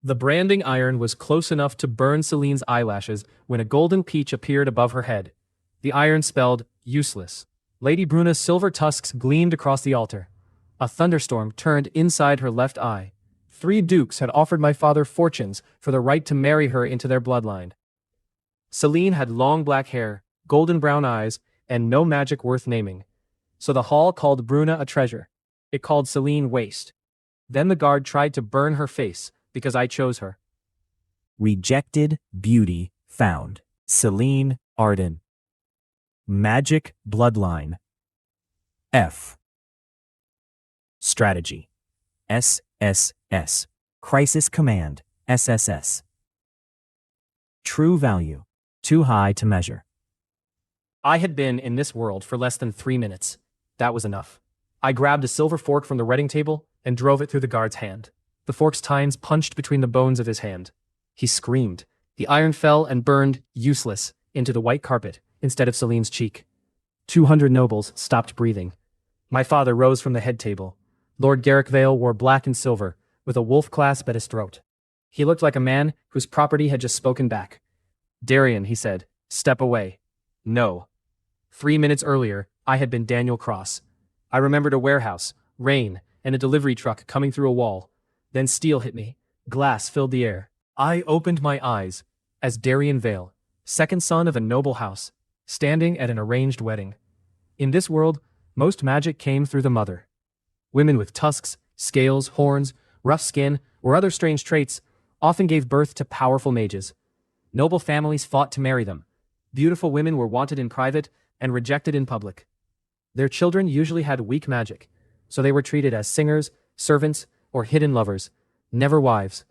The branding iron was close enough to burn Celine's eyelashes when a golden peach appeared above her head. The iron spelled, useless. Lady Bruna's silver tusks gleamed across the altar. A thunderstorm turned inside her left eye. 3 dukes had offered my father fortunes for the right to marry her into their bloodline. Celine had long black hair, golden brown eyes, and no magic worth naming. So the hall called Bruna a treasure. It called Celine waste. Then the guard tried to burn her face, because I chose her. Rejected beauty found. Celine Arden. Magic bloodline. F. Strategy. SSS. Crisis command. SSS. True value. Too high to measure. I had been in this world for less than 3 minutes. That was enough. I grabbed a silver fork from the wedding table and drove it through the guard's hand. The fork's tines punched between the bones of his hand. He screamed. The iron fell and burned, useless, into the white carpet instead of Celine's cheek. 200 nobles stopped breathing. My father rose from the head table. Lord Garrick Vale wore black and silver, with a wolf clasp at his throat. He looked like a man whose property had just spoken back. Darian, he said, step away. No. 3 minutes earlier, I had been Daniel Cross. I remembered a warehouse, rain, and a delivery truck coming through a wall. Then steel hit me. Glass filled the air. I opened my eyes as Darian Vale, second son of a noble house, standing at an arranged wedding. In this world, most magic came through the mother. Women with tusks, scales, horns, rough skin, or other strange traits often gave birth to powerful mages. Noble families fought to marry them. Beautiful women were wanted in private and rejected in public. Their children usually had weak magic, so they were treated as singers, servants, or hidden lovers, never wives.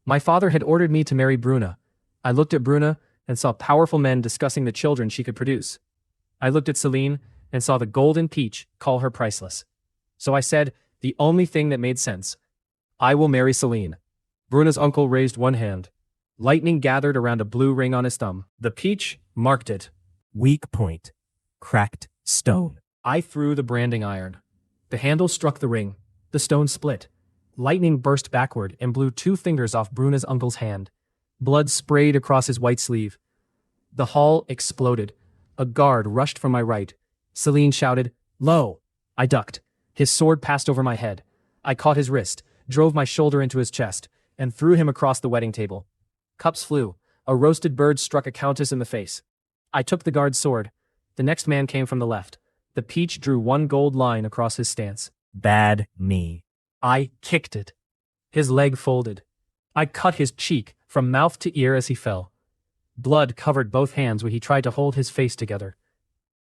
My father had ordered me to marry Bruna. I looked at Bruna and saw powerful men discussing the children she could produce. I looked at Celine and saw the golden peach call her priceless. So I said, the only thing that made sense. I will marry Celine. Bruna's uncle raised one hand. Lightning gathered around a blue ring on his thumb. The peach marked it. Weak point. Cracked stone. I threw the branding iron. The handle struck the ring. The stone split. Lightning burst backward and blew 2 fingers off Bruna's uncle's hand. Blood sprayed across his white sleeve. The hall exploded. A guard rushed from my right. Celine shouted, "Lo!" I ducked. His sword passed over my head. I caught his wrist, drove my shoulder into his chest, and threw him across the wedding table. Cups flew. A roasted bird struck a countess in the face. I took the guard's sword. The next man came from the left. The peach drew 1 gold line across his stance. Bad me. I kicked it. His leg folded. I cut his cheek from mouth to ear as he fell. Blood covered both hands when he tried to hold his face together.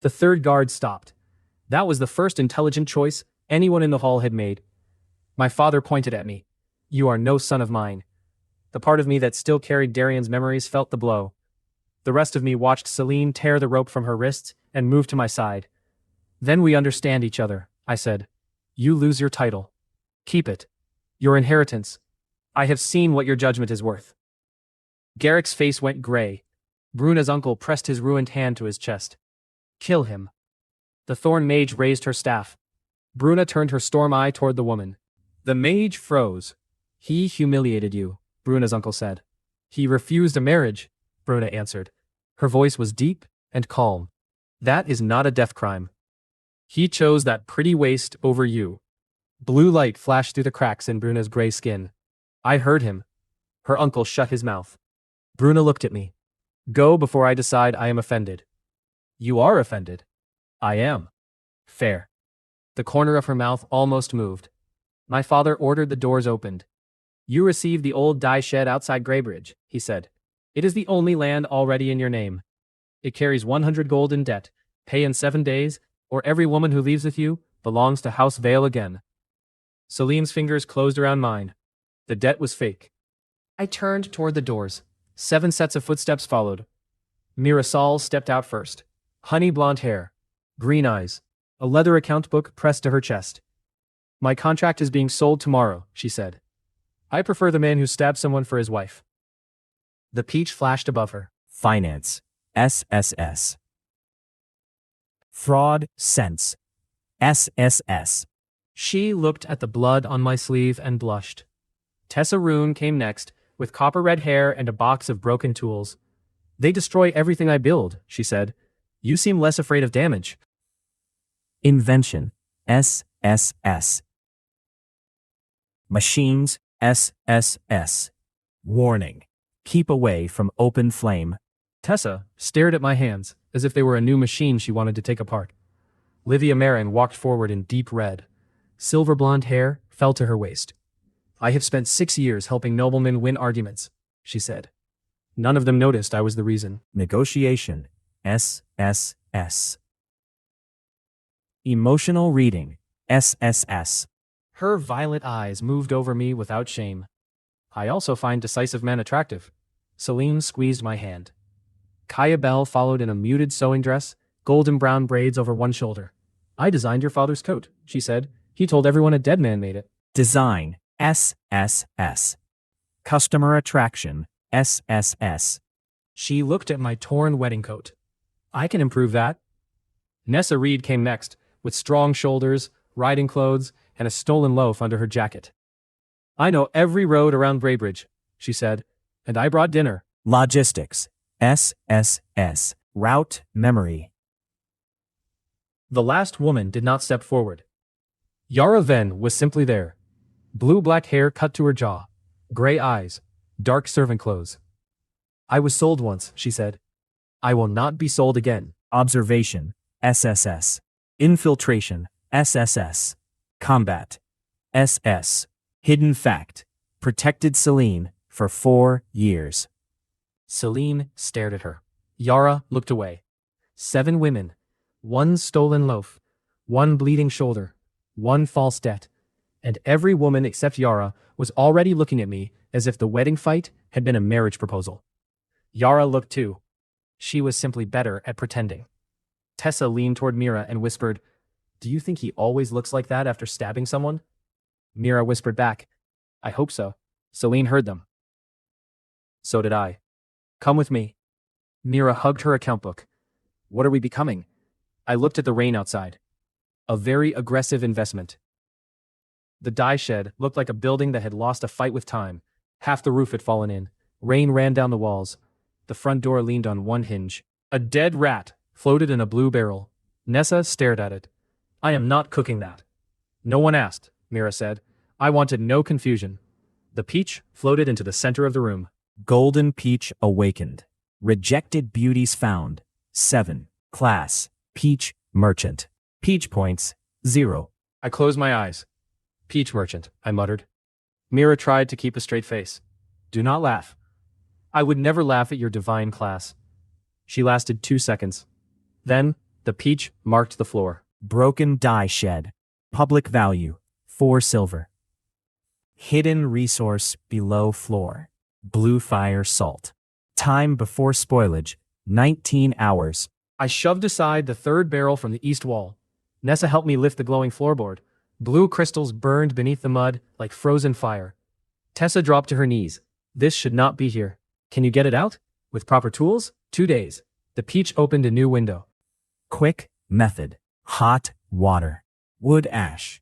The third guard stopped. That was the first intelligent choice anyone in the hall had made. My father pointed at me. You are no son of mine. The part of me that still carried Darian's memories felt the blow. The rest of me watched Celine tear the rope from her wrists and move to my side. Then we understand each other, I said. You lose your title. Keep it. Your inheritance. I have seen what your judgment is worth. Garrick's face went gray. Bruna's uncle pressed his ruined hand to his chest. Kill him. The thorn mage raised her staff. Bruna turned her storm eye toward the woman. The mage froze. He humiliated you, Bruna's uncle said. He refused a marriage, Bruna answered. Her voice was deep and calm. That is not a death crime. He chose that pretty waist over you. Blue light flashed through the cracks in Bruna's gray skin. I heard him. Her uncle shut his mouth. Bruna looked at me. Go before I decide I am offended. You are offended. I am. Fair. The corner of her mouth almost moved. My father ordered the doors opened. You received the old dye shed outside Greybridge, he said. It is the only land already in your name. It carries 100 gold in debt, pay in 7 days, or every woman who leaves with you belongs to House Vale again. Celine's fingers closed around mine. The debt was fake. I turned toward the doors. 7 sets of footsteps followed. Mirasol stepped out first. Honey blonde hair. Green eyes. A leather account book pressed to her chest. My contract is being sold tomorrow, she said. I prefer the man who stabbed someone for his wife. The peach flashed above her. Finance. SSS. Fraud sense. SSS. She looked at the blood on my sleeve and blushed. Tessa Rune came next, with copper red hair and a box of broken tools. They destroy everything I build, she said. You seem less afraid of damage. Invention. SSS. Machines. SSS. Warning. Keep away from open flame. Tessa stared at my hands as if they were a new machine she wanted to take apart. Livia Marin walked forward in deep red. Silver blonde hair fell to her waist. I have spent 6 years helping noblemen win arguments, she said. None of them noticed I was the reason. Negotiation. SSS. Emotional reading. SSS. Her violet eyes moved over me without shame. I also find decisive men attractive. Celine squeezed my hand. Kaya Bell followed in a muted sewing dress, golden brown braids over one shoulder. I designed your father's coat, she said. He told everyone a dead man made it. Design. SSS. Customer attraction. SSS. She looked at my torn wedding coat. I can improve that. Nessa Reed came next, with strong shoulders, riding clothes, and a stolen loaf under her jacket. I know every road around Braybridge, she said, and I brought dinner. Logistics. SSS. Route memory. The last woman did not step forward. Yara Ven was simply there. Blue-black hair cut to her jaw, gray eyes, dark servant clothes. I was sold once, she said. I will not be sold again. Observation. SSS. Infiltration. SSS. Combat. SS. Hidden fact. Protected Celine for 4 years. Celine stared at her. Yara looked away. 7 women. 1 stolen loaf. 1 bleeding shoulder. 1 false debt. And every woman except Yara was already looking at me as if the wedding fight had been a marriage proposal. Yara looked too. She was simply better at pretending. Tessa leaned toward Mira and whispered, "Do you think he always looks like that after stabbing someone?" Mira whispered back, "I hope so." Celine heard them. So did I. "Come with me." Mira hugged her account book. "What are we becoming?" I looked at the rain outside. A very aggressive investment. The dye shed looked like a building that had lost a fight with time. Half the roof had fallen in. Rain ran down the walls. The front door leaned on one hinge. A dead rat floated in a blue barrel. Nessa stared at it. "I am not cooking that." "No one asked," Mira said. "I wanted no confusion." The peach floated into the center of the room. Golden peach awakened. Rejected beauties found. 7. Class. Peach merchant. Peach points. 0. I closed my eyes. "Peach merchant," I muttered. Mira tried to keep a straight face. "Do not laugh." "I would never laugh at your divine class." She lasted 2 seconds. Then, the peach marked the floor. Broken dye shed. Public value. 4 silver. Hidden resource below floor. Blue fire salt. Time before spoilage. 19 hours. I shoved aside the third barrel from the east wall. Nessa helped me lift the glowing floorboard. Blue crystals burned beneath the mud like frozen fire. Tessa dropped to her knees. "This should not be here. Can you get it out? With proper tools? 2 days." The peach opened a new window. Quick method. Hot water. Wood ash.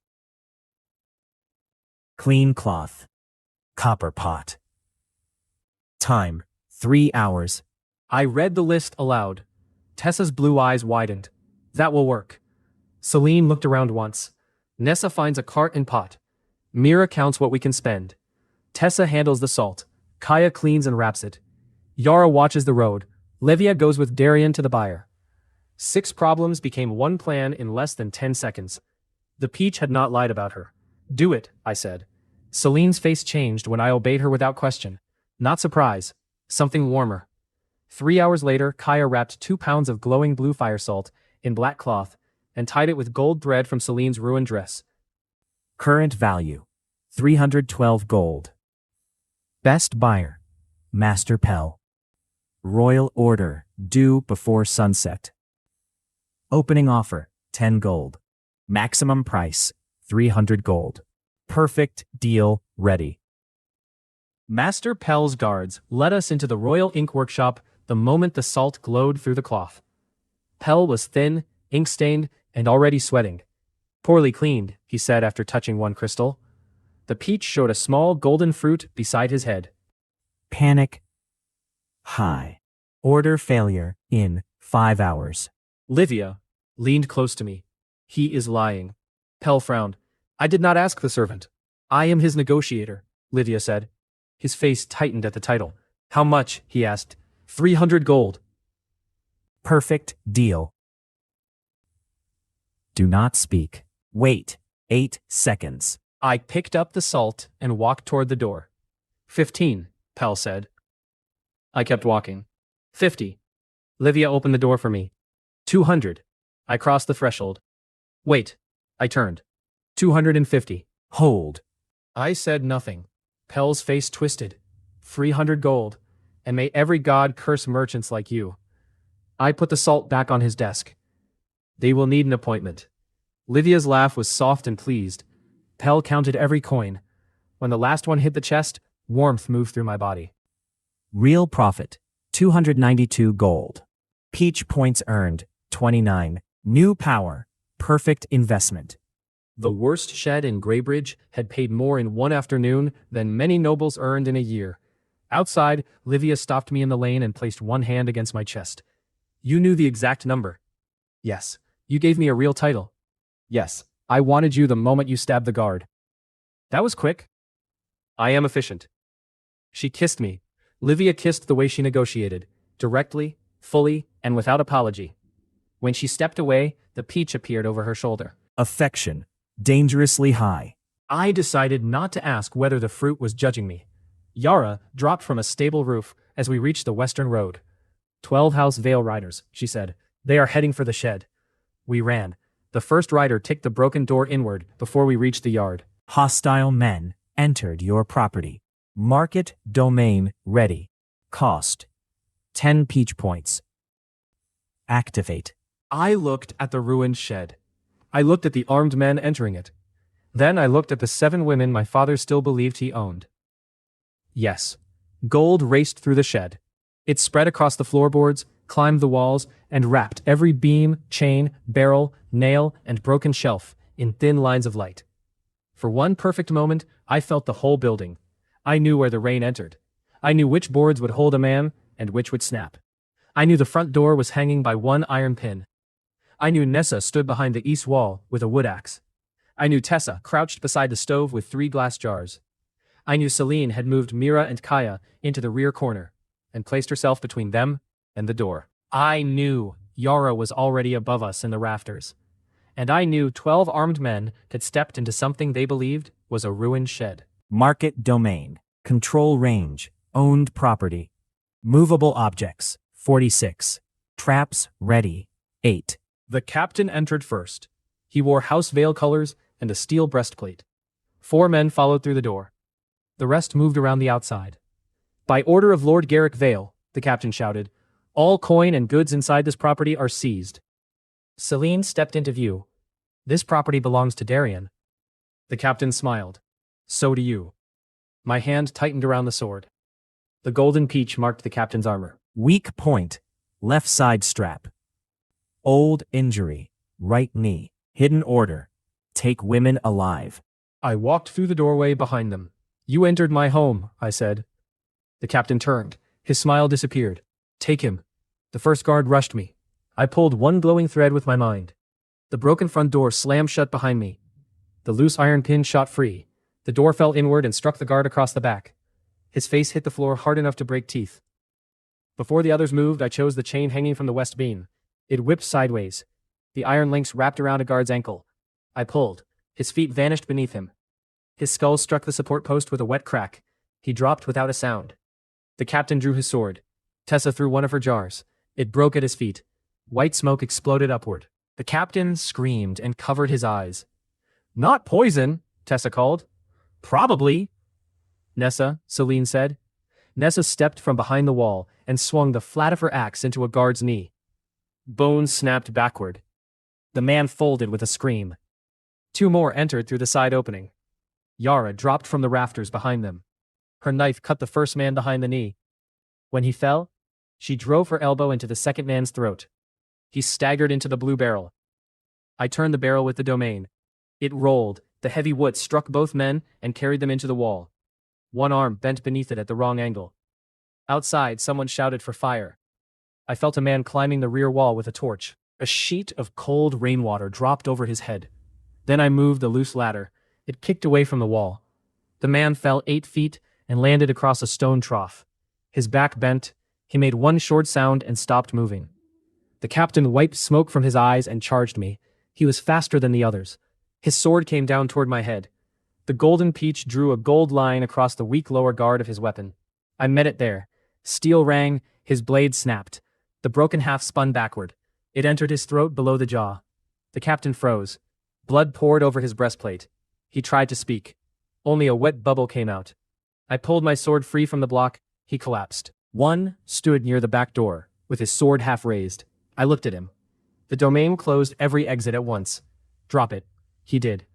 Clean cloth. Copper pot. Time. 3 hours. I read the list aloud. Tessa's blue eyes widened. "That will work." Celine looked around once. Nessa finds a cart and pot. Mira counts what we can spend. Tessa handles the salt. Kaya cleans and wraps it. Yara watches the road. Livia goes with Darian to the buyer. 6 problems became 1 plan in less than 10 seconds. The peach had not lied about her. "Do it," I said. Celine's face changed when I obeyed her without question. Not surprise. Something warmer. 3 hours later, Kaya wrapped 2 pounds of glowing blue fire salt in black cloth and tied it with gold thread from Celine's ruined dress. Current value. 312 gold. Best buyer. Master Pell. Royal order. Due before sunset. Opening offer. 10 gold. Maximum price. 300 gold. Perfect deal ready. Master Pell's guards led us into the Royal Ink Workshop the moment the salt glowed through the cloth. Pell was thin, ink-stained, and already sweating. "Poorly cleaned," he said after touching one crystal. The peach showed a small golden fruit beside his head. Panic. High. Order failure in 5 hours. Livia leaned close to me. He is lying. Pell frowned. I did not ask the servant. I am his negotiator, Livia said. His face tightened at the title. How much? He asked. 300 gold. Perfect deal. Do not speak. Wait 8 seconds. I picked up the salt and walked toward the door. 15, Pell said. I kept walking. 50. Livia opened the door for me. 200. I crossed the threshold. Wait. I turned. 250. Hold. I said nothing. Pell's face twisted. 300 gold. And may every god curse merchants like you. I put the salt back on his desk. They will need an appointment. Livia's laugh was soft and pleased. Pell counted every coin. When the last one hit the chest, warmth moved through my body. Real profit. 292 gold. Peach points earned. 29. New power. Perfect investment. The worst shed in Greybridge had paid more in one afternoon than many nobles earned in a year. Outside, Livia stopped me in the lane and placed one hand against my chest. You knew the exact number. Yes. You gave me a real title. Yes. I wanted you the moment you stabbed the guard. That was quick. I am efficient. She kissed me. Livia kissed the way she negotiated. Directly, fully, and without apology. When she stepped away, the peach appeared over her shoulder. Affection. Dangerously high. I decided not to ask whether the fruit was judging me. Yara dropped from a stable roof as we reached the western road. 12 House Vale riders, she said. They are heading for the shed. We ran. The first rider kicked the broken door inward before we reached the yard. Hostile men entered your property. Market domain ready. Cost. 10 peach points. Activate. I looked at the ruined shed. I looked at the armed men entering it. Then I looked at the 7 women my father still believed he owned. Yes. Gold raced through the shed. It spread across the floorboards, climbed the walls, and wrapped every beam, chain, barrel, nail, and broken shelf in thin lines of light. For one perfect moment, I felt the whole building. I knew where the rain entered. I knew which boards would hold a man and which would snap. I knew the front door was hanging by one iron pin. I knew Nessa stood behind the east wall with a wood axe. I knew Tessa crouched beside the stove with 3 glass jars. I knew Celine had moved Mira and Kaya into the rear corner and placed herself between them and the door. I knew Yara was already above us in the rafters. And I knew 12 armed men had stepped into something they believed was a ruined shed. Market domain. Control range. Owned property. Movable objects. 46. Traps ready. 8. The captain entered first. He wore House Vale colors and a steel breastplate. 4 men followed through the door. The rest moved around the outside. By order of Lord Garrick Vale, the captain shouted, all coin and goods inside this property are seized. Celine stepped into view. This property belongs to Darien. The captain smiled. So do you. My hand tightened around the sword. The golden peach marked the captain's armor. Weak point. Left side strap. Old injury. Right knee. Hidden order. Take women alive. I walked through the doorway behind them. You entered my home, I said. The captain turned. His smile disappeared. Take him. The first guard rushed me. I pulled one glowing thread with my mind. The broken front door slammed shut behind me. The loose iron pin shot free. The door fell inward and struck the guard across the back. His face hit the floor hard enough to break teeth. Before the others moved, I chose the chain hanging from the west beam. It whipped sideways. The iron links wrapped around a guard's ankle. I pulled. His feet vanished beneath him. His skull struck the support post with a wet crack. He dropped without a sound. The captain drew his sword. Tessa threw one of her jars. It broke at his feet. White smoke exploded upward. The captain screamed and covered his eyes. Not poison, Tessa called. Probably. Nessa, Celine said. Nessa stepped from behind the wall and swung the flat of her axe into a guard's knee. Bones snapped backward. The man folded with a scream. 2 more entered through the side opening. Yara dropped from the rafters behind them. Her knife cut the first man behind the knee. When he fell, she drove her elbow into the second man's throat. He staggered into the blue barrel. I turned the barrel with the domain. It rolled. The heavy wood struck both men and carried them into the wall. One arm bent beneath it at the wrong angle. Outside, someone shouted for fire. I felt a man climbing the rear wall with a torch. A sheet of cold rainwater dropped over his head. Then I moved the loose ladder. It kicked away from the wall. The man fell 8 feet and landed across a stone trough. His back bent. He made one short sound and stopped moving. The captain wiped smoke from his eyes and charged me. He was faster than the others. His sword came down toward my head. The golden peach drew a gold line across the weak lower guard of his weapon. I met it there. Steel rang, his blade snapped. The broken half spun backward. It entered his throat below the jaw. The captain froze. Blood poured over his breastplate. He tried to speak. Only a wet bubble came out. I pulled my sword free from the block. He collapsed. One stood near the back door, with his sword half raised. I looked at him. The domain closed every exit at once. Drop it. He did.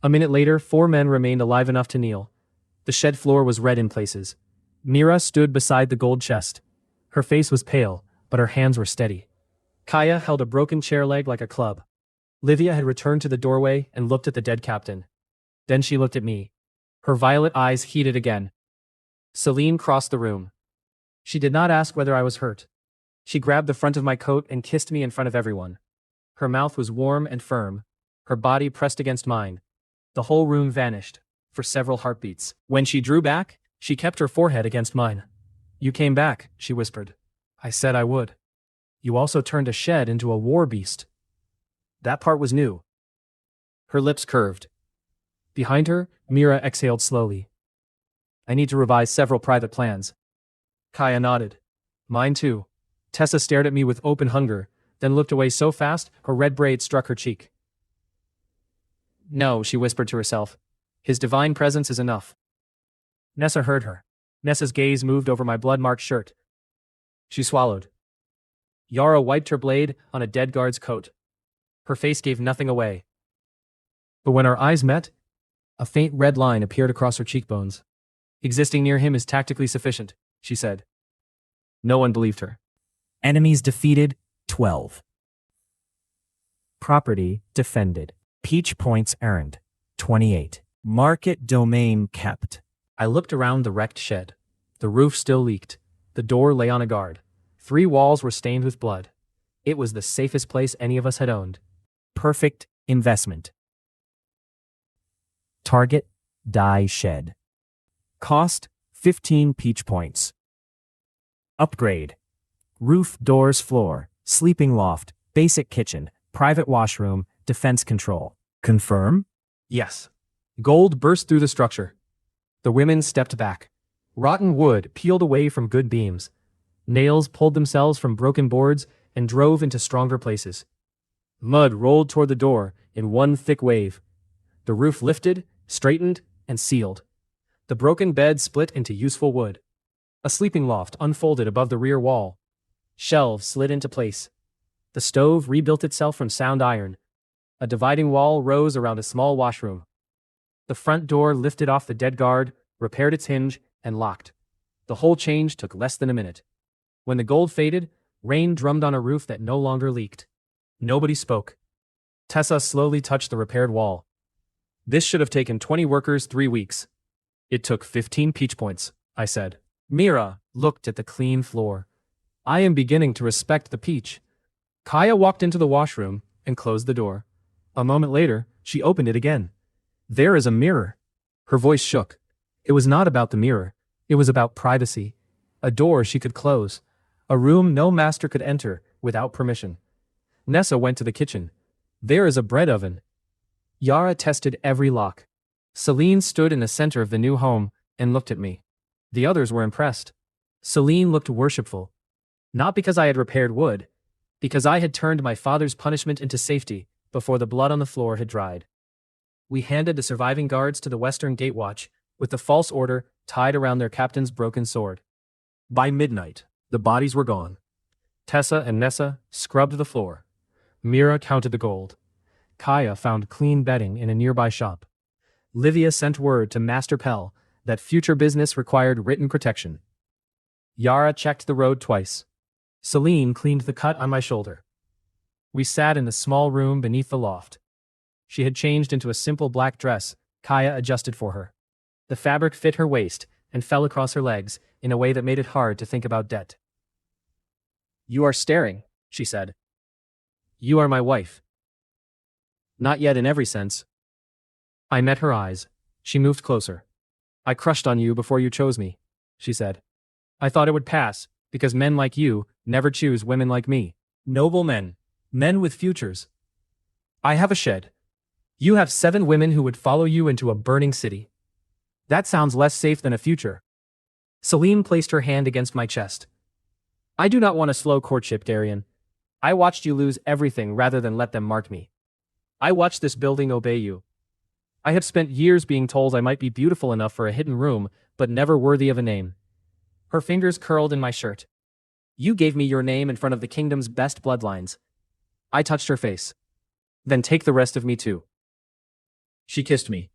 A minute later, 4 men remained alive enough to kneel. The shed floor was red in places. Mira stood beside the gold chest. Her face was pale, but her hands were steady. Kaya held a broken chair leg like a club. Livia had returned to the doorway and looked at the dead captain. Then she looked at me. Her violet eyes heated again. Celine crossed the room. She did not ask whether I was hurt. She grabbed the front of my coat and kissed me in front of everyone. Her mouth was warm and firm. Her body pressed against mine. The whole room vanished, for several heartbeats. When she drew back, she kept her forehead against mine. "You came back," she whispered. I said I would. "You also turned a shed into a war beast." That part was new. Her lips curved. Behind her, Mira exhaled slowly. "I need to revise several private plans." Kaya nodded. "Mine too." Tessa stared at me with open hunger, then looked away so fast her red braid struck her cheek. "No," she whispered to herself. "His divine presence is enough." Nessa heard her. Nessa's gaze moved over my blood-marked shirt. She swallowed. Yara wiped her blade on a dead guard's coat. Her face gave nothing away. But when our eyes met, a faint red line appeared across her cheekbones. "Existing near him is tactically sufficient," she said. No one believed her. Enemies defeated, 12. Property defended. Peach points earned, 28. Market domain kept. I looked around the wrecked shed. The roof still leaked. The door lay on a guard. 3 walls were stained with blood. It was the safest place any of us had owned. Perfect investment. Target, dye shed. Cost, 15 peach points. Upgrade. Roof, doors, floor, sleeping loft, basic kitchen, private washroom, defense control. Confirm? Yes. Gold burst through the structure. The women stepped back. Rotten wood peeled away from good beams. Nails pulled themselves from broken boards and drove into stronger places. Mud rolled toward the door in one thick wave. The roof lifted, straightened, and sealed. The broken bed split into useful wood. A sleeping loft unfolded above the rear wall. Shelves slid into place. The stove rebuilt itself from sound iron. A dividing wall rose around a small washroom. The front door lifted off the dead guard, repaired its hinge, and locked. The whole change took less than a minute. When the gold faded, rain drummed on a roof that no longer leaked. Nobody spoke. Tessa slowly touched the repaired wall. "This should have taken 20 workers 3 weeks. "It took 15 peach points," I said. Mira looked at the clean floor. "I am beginning to respect the peach." Kaya walked into the washroom and closed the door. A moment later, she opened it again. "There is a mirror." Her voice shook. It was not about the mirror. It was about privacy. A door she could close. A room no master could enter without permission. Nessa went to the kitchen. "There is a bread oven." Yara tested every lock. Celine stood in the center of the new home and looked at me. The others were impressed. Celine looked worshipful. Not because I had repaired wood, because I had turned my father's punishment into safety before the blood on the floor had dried. We handed the surviving guards to the Western Gate Watch with the false order tied around their captain's broken sword. By midnight, the bodies were gone. Tessa and Nessa scrubbed the floor. Mira counted the gold. Kaya found clean bedding in a nearby shop. Livia sent word to Master Pell that future business required written protection. Yara checked the road twice. Celine cleaned the cut on my shoulder. We sat in the small room beneath the loft. She had changed into a simple black dress Kaya adjusted for her. The fabric fit her waist and fell across her legs in a way that made it hard to think about debt. "You are staring," she said. "You are my wife." "Not yet in every sense." I met her eyes. She moved closer. "I crushed on you before you chose me," she said. "I thought it would pass, because men like you never choose women like me. Noble men. Men with futures. I have a shed. You have 7 women who would follow you into a burning city. That sounds less safe than a future." Celine placed her hand against my chest. "I do not want a slow courtship, Darian. I watched you lose everything rather than let them mark me. I watched this building obey you. I have spent years being told I might be beautiful enough for a hidden room, but never worthy of a name." Her fingers curled in my shirt. "You gave me your name in front of the kingdom's best bloodlines." I touched her face. "Then take the rest of me too." She kissed me.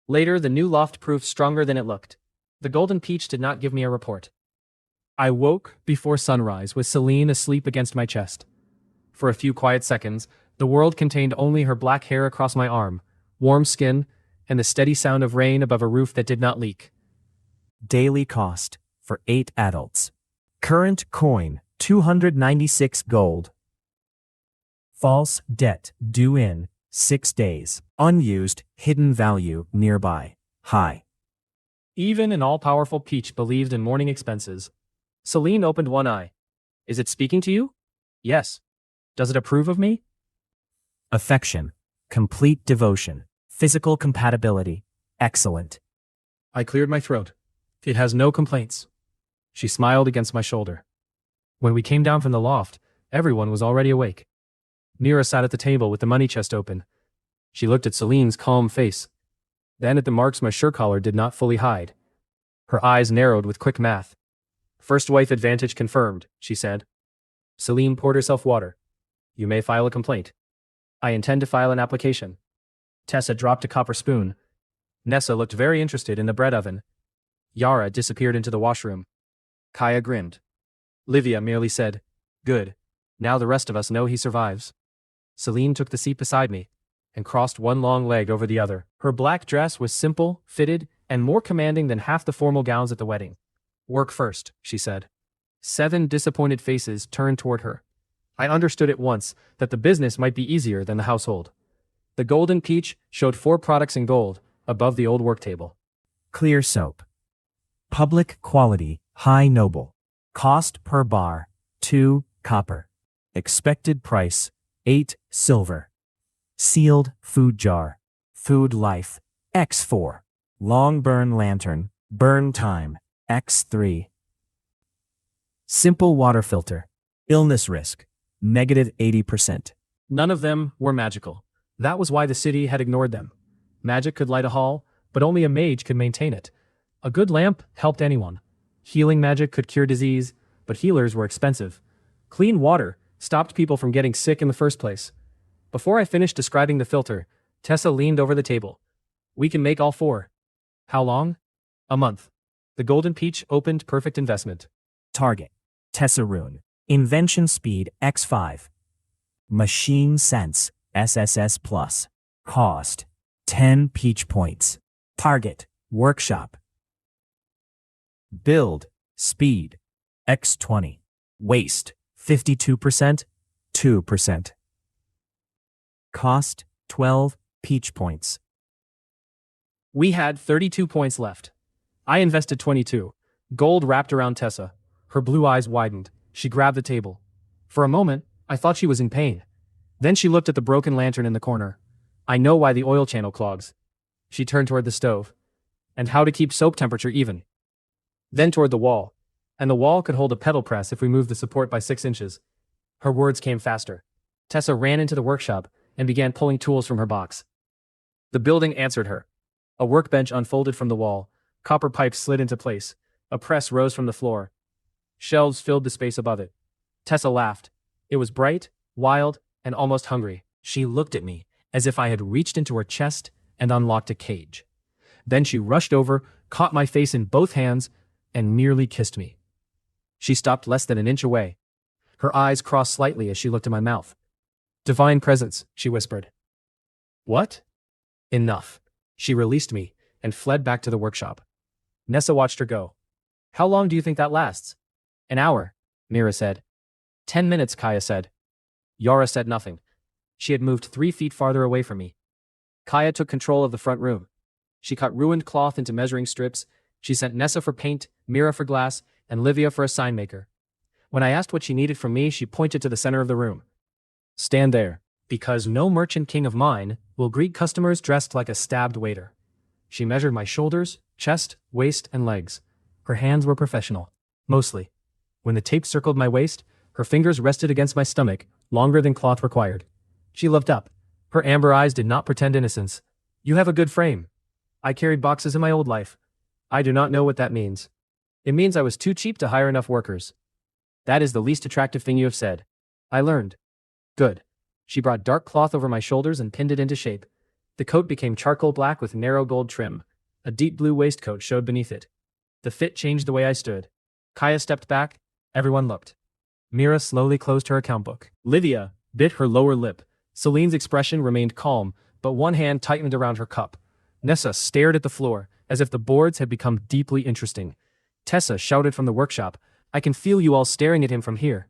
Later, the new loft proved stronger than it looked. The Golden Peach did not give me a report. I woke before sunrise with Celine asleep against my chest. For a few quiet seconds, the world contained only her black hair across my arm, warm skin, and the steady sound of rain above a roof that did not leak. Daily cost for 8 adults. Current coin 296 gold. False debt due in 6 days. Unused hidden value nearby. High. Even an all-powerful Peach believed in morning expenses. Celine opened one eye. "Is it speaking to you?" "Yes." "Does it approve of me?" Affection. Complete devotion. Physical compatibility. Excellent. I cleared my throat. "It has no complaints." She smiled against my shoulder. When we came down from the loft, everyone was already awake. Mira sat at the table with the money chest open. She looked at Celine's calm face, then at the marks my shirt collar did not fully hide. Her eyes narrowed with quick math. "First wife advantage confirmed," she said. Celine poured herself water. "You may file a complaint." "I intend to file an application." Tessa dropped a copper spoon. Nessa looked very interested in the bread oven. Yara disappeared into the washroom. Kaya grinned. Livia merely said, "Good. Now the rest of us know he survives." Celine took the seat beside me and crossed one long leg over the other. Her black dress was simple, fitted, and more commanding than half the formal gowns at the wedding. "Work first," she said. 7 disappointed faces turned toward her. I understood at once that the business might be easier than the household. The Golden Peach showed 4 products in gold above the old work table. Clear soap. Public quality, high noble. Cost per bar, 2 copper. Expected price, 8 silver. Sealed food jar. Food life, X4. Long burn lantern, burn time, X3. Simple water filter. Illness risk, -80%. None of them were magical. That was why the city had ignored them. Magic could light a hall, but only a mage could maintain it. A good lamp helped anyone. Healing magic could cure disease, but healers were expensive. Clean water stopped people from getting sick in the first place. Before I finished describing the filter, Tessa leaned over the table. "We can make all 4. "How long?" "A month." The Golden Peach opened perfect investment. Target. Tessarune. Invention speed X5. Machine sense SSS plus. Cost 10 peach points. Target. Workshop. Build. Speed X20. Waste 52%. 2%. Cost 12 peach points. We had 32 points left. I invested 22. Gold wrapped around Tessa. Her blue eyes widened. She grabbed the table. For a moment, I thought she was in pain. Then she looked at the broken lantern in the corner. "I know why the oil channel clogs." She turned toward the stove. "And how to keep soap temperature even." Then toward the wall. "And the wall could hold a pedal press if we moved the support by 6 inches. Her words came faster. Tessa ran into the workshop and began pulling tools from her box. The building answered her. A workbench unfolded from the wall. Copper pipes slid into place. A press rose from the floor. Shelves filled the space above it. Tessa laughed. It was bright, wild, and almost hungry. She looked at me as if I had reached into her chest and unlocked a cage. Then she rushed over, caught my face in both hands, and merely kissed me. She stopped less than an inch away. Her eyes crossed slightly as she looked at my mouth. "Divine presence," she whispered. "What?" "Enough." She released me and fled back to the workshop. Nessa watched her go. How long do you think that lasts? An hour, Mira said. 10 minutes, Kaya said. Yara said nothing. She had moved 3 feet farther away from me. Kaya took control of the front room. She cut ruined cloth into measuring strips. She sent Nessa for paint, Mira for glass, and Livia for a sign maker. When I asked what she needed from me, she pointed to the center of the room. Stand there, because no merchant king of mine will greet customers dressed like a stabbed waiter. She measured my shoulders, chest, waist, and legs. Her hands were professional. Mostly. When the tape circled my waist, her fingers rested against my stomach, longer than cloth required. She looked up. Her amber eyes did not pretend innocence. You have a good frame. I carried boxes in my old life. I do not know what that means. It means I was too cheap to hire enough workers. That is the least attractive thing you have said. I learned. Good. She brought dark cloth over my shoulders and pinned it into shape. The coat became charcoal black with narrow gold trim. A deep blue waistcoat showed beneath it. The fit changed the way I stood. Kaya stepped back. Everyone looked. Mira slowly closed her account book. Livia bit her lower lip. Celine's expression remained calm, but one hand tightened around her cup. Nessa stared at the floor, as if the boards had become deeply interesting. Tessa shouted from the workshop, I can feel you all staring at him from here.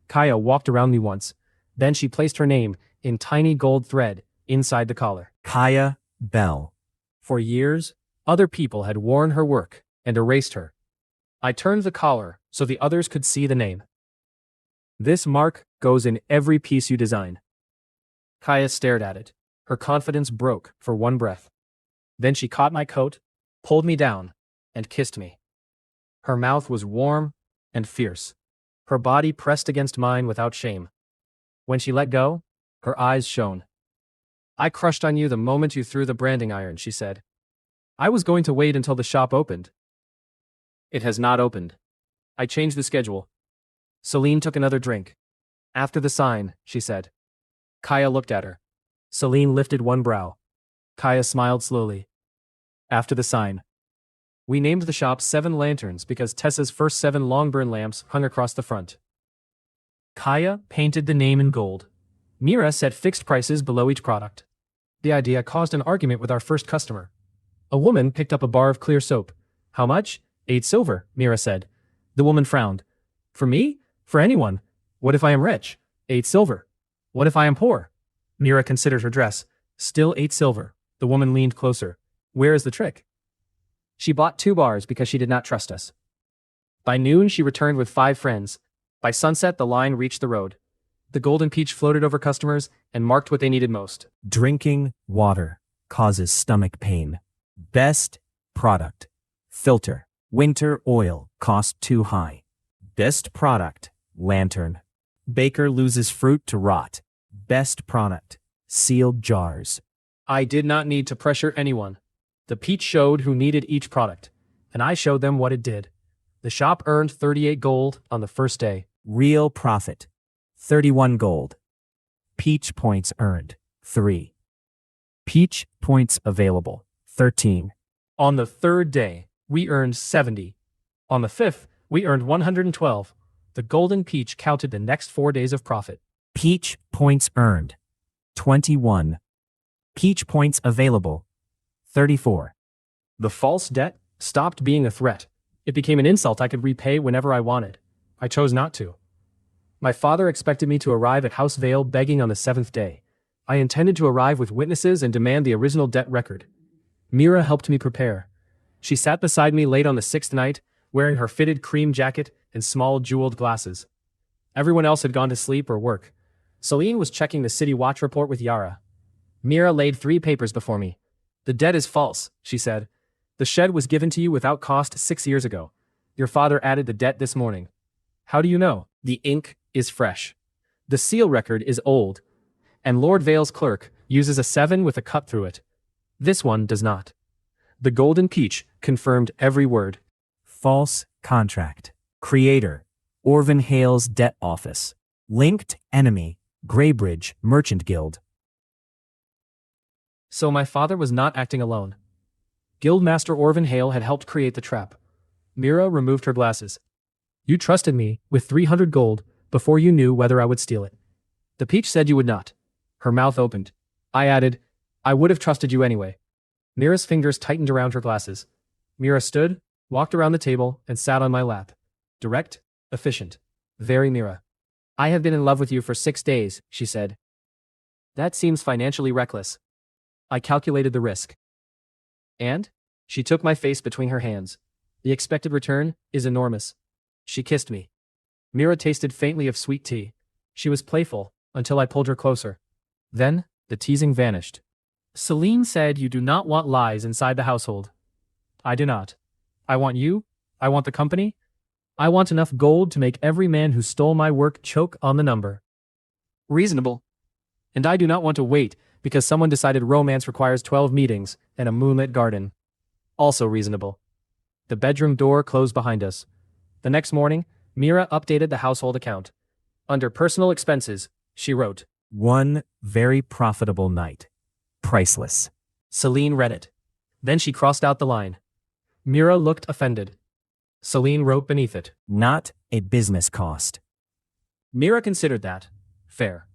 Kaya walked around me once. Then she placed her name, in tiny gold thread, inside the collar. Kaya Bell. For years, other people had worn her work and erased her. I turned the collar so the others could see the name. This mark goes in every piece you design. Kaya stared at it. Her confidence broke for one breath. Then she caught my coat, pulled me down, and kissed me. Her mouth was warm and fierce. Her body pressed against mine without shame. When she let go, her eyes shone. I crushed on you the moment you threw the branding iron, she said. I was going to wait until the shop opened. It has not opened. I changed the schedule. Celine took another drink. After the sign, she said. Kaya looked at her. Celine lifted one brow. Kaya smiled slowly. After the sign. We named the shop 7 Lanterns because Tessa's first 7 Longburn lamps hung across the front. Kaya painted the name in gold. Mira set fixed prices below each product. The idea caused an argument with our first customer. A woman picked up a bar of clear soap. How much? 8 silver, Mira said. The woman frowned. For me? For anyone. What if I am rich? 8 silver. What if I am poor? Mira considered her dress. Still 8 silver. The woman leaned closer. Where is the trick? She bought 2 bars because she did not trust us. By noon, she returned with 5 friends. By sunset, the line reached the road. The golden peach floated over customers and marked what they needed most. Drinking water causes stomach pain. Best product. Filter. Winter oil cost too high. Best product. Lantern. Baker loses fruit to rot. Best product. Sealed jars. I did not need to pressure anyone. The peach showed who needed each product, and I showed them what it did. The shop earned 38 gold on the first day. Real profit. 31 gold. Peach points earned. 3. Peach points available. 13. On the 3rd day, we earned 70. On the 5th, we earned 112. The golden peach counted the next 4 days of profit. Peach points earned. 21. Peach points available. 34. The false debt stopped being a threat. It became an insult I could repay whenever I wanted. I chose not to. My father expected me to arrive at House Vale begging on the 7th day. I intended to arrive with witnesses and demand the original debt record. Mira helped me prepare. She sat beside me late on the 6th night, wearing her fitted cream jacket and small jeweled glasses. Everyone else had gone to sleep or work. Celine was checking the city watch report with Yara. Mira laid 3 papers before me. The debt is false, she said. The shed was given to you without cost 6 years ago. Your father added the debt this morning. How do you know? The ink is fresh. The seal record is old. And Lord Vale's clerk uses a 7 with a cut through it. This one does not. The golden peach confirmed every word. False contract. Creator. Orvin Hale's debt office. Linked enemy. Greybridge Merchant Guild. So my father was not acting alone. Guildmaster Orvin Hale had helped create the trap. Mira removed her glasses. You trusted me with 300 gold before you knew whether I would steal it. The peach said you would not. Her mouth opened. I added, I would have trusted you anyway. Mira's fingers tightened around her glasses. Mira stood, walked around the table, and sat on my lap. Direct, efficient. Very Mira. I have been in love with you for 6 days, she said. That seems financially reckless. I calculated the risk. And? She took my face between her hands. The expected return is enormous. She kissed me. Mira tasted faintly of sweet tea. She was playful, until I pulled her closer. Then, the teasing vanished. Celine said you do not want lies inside the household. I do not. I want you. I want the company. I want enough gold to make every man who stole my work choke on the number. Reasonable. And I do not want to wait because someone decided romance requires 12 meetings and a moonlit garden. Also reasonable. The bedroom door closed behind us. The next morning, Mira updated the household account. Under personal expenses, she wrote, One very profitable night. Priceless. Celine read it. Then she crossed out the line. Mira looked offended. Celine wrote beneath it, Not a business cost. Mira considered that. Fair.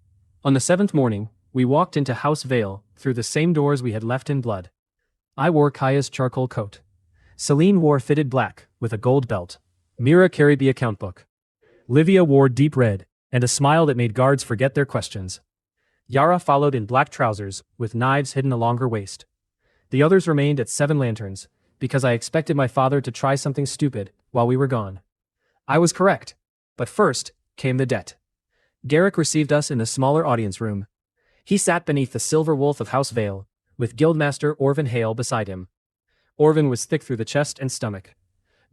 On the 7th morning, we walked into House Vale through the same doors we had left in blood. I wore Kaya's charcoal coat. Celine wore fitted black with a gold belt. Mira carried the account book. Livia wore deep red and a smile that made guards forget their questions. Yara followed in black trousers with knives hidden along her waist. The others remained at 7 lanterns because I expected my father to try something stupid while we were gone. I was correct, but first came the debt. Garrick received us in the smaller audience room. He sat beneath the silver wolf of House Vale, with Guildmaster Orvin Hale beside him. Orvin was thick through the chest and stomach.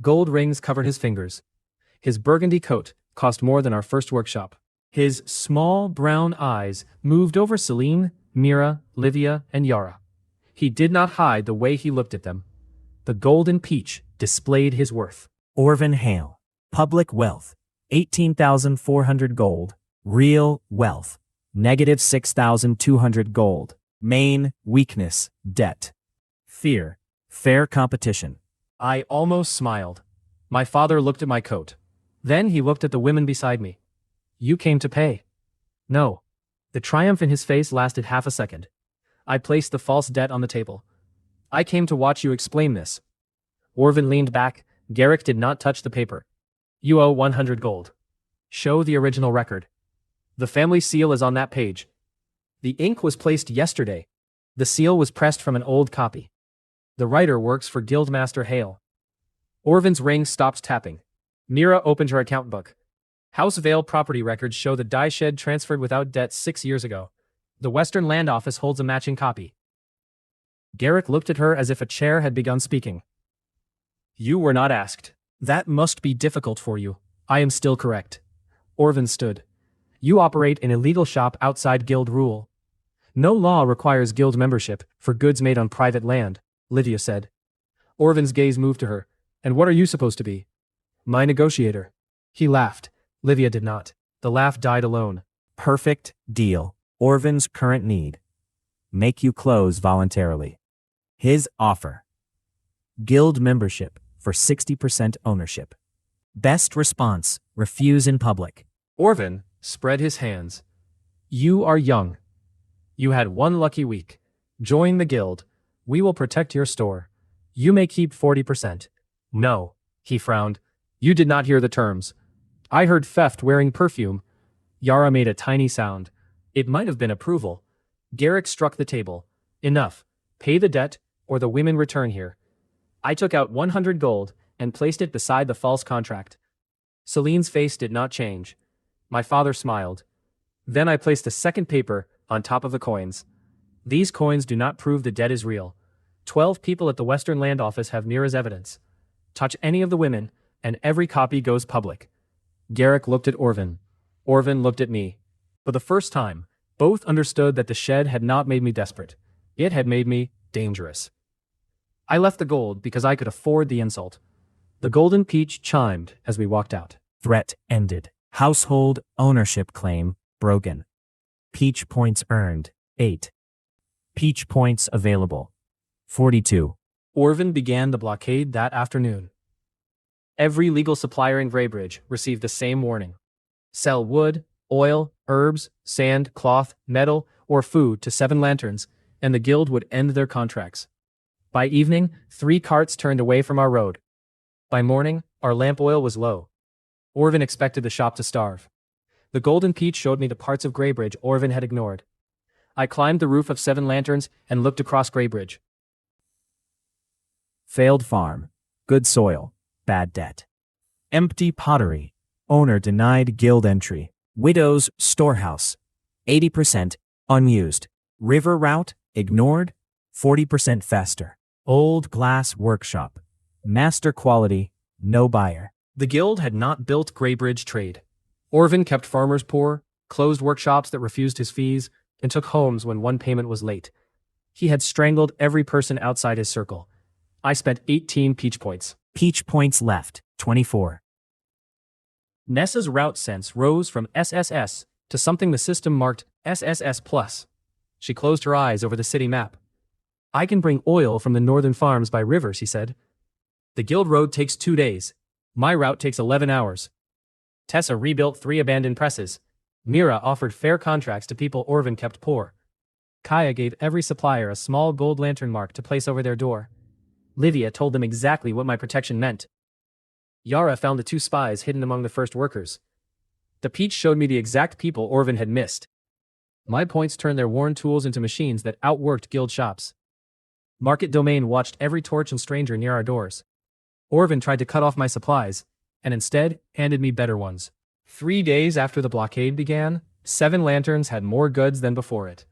Gold rings covered his fingers. His burgundy coat cost more than our first workshop. His small brown eyes moved over Celine, Mira, Livia, and Yara. He did not hide the way he looked at them. The golden peach displayed his worth. Orvin Hale. Public wealth. 18,400 gold. Real wealth. Negative 6,200 gold. Main weakness. Debt. Fear. Fair competition. I almost smiled. My father looked at my coat. Then he looked at the women beside me. You came to pay. No. The triumph in his face lasted half a second. I placed the false debt on the table. I came to watch you explain this. Orvin leaned back. Garrick did not touch the paper. You owe 100 gold. Show the original record. The family seal is on that page. The ink was placed yesterday. The seal was pressed from an old copy. The writer works for Guildmaster Hale. Orvin's ring stopped tapping. Mira opened her account book. House Vale property records show the dye shed transferred without debt 6 years ago. The Western Land Office holds a matching copy. Garrick looked at her as if a chair had begun speaking. You were not asked. That must be difficult for you. I am still correct. Orvin stood. You operate an illegal shop outside guild rule. No law requires guild membership for goods made on private land, Livia said. Orvin's gaze moved to her. And what are you supposed to be? My negotiator. He laughed. Livia did not. The laugh died alone. Perfect deal. Orvin's current need. Make you close voluntarily. His offer. Guild membership for 60% ownership. Best response. Refuse in public. Orvin spread his hands. You are young. You had one lucky week. Join the guild. We will protect your store. You may keep 40%. No, he frowned. You did not hear the terms. I heard theft wearing perfume. Yara made a tiny sound. It might have been approval. Garrick struck the table. Enough. Pay the debt, or the women return here. I took out 100 gold and placed it beside the false contract. Celine's face did not change. My father smiled. Then I placed a second paper on top of the coins. These coins do not prove the debt is real. 12 people at the Western Land Office have Mira's evidence. Touch any of the women, and every copy goes public. Garrick looked at Orvin. Orvin looked at me. For the first time, both understood that the shed had not made me desperate. It had made me dangerous. I left the gold because I could afford the insult. The golden peach chimed as we walked out. Threat ended. Household ownership claim broken. Peach points earned. 8. Peach points available. 42. Orvin began the blockade that afternoon. Every legal supplier in Greybridge received the same warning. Sell wood, oil, herbs, sand, cloth, metal, or food to 7 lanterns, and the guild would end their contracts. By evening, 3 carts turned away from our road. By morning, our lamp oil was low. Orvin expected the shop to starve. The Golden Peach showed me the parts of Greybridge Orvin had ignored. I climbed the roof of 7 lanterns and looked across Greybridge. Failed farm. Good soil. Bad debt. Empty pottery. Owner denied guild entry. Widow's storehouse. 80% unused. River route ignored. 40% faster. Old glass workshop. Master quality. No buyer. The guild had not built Greybridge trade. Orvin kept farmers poor, closed workshops that refused his fees, and took homes when one payment was late. He had strangled every person outside his circle. I spent 18 peach points. Peach points left. 24. Nessa's route sense rose from SSS to something the system marked SSS+. She closed her eyes over the city map. I can bring oil from the northern farms by river, she said. The guild road takes 2 days. My route takes 11 hours. Tessa rebuilt 3 abandoned presses. Mira offered fair contracts to people Orvin kept poor. Kaya gave every supplier a small gold lantern mark to place over their door. Livia told them exactly what my protection meant. Yara found the 2 spies hidden among the first workers. The Peach showed me the exact people Orvin had missed. My points turned their worn tools into machines that outworked guild shops. Market Domain watched every torch and stranger near our doors. Orvin tried to cut off my supplies, and instead handed me better ones. 3 days after the blockade began, 7 lanterns had more goods than before it.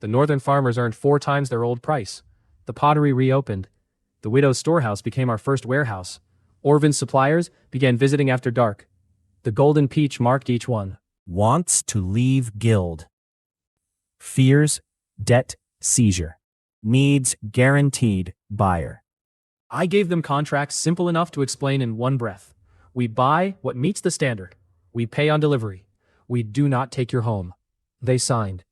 The northern farmers earned 4 times their old price. The pottery reopened. The widow's storehouse became our first warehouse. Orvin's suppliers began visiting after dark. The Golden Peach marked each one. Wants to leave guild. Fears, debt, seizure. Needs guaranteed buyer. I gave them contracts simple enough to explain in one breath. We buy what meets the standard. We pay on delivery. We do not take your home. They signed.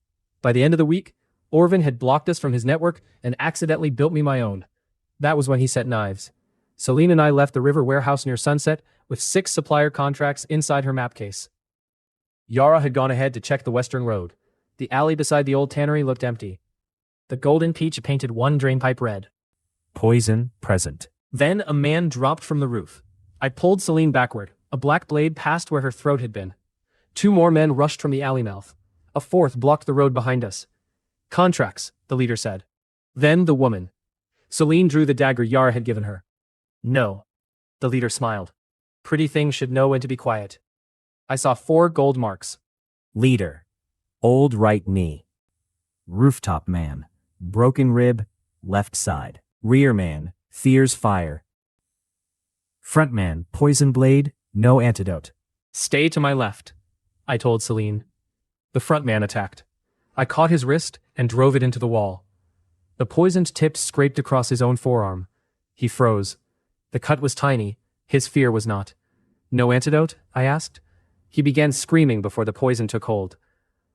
By the end of the week, Orvin had blocked us from his network and accidentally built me my own. That was when he set knives. Celine and I left the river warehouse near sunset with 6 supplier contracts inside her map case. Yara had gone ahead to check the western road. The alley beside the old tannery looked empty. The Golden Peach painted one drainpipe red. Poison present. Then a man dropped from the roof. I pulled Celine backward. A black blade passed where her throat had been. 2 more men rushed from the alley mouth. A 4th blocked the road behind us. Contracts, the leader said. Then the woman. Celine drew the dagger Yara had given her. No. The leader smiled. Pretty things should know when to be quiet. I saw 4 gold marks. Leader. Old right knee. Rooftop man. Broken rib. Left side. Rear man. Fears fire. Front man. Poison blade. No antidote. Stay to my left, I told Celine. The front man attacked. I caught his wrist and drove it into the wall. The poisoned tip scraped across his own forearm. He froze. The cut was tiny. His fear was not. No antidote? I asked. He began screaming before the poison took hold.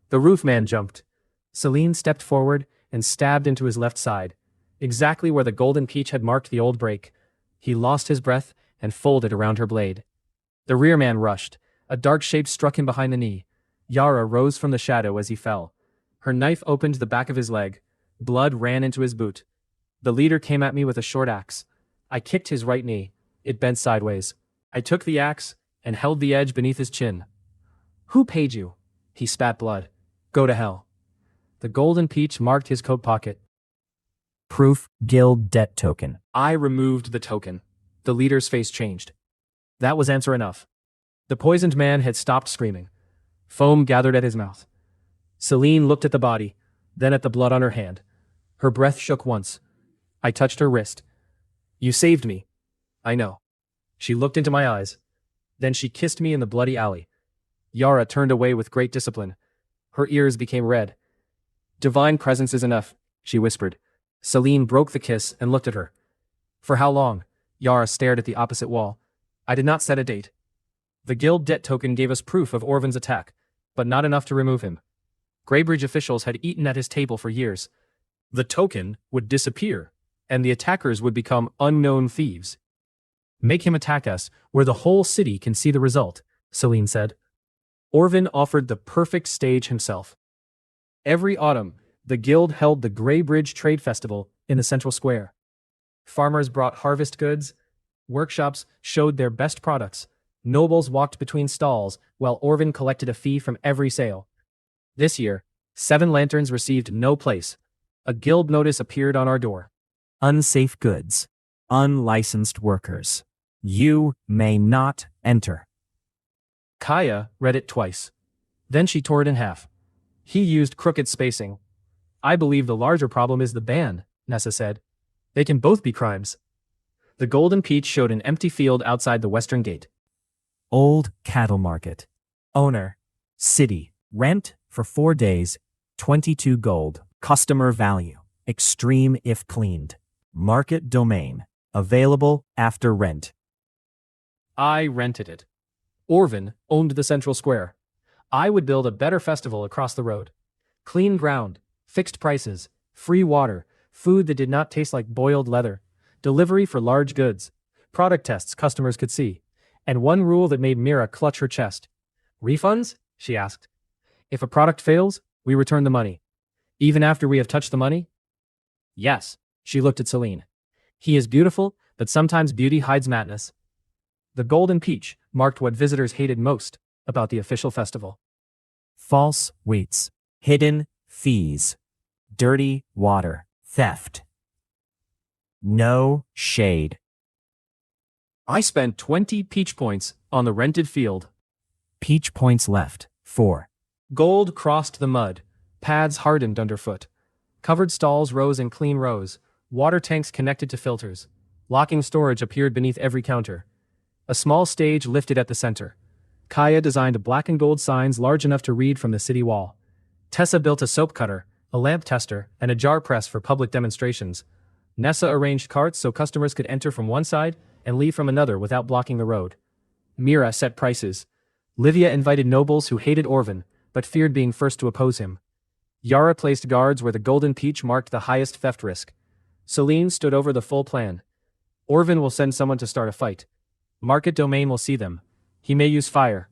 The roof man jumped. Celine stepped forward and stabbed into his left side, exactly where the Golden Peach had marked the old break. He lost his breath and folded around her blade. The rear man rushed. A dark shape struck him behind the knee. Yara rose from the shadow as he fell. Her knife opened the back of his leg. Blood ran into his boot. The leader came at me with a short axe. I kicked his right knee. It bent sideways. I took the axe and held the edge beneath his chin. Who paid you? He spat blood. Go to hell. The Golden Peach marked his coat pocket. Proof, guild debt token. I removed the token. The leader's face changed. That was answer enough. The poisoned man had stopped screaming. Foam gathered at his mouth. Celine looked at the body, then at the blood on her hand. Her breath shook once. I touched her wrist. You saved me. I know. She looked into my eyes. Then she kissed me in the bloody alley. Yara turned away with great discipline. Her ears became red. Divine presence is enough, she whispered. Celine broke the kiss and looked at her. For how long? Yara stared at the opposite wall. I did not set a date. The guild debt token gave us proof of Orvin's attack, but not enough to remove him. Greybridge officials had eaten at his table for years. The token would disappear, and the attackers would become unknown thieves. Make him attack us, where the whole city can see the result, Celine said. Orvin offered the perfect stage himself. Every autumn, the guild held the Greybridge Trade Festival in the central square. Farmers brought harvest goods, Workshops showed their best products. Nobles walked between stalls, while Orvin collected a fee from every sale. This year, 7 lanterns received no place. A guild notice appeared on our door. Unsafe goods. Unlicensed workers. You may not enter. Kaya read it twice. Then she tore it in half. He used crooked spacing. I believe the larger problem is the ban, Nessa said. They can both be crimes. The Golden Peach showed an empty field outside the western gate. Old cattle market. Owner. City. Rent for 4 days. 22 gold. Customer value. Extreme if cleaned. Market domain. Available after rent. I rented it. Orvin owned the central square. I would build a better festival across the road. Clean ground, fixed prices, free water, food that did not taste like boiled leather, delivery for large goods, product tests customers could see, and one rule that made Mira clutch her chest. Refunds? She asked. If a product fails, we return the money. Even after we have touched the money? Yes, she looked at Celine. He is beautiful, but sometimes beauty hides madness. The Golden Peach marked what visitors hated most about the official festival. False weights. Hidden fees. Dirty water. Theft. No shade. I spent 20 peach points on the rented field. Peach points left. 4. Gold crossed the mud. Paths hardened underfoot. Covered stalls rose in clean rows. Water tanks connected to filters. Locking storage appeared beneath every counter. A small stage lifted at the center. Kaya designed black and gold signs large enough to read from the city wall. Tessa built a soap cutter, a lamp tester, and a jar press for public demonstrations. Nessa arranged carts so customers could enter from one side and leave from another without blocking the road. Mira set prices. Livia invited nobles who hated Orvin, but feared being first to oppose him. Yara placed guards where the Golden Peach marked the highest theft risk. Celine stood over the full plan. Orvin will send someone to start a fight. Market domain will see them. He may use fire.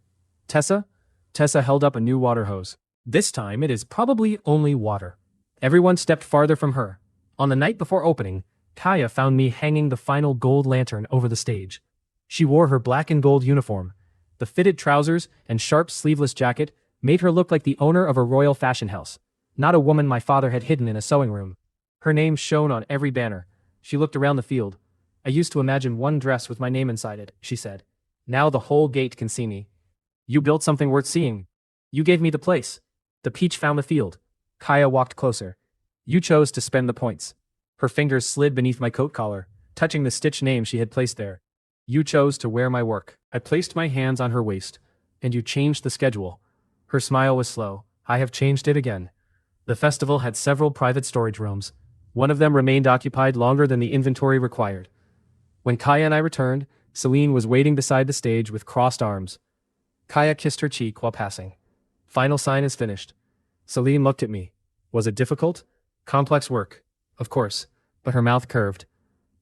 Tessa? Tessa held up a new water hose. This time it is probably only water. Everyone stepped farther from her. On the night before opening, Kaya found me hanging the final gold lantern over the stage. She wore her black and gold uniform. The fitted trousers and sharp sleeveless jacket made her look like the owner of a royal fashion house, not a woman my father had hidden in a sewing room. Her name shone on every banner. She looked around the field. I used to imagine one dress with my name inside it, she said. Now the whole gate can see me. You built something worth seeing. You gave me the place. The peach found the field. Kaya walked closer. You chose to spend the points. Her fingers slid beneath my coat collar, touching the stitched name she had placed there. You chose to wear my work. I placed my hands on her waist, and you changed the schedule. Her smile was slow. I have changed it again. The festival had several private storage rooms. One of them remained occupied longer than the inventory required. When Kaya and I returned, Celine was waiting beside the stage with crossed arms. Kaya kissed her cheek while passing. Final sign is finished. Celine looked at me. Was it difficult? Complex work, of course, but her mouth curved.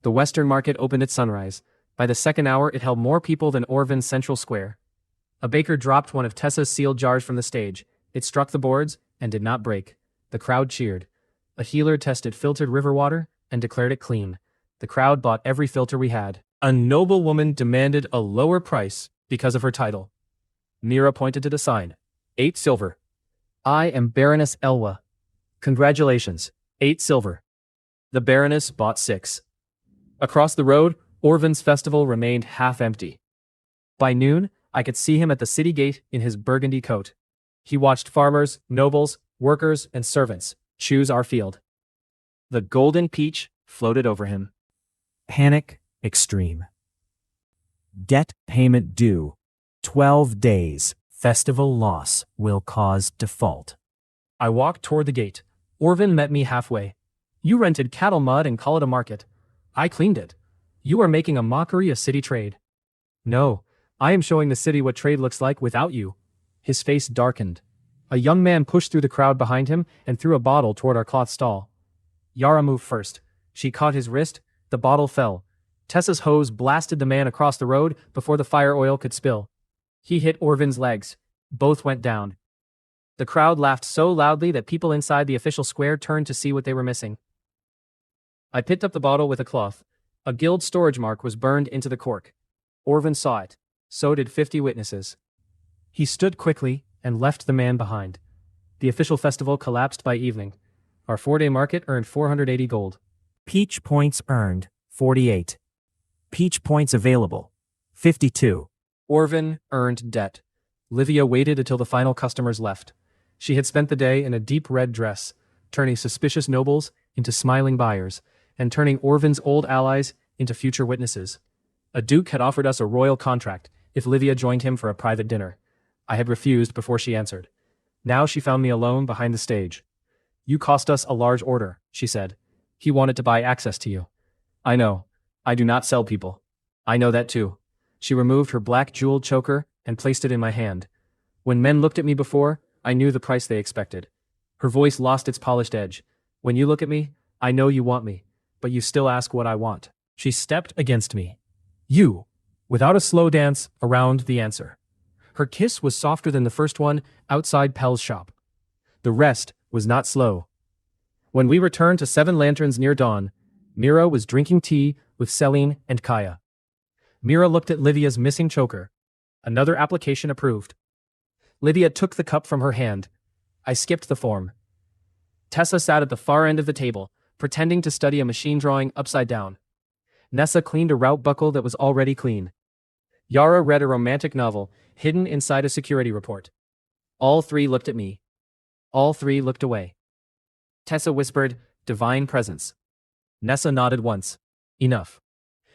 The Western Market opened at sunrise. By the second hour, it held more people than Orvin's Central Square. A baker dropped one of Tessa's sealed jars from the stage. It struck the boards and did not break. The crowd cheered. A healer tested filtered river water and declared it clean. The crowd bought every filter we had. A noble woman demanded a lower price because of her title. Mira pointed to the sign. 8 silver. I am Baroness Elwa. Congratulations. 8 silver. The Baroness bought 6. Across the road, Orvin's festival remained half empty. By noon, I could see him at the city gate in his burgundy coat. He watched farmers, nobles, workers, and servants choose our field. The Golden Peach floated over him. Panic extreme. Debt payment due. 12 days. Festival loss will cause default. I walked toward the gate. Orvin met me halfway. You rented cattle mud and call it a market. I cleaned it. You are making a mockery of city trade. No, I am showing the city what trade looks like without you. His face darkened. A young man pushed through the crowd behind him and threw a bottle toward our cloth stall. Yara moved first. She caught his wrist. The bottle fell. Tessa's hose blasted the man across the road before the fire oil could spill. He hit Orvin's legs. Both went down. The crowd laughed so loudly that people inside the official square turned to see what they were missing. I picked up the bottle with a cloth. A guild storage mark was burned into the cork. Orvin saw it. So did 50 witnesses. He stood quickly and left the man behind. The official festival collapsed by evening. Our 4-day market earned 480 gold. Peach points earned, 48. Peach points available, 52. Orvin earned debt. Livia waited until the final customers left. She had spent the day in a deep red dress, turning suspicious nobles into smiling buyers, and turning Orvin's old allies into future witnesses. A duke had offered us a royal contract if Livia joined him for a private dinner. I had refused before she answered. Now she found me alone behind the stage. You cost us a large order, she said. He wanted to buy access to you. I know. I do not sell people. I know that too. She removed her black jeweled choker and placed it in my hand. When men looked at me before, I knew the price they expected. Her voice lost its polished edge. When you look at me, I know you want me, but you still ask what I want. She stepped against me. You, without a slow dance around the answer. Her kiss was softer than the first one outside Pell's shop. The rest was not slow. When we returned to 7 Lanterns near dawn, Mira was drinking tea with Celine and Kaya. Mira looked at Livia's missing choker. Another application approved. Livia took the cup from her hand. I skipped the form. Tessa sat at the far end of the table, pretending to study a machine drawing upside down. Nessa cleaned a route buckle that was already clean. Yara read a romantic novel hidden inside a security report. All 3 looked at me. All 3 looked away. Tessa whispered, "Divine presence." Nessa nodded once. Enough.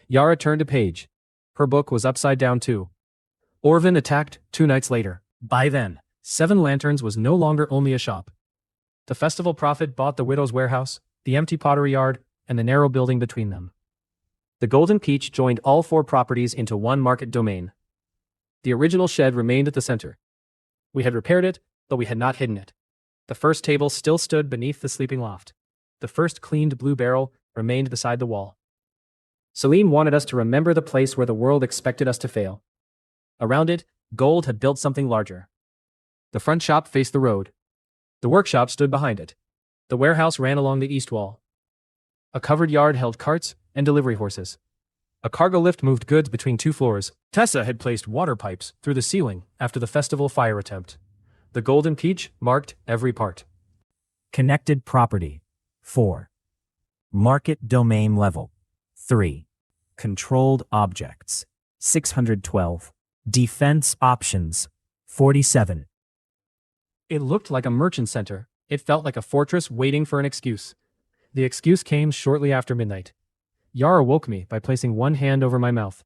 Yara turned a page. Her book was upside down too. Orvin attacked 2 nights later. By then, 7 Lanterns was no longer only a shop. The festival prophet bought the widow's warehouse, the empty pottery yard, and the narrow building between them. The Golden Peach joined all 4 properties into one market domain. The original shed remained at the center. We had repaired it, but we had not hidden it. The first table still stood beneath the sleeping loft. The first cleaned blue barrel remained beside the wall. Celine wanted us to remember the place where the world expected us to fail. Around it, Gold had built something larger. The front shop faced the road. The workshop stood behind it. The warehouse ran along the east wall. A covered yard held carts and delivery horses. A cargo lift moved goods between 2 floors. Tessa had placed water pipes through the ceiling after the festival fire attempt. The Golden Peach marked every part. Connected property, 4. Market domain level, 3. Controlled objects, 612. Defense options, 47. It looked like a merchant center. It felt like a fortress waiting for an excuse. The excuse came shortly after midnight. Yara woke me by placing one hand over my mouth.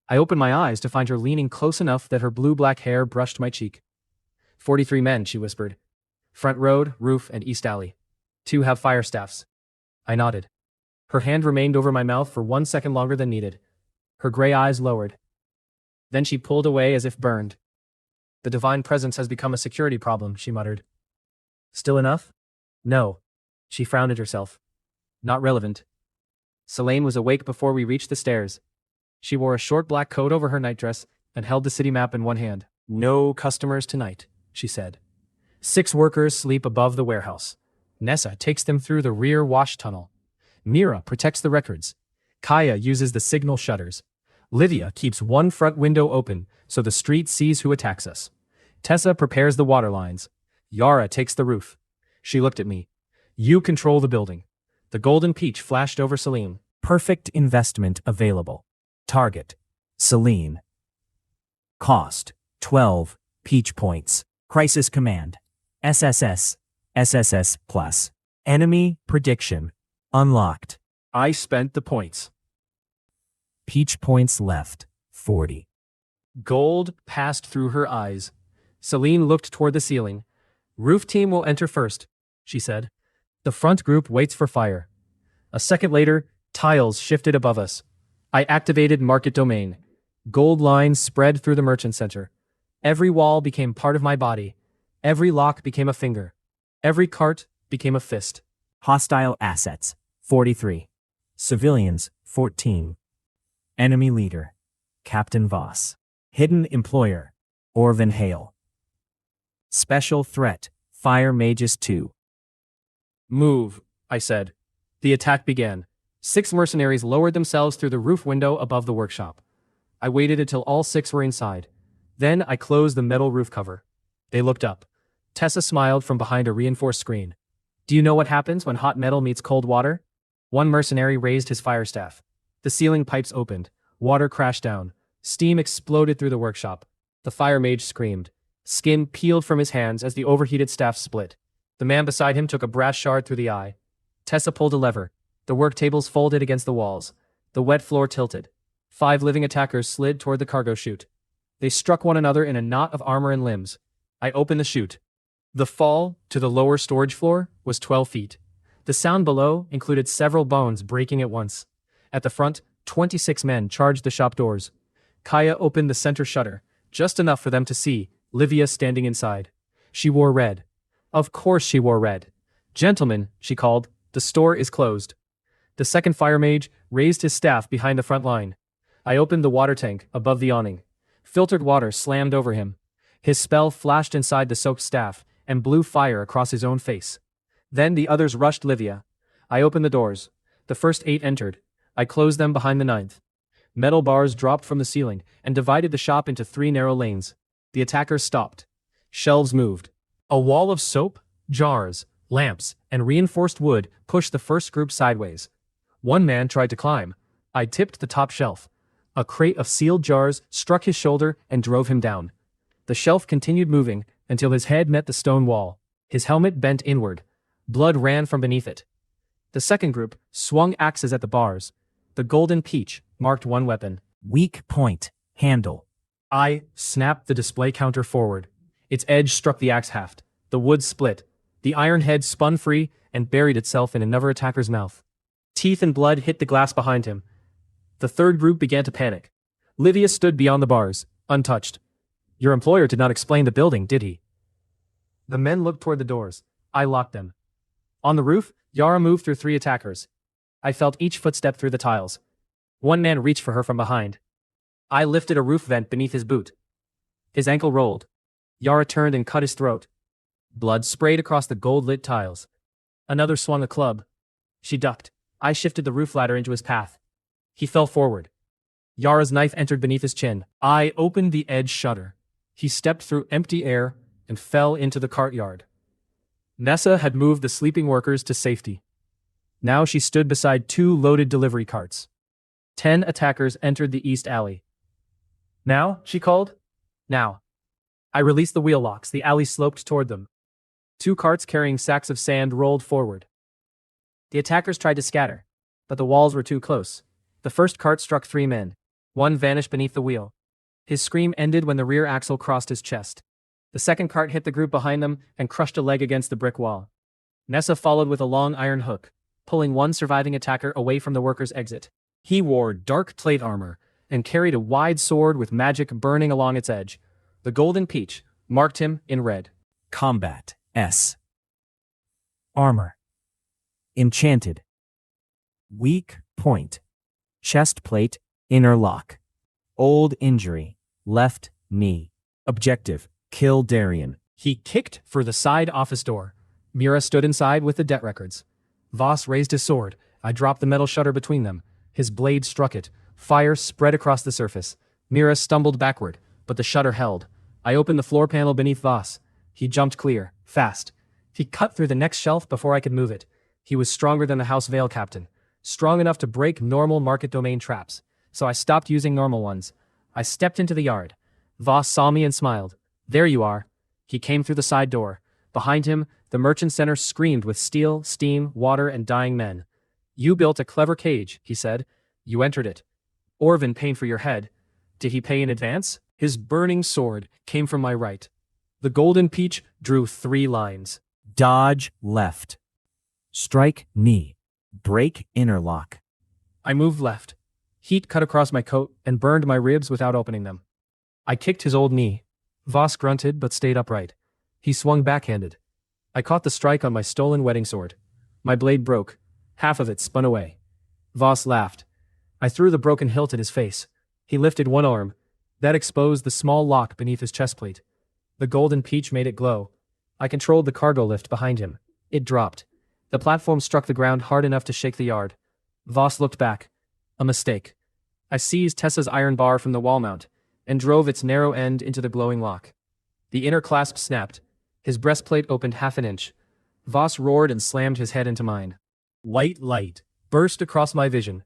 I opened my eyes to find her leaning close enough that her blue-black hair brushed my cheek. 43 men, she whispered. Front road, roof, and east alley. 2 have fire staffs. I nodded. Her hand remained over my mouth for 1 second longer than needed. Her gray eyes lowered. Then she pulled away as if burned. The divine presence has become a security problem, she muttered. Still enough? No. She frowned at herself. Not relevant. Selene was awake before we reached the stairs. She wore a short black coat over her nightdress and held the city map in one hand. No customers tonight, she said. 6 workers sleep above the warehouse. Nessa takes them through the rear wash tunnel. Mira protects the records. Kaya uses the signal shutters. Livia keeps one front window open so the street sees who attacks us. Tessa prepares the water lines. Yara takes the roof. She looked at me. You control the building. The Golden Peach flashed over Celine. Perfect investment available. Target, Celine. Cost, 12 peach points. Crisis command, SSS plus. Enemy prediction, unlocked. I spent the points. Peach points left, 40. Gold passed through her eyes. Celine looked toward the ceiling. Roof team will enter first, she said. The front group waits for fire. A second later, tiles shifted above us. I activated market domain. Gold lines spread through the merchant center. Every wall became part of my body. Every lock became a finger. Every cart became a fist. Hostile assets, 43. Civilians, 14. Enemy leader, Captain Voss. Hidden employer, Orvin Hale. Special threat, Fire Mages 2. Move, I said. The attack began. 6 mercenaries lowered themselves through the roof window above the workshop. I waited until all 6 were inside. Then I closed the metal roof cover. They looked up. Tessa smiled from behind a reinforced screen. Do you know what happens when hot metal meets cold water? One mercenary raised his fire staff. The ceiling pipes opened. Water crashed down. Steam exploded through the workshop. The fire mage screamed. Skin peeled from his hands as the overheated staff split. The man beside him took a brass shard through the eye. Tessa pulled a lever. The work tables folded against the walls. The wet floor tilted. 5 living attackers slid toward the cargo chute. They struck one another in a knot of armor and limbs. I opened the chute. The fall to the lower storage floor was 12 feet. The sound below included several bones breaking at once. At the front, 26 men charged the shop doors. Kaya opened the center shutter, just enough for them to see Livia standing inside. She wore red. Of course she wore red. Gentlemen, she called, the store is closed. The second fire mage raised his staff behind the front line. I opened the water tank above the awning. Filtered water slammed over him. His spell flashed inside the soaked staff and blew fire across his own face. Then the others rushed Livia. I opened the doors. The first 8 entered. I closed them behind the 9th. Metal bars dropped from the ceiling and divided the shop into 3 narrow lanes. The attackers stopped. Shelves moved. A wall of soap, jars, lamps, and reinforced wood pushed the first group sideways. One man tried to climb. I tipped the top shelf. A crate of sealed jars struck his shoulder and drove him down. The shelf continued moving until his head met the stone wall. His helmet bent inward. Blood ran from beneath it. The second group swung axes at the bars. The golden peach marked one weapon. Weak point. Handle. I snapped the display counter forward. Its edge struck the axe haft. The wood split. The iron head spun free and buried itself in another attacker's mouth. Teeth and blood hit the glass behind him. The third group began to panic. Livia stood beyond the bars, untouched. Your employer did not explain the building, did he? The men looked toward the doors. I locked them. On the roof, Yara moved through 3 attackers. I felt each footstep through the tiles. One man reached for her from behind. I lifted a roof vent beneath his boot. His ankle rolled. Yara turned and cut his throat. Blood sprayed across the gold-lit tiles. Another swung a club. She ducked. I shifted the roof ladder into his path. He fell forward. Yara's knife entered beneath his chin. I opened the edge shutter. He stepped through empty air and fell into the cartyard. Nessa had moved the sleeping workers to safety. Now she stood beside 2 loaded delivery carts. 10 attackers entered the east alley. Now, she called. Now. I released the wheel locks. The alley sloped toward them. 2 carts carrying sacks of sand rolled forward. The attackers tried to scatter, but the walls were too close. The first cart struck 3 men. One vanished beneath the wheel. His scream ended when the rear axle crossed his chest. The second cart hit the group behind them and crushed a leg against the brick wall. Nessa followed with a long iron hook, pulling one surviving attacker away from the worker's exit. He wore dark plate armor and carried a wide sword with magic burning along its edge. The golden peach marked him in red. Combat. S. Armor. Enchanted. Weak point. Chest plate, inner lock. Old injury, left knee. Objective, kill Darien. He kicked for the side office door. Mira stood inside with the debt records. Voss raised his sword. I dropped the metal shutter between them. His blade struck it. Fire spread across the surface. Mira stumbled backward, but the shutter held. I opened the floor panel beneath Voss. He jumped clear, fast. He cut through the next shelf before I could move it. He was stronger than the House Veil captain. Strong enough to break normal market domain traps. So I stopped using normal ones. I stepped into the yard. Voss saw me and smiled. There you are. He came through the side door. Behind him, the merchant center screamed with steel, steam, water, and dying men. You built a clever cage, he said. You entered it. Orvin paid for your head. Did he pay in advance? His burning sword came from my right. The golden peach drew 3 lines. Dodge left. Strike knee. Break inner lock. I moved left. Heat cut across my coat and burned my ribs without opening them. I kicked his old knee. Voss grunted but stayed upright. He swung backhanded. I caught the strike on my stolen wedding sword. My blade broke. Half of it spun away. Voss laughed. I threw the broken hilt at his face. He lifted one arm. That exposed the small lock beneath his chest plate. The golden peach made it glow. I controlled the cargo lift behind him. It dropped. The platform struck the ground hard enough to shake the yard. Voss looked back. A mistake. I seized Tessa's iron bar from the wall mount and drove its narrow end into the glowing lock. The inner clasp snapped. His breastplate opened half an inch. Voss roared and slammed his head into mine. White light burst across my vision.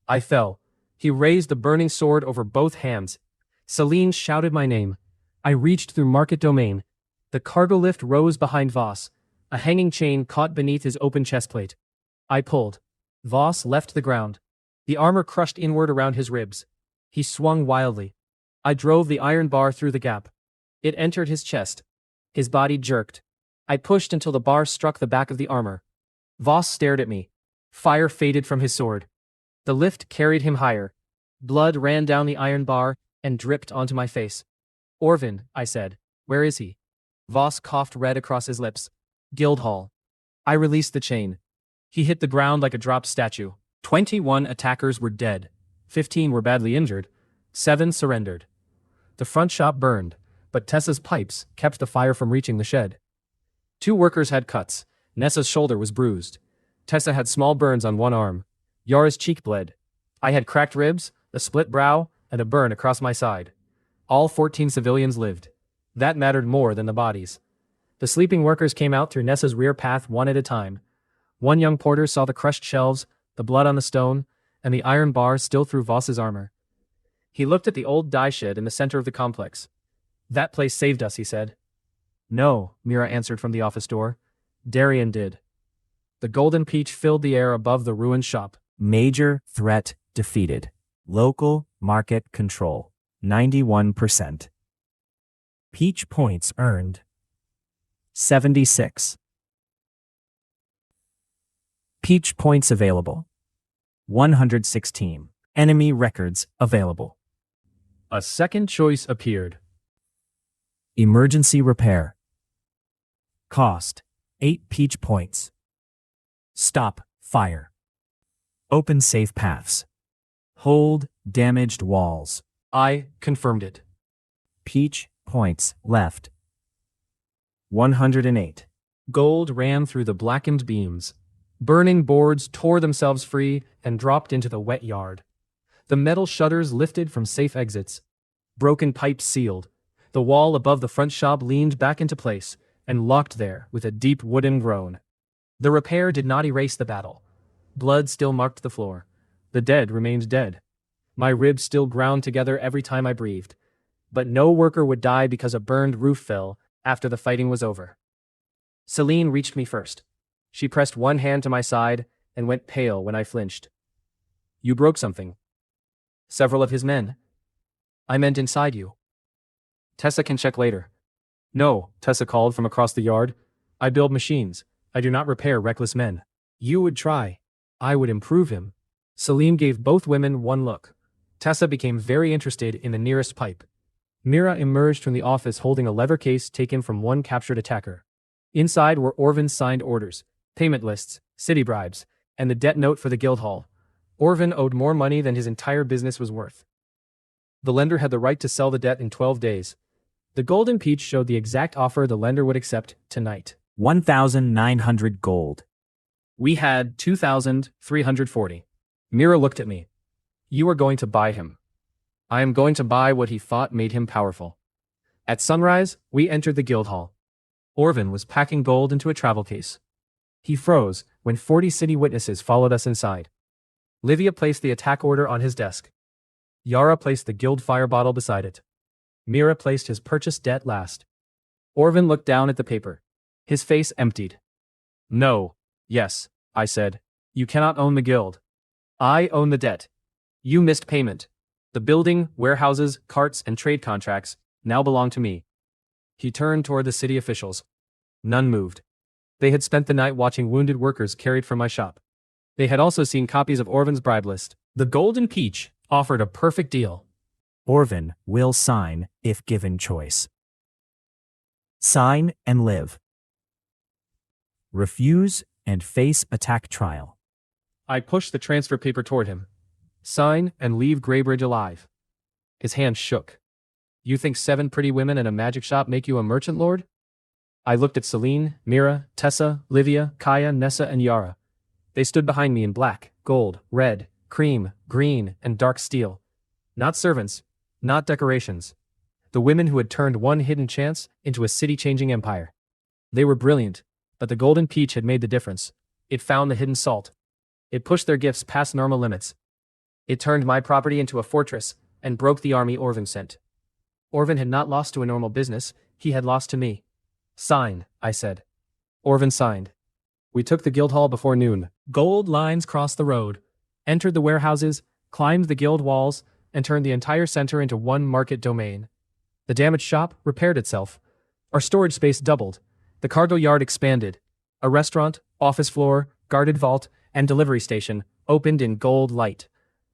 I fell. He raised the burning sword over both hands. Celine shouted my name. I reached through market domain. The cargo lift rose behind Voss. A hanging chain caught beneath his open chestplate. I pulled. Voss left the ground. The armor crushed inward around his ribs. He swung wildly. I drove the iron bar through the gap. It entered his chest. His body jerked. I pushed until the bar struck the back of the armor. Voss stared at me. Fire faded from his sword. The lift carried him higher. Blood ran down the iron bar and dripped onto my face. Orvin, I said. Where is he? Voss coughed red across his lips. Guildhall. I released the chain. He hit the ground like a dropped statue. 21 attackers were dead. 15 were badly injured. 7 surrendered. The front shop burned, but Tessa's pipes kept the fire from reaching the shed. 2 workers had cuts. Nessa's shoulder was bruised. Tessa had small burns on one arm. Yara's cheek bled. I had cracked ribs, a split brow, and a burn across my side. All 14 civilians lived. That mattered more than the bodies. The sleeping workers came out through Nessa's rear path one at a time. One young porter saw the crushed shelves, the blood on the stone, and the iron bar still through Voss's armor. He looked at the old dye shed in the center of the complex. That place saved us, he said. No, Mira answered from the office door. Darien did. The golden peach filled the air above the ruined shop. Major threat defeated. Local market control. 91%. Peach points earned. 76. Peach points available. 116. Enemy records available. A second choice appeared. Emergency repair. Cost. 8 peach points. Stop fire. Open safe paths. Hold damaged walls. I confirmed it. Peach points left. 108. Gold ran through the blackened beams. Burning boards tore themselves free and dropped into the wet yard. The metal shutters lifted from safe exits. Broken pipes sealed. The wall above the front shop leaned back into place and locked there with a deep wooden groan. The repair did not erase the battle. Blood still marked the floor. The dead remained dead. My ribs still ground together every time I breathed. But no worker would die because a burned roof fell after the fighting was over. Celine reached me first. She pressed one hand to my side and went pale when I flinched. You broke something. Several of his men. I meant inside you. Tessa can check later. No, Tessa called from across the yard. I build machines. I do not repair reckless men. You would try. I would improve him. Salim gave both women one look. Tessa became very interested in the nearest pipe. Mira emerged from the office holding a leather case taken from one captured attacker. Inside were Orvin's signed orders, payment lists, city bribes, and the debt note for the Guildhall. Orvin owed more money than his entire business was worth. The lender had the right to sell the debt in 12 days. The golden peach showed the exact offer the lender would accept tonight. 1,900 gold. We had 2,340. Mira looked at me. You are going to buy him. I am going to buy what he thought made him powerful. At sunrise, we entered the Guildhall. Orvin was packing gold into a travel case. He froze when 40 city witnesses followed us inside. Livia placed the attack order on his desk. Yara placed the guild fire bottle beside it. Mira placed his purchased debt last. Orvin looked down at the paper. His face emptied. No. Yes, I said. You cannot own the guild. I own the debt. You missed payment. The building, warehouses, carts, and trade contracts now belong to me. He turned toward the city officials. None moved. They had spent the night watching wounded workers carried from my shop. They had also seen copies of Orvin's bribe list. The Golden Peach offered a perfect deal. Orvin will sign if given choice. Sign and live. Refuse and face attack trial. I pushed the transfer paper toward him. Sign and leave Greybridge alive. His hand shook. You think 7 pretty women in a magic shop make you a merchant lord? I looked at Celine, Mira, Tessa, Livia, Kaya, Nessa, and Yara. They stood behind me in black, gold, red, cream, green, and dark steel. Not servants, not decorations. The women who had turned one hidden chance into a city-changing empire. They were brilliant, but the golden peach had made the difference. It found the hidden salt. It pushed their gifts past normal limits. It turned my property into a fortress and broke the army Orvin sent. Orvin had not lost to a normal business, he had lost to me. Sign, I said. Orvin signed. We took the guild hall before noon. Gold lines crossed the road, entered the warehouses, climbed the guild walls, and turned the entire center into one market domain. The damaged shop repaired itself. Our storage space doubled. The cargo yard expanded. A restaurant, office floor, guarded vault, and delivery station opened in gold light.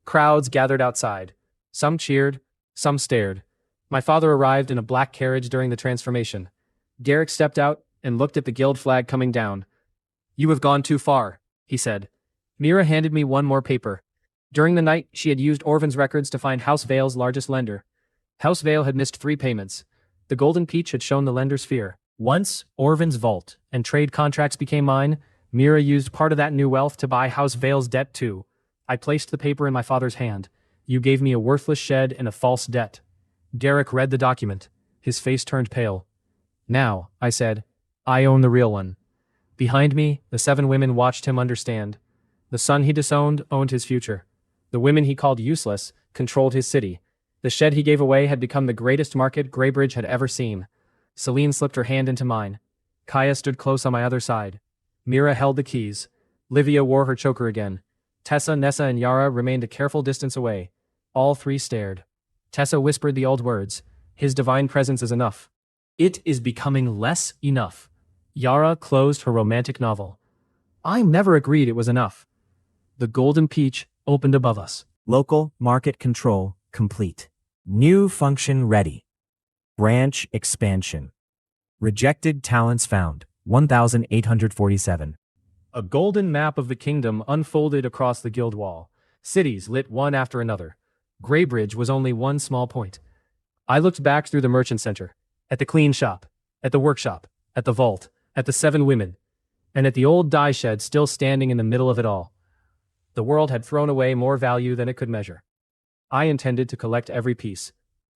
Crowds gathered outside. Some cheered, some stared. My father arrived in a black carriage during the transformation. Derek stepped out and looked at the guild flag coming down. You have gone too far, he said. Mira handed me one more paper. During the night, she had used Orvin's records to find House Vale's largest lender. House Vale had missed 3 payments. The Golden Peach had shown the lender's fear. Once Orvin's vault and trade contracts became mine, Mira used part of that new wealth to buy House Vale's debt too. I placed the paper in my father's hand. You gave me a worthless shed and a false debt. Derek read the document. His face turned pale. Now, I said, I own the real one. Behind me, the 7 women watched him understand. The son he disowned owned his future. The women he called useless controlled his city. The shed he gave away had become the greatest market Greybridge had ever seen. Celine slipped her hand into mine. Kaya stood close on my other side. Mira held the keys. Livia wore her choker again. Tessa, Nessa, and Yara remained a careful distance away. All 3 stared. Tessa whispered the old words. His divine presence is enough. It is becoming less enough. Yara closed her romantic novel. I never agreed it was enough. The Golden Peach opened above us. Local market control complete. New function ready. Branch expansion. Rejected talents found. 1,847. A golden map of the kingdom unfolded across the guild wall. Cities lit one after another. Greybridge was only one small point. I looked back through the merchant center, at the clean shop, at the workshop, at the vault, at the 7 women, and at the old dye shed still standing in the middle of it all. The world had thrown away more value than it could measure. I intended to collect every piece.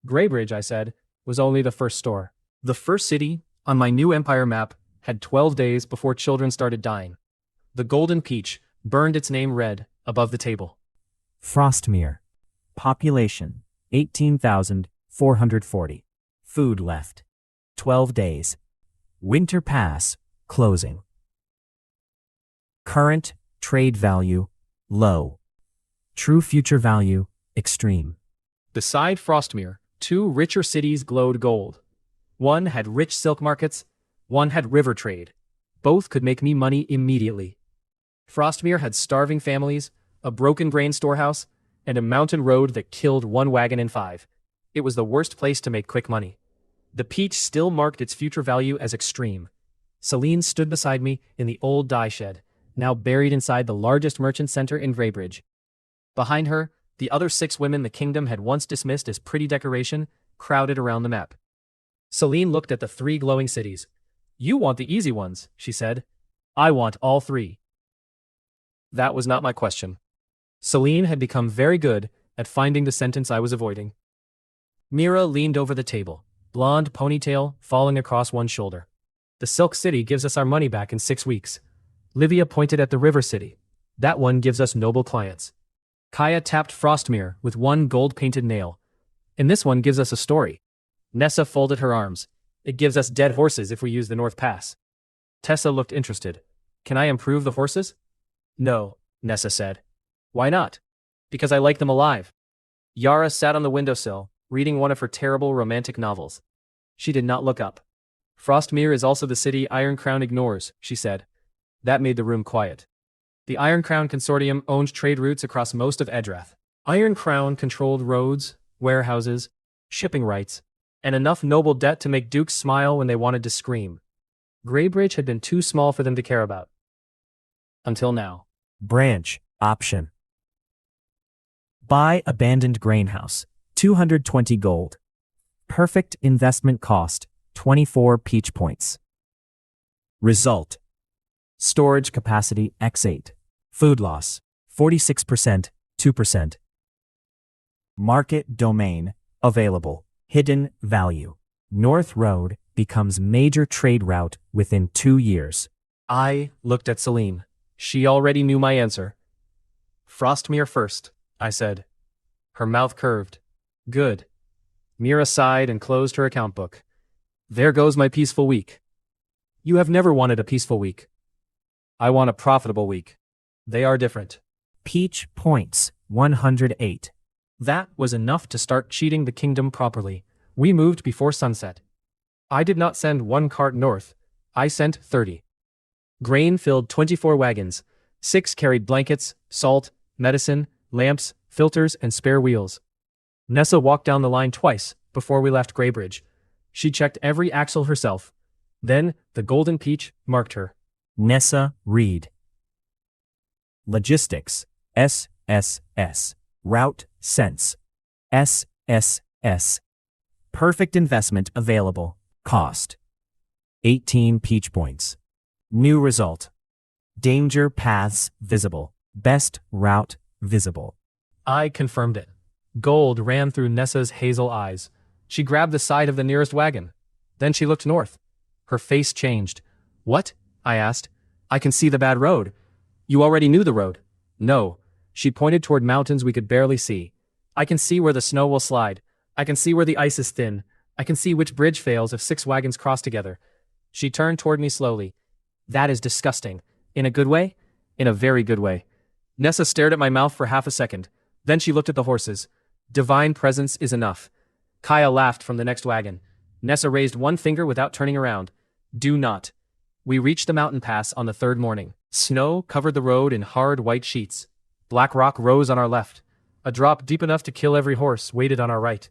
Greybridge, I said, was only the first store. The first city, on my new empire map, had 12 days before children started dying. The Golden Peach burned its name red above the table. Frostmere. Population 18,440. Food left 12 days. Winter Pass closing. Current trade value low. True future value extreme. Beside Frostmere, 2 richer cities glowed gold. One had rich silk markets, one had river trade. Both could make me money immediately. Frostmere had starving families, a broken grain storehouse, and a mountain road that killed 1 wagon in 5. It was the worst place to make quick money. The Peach still marked its future value as extreme. Celine stood beside me in the old dye shed, now buried inside the largest merchant center in Greybridge. Behind her, the other 6 women the kingdom had once dismissed as pretty decoration crowded around the map. Celine looked at the 3 glowing cities. You want the easy ones, she said. I want all 3. That was not my question. Celine had become very good at finding the sentence I was avoiding. Mira leaned over the table, blonde ponytail falling across one shoulder. The Silk City gives us our money back in 6 weeks. Livia pointed at the River City. That one gives us noble clients. Kaya tapped Frostmere with 1 gold-painted nail. And this one gives us a story. Nessa folded her arms. It gives us dead horses if we use the North Pass. Tessa looked interested. Can I improve the horses? No, Nessa said. Why not? Because I like them alive. Yara sat on the windowsill, reading one of her terrible romantic novels. She did not look up. Frostmere is also the city Iron Crown ignores, she said. That made the room quiet. The Iron Crown Consortium owned trade routes across most of Edrath. Iron Crown controlled roads, warehouses, shipping rights, and enough noble debt to make dukes smile when they wanted to scream. Greybridge had been too small for them to care about. Until now. Branch option. Buy abandoned grain house. 220 gold. Perfect investment cost. 24 peach points. Result. Storage capacity x8. Food loss. 46%, 2%. Market domain, available, hidden value. North Road becomes major trade route within 2 years. I looked at Celine. She already knew my answer. Frostmere first, I said. Her mouth curved. Good. Mira sighed and closed her account book. There goes my peaceful week. You have never wanted a peaceful week. I want a profitable week. They are different. Peach points, 108. That was enough to start cheating the kingdom properly. We moved before sunset. I did not send 1 cart north. I sent 30. Grain filled 24 wagons. 6 carried blankets, salt, medicine, lamps, filters, and spare wheels. Nessa walked down the line twice before we left Greybridge. She checked every axle herself. Then the Golden Peach marked her. Nessa Reed. Logistics, SSS. Route Sense, SSS. Perfect investment available. Cost, 18 peach points. New result. Danger paths visible. Best route visible. I confirmed it. Gold ran through Nessa's hazel eyes. She grabbed the side of the nearest wagon. Then she looked north. Her face changed. What? I asked. I can see the bad road. You already knew the road. No. She pointed toward mountains we could barely see. I can see where the snow will slide. I can see where the ice is thin. I can see which bridge fails if 6 wagons cross together. She turned toward me slowly. That is disgusting. In a good way? In a very good way. Nessa stared at my mouth for half a second. Then she looked at the horses. Divine presence is enough. Kaya laughed from the next wagon. Nessa raised 1 finger without turning around. Do not. We reached the mountain pass on the 3rd morning. Snow covered the road in hard white sheets. Black rock rose on our left. A drop deep enough to kill every horse waited on our right.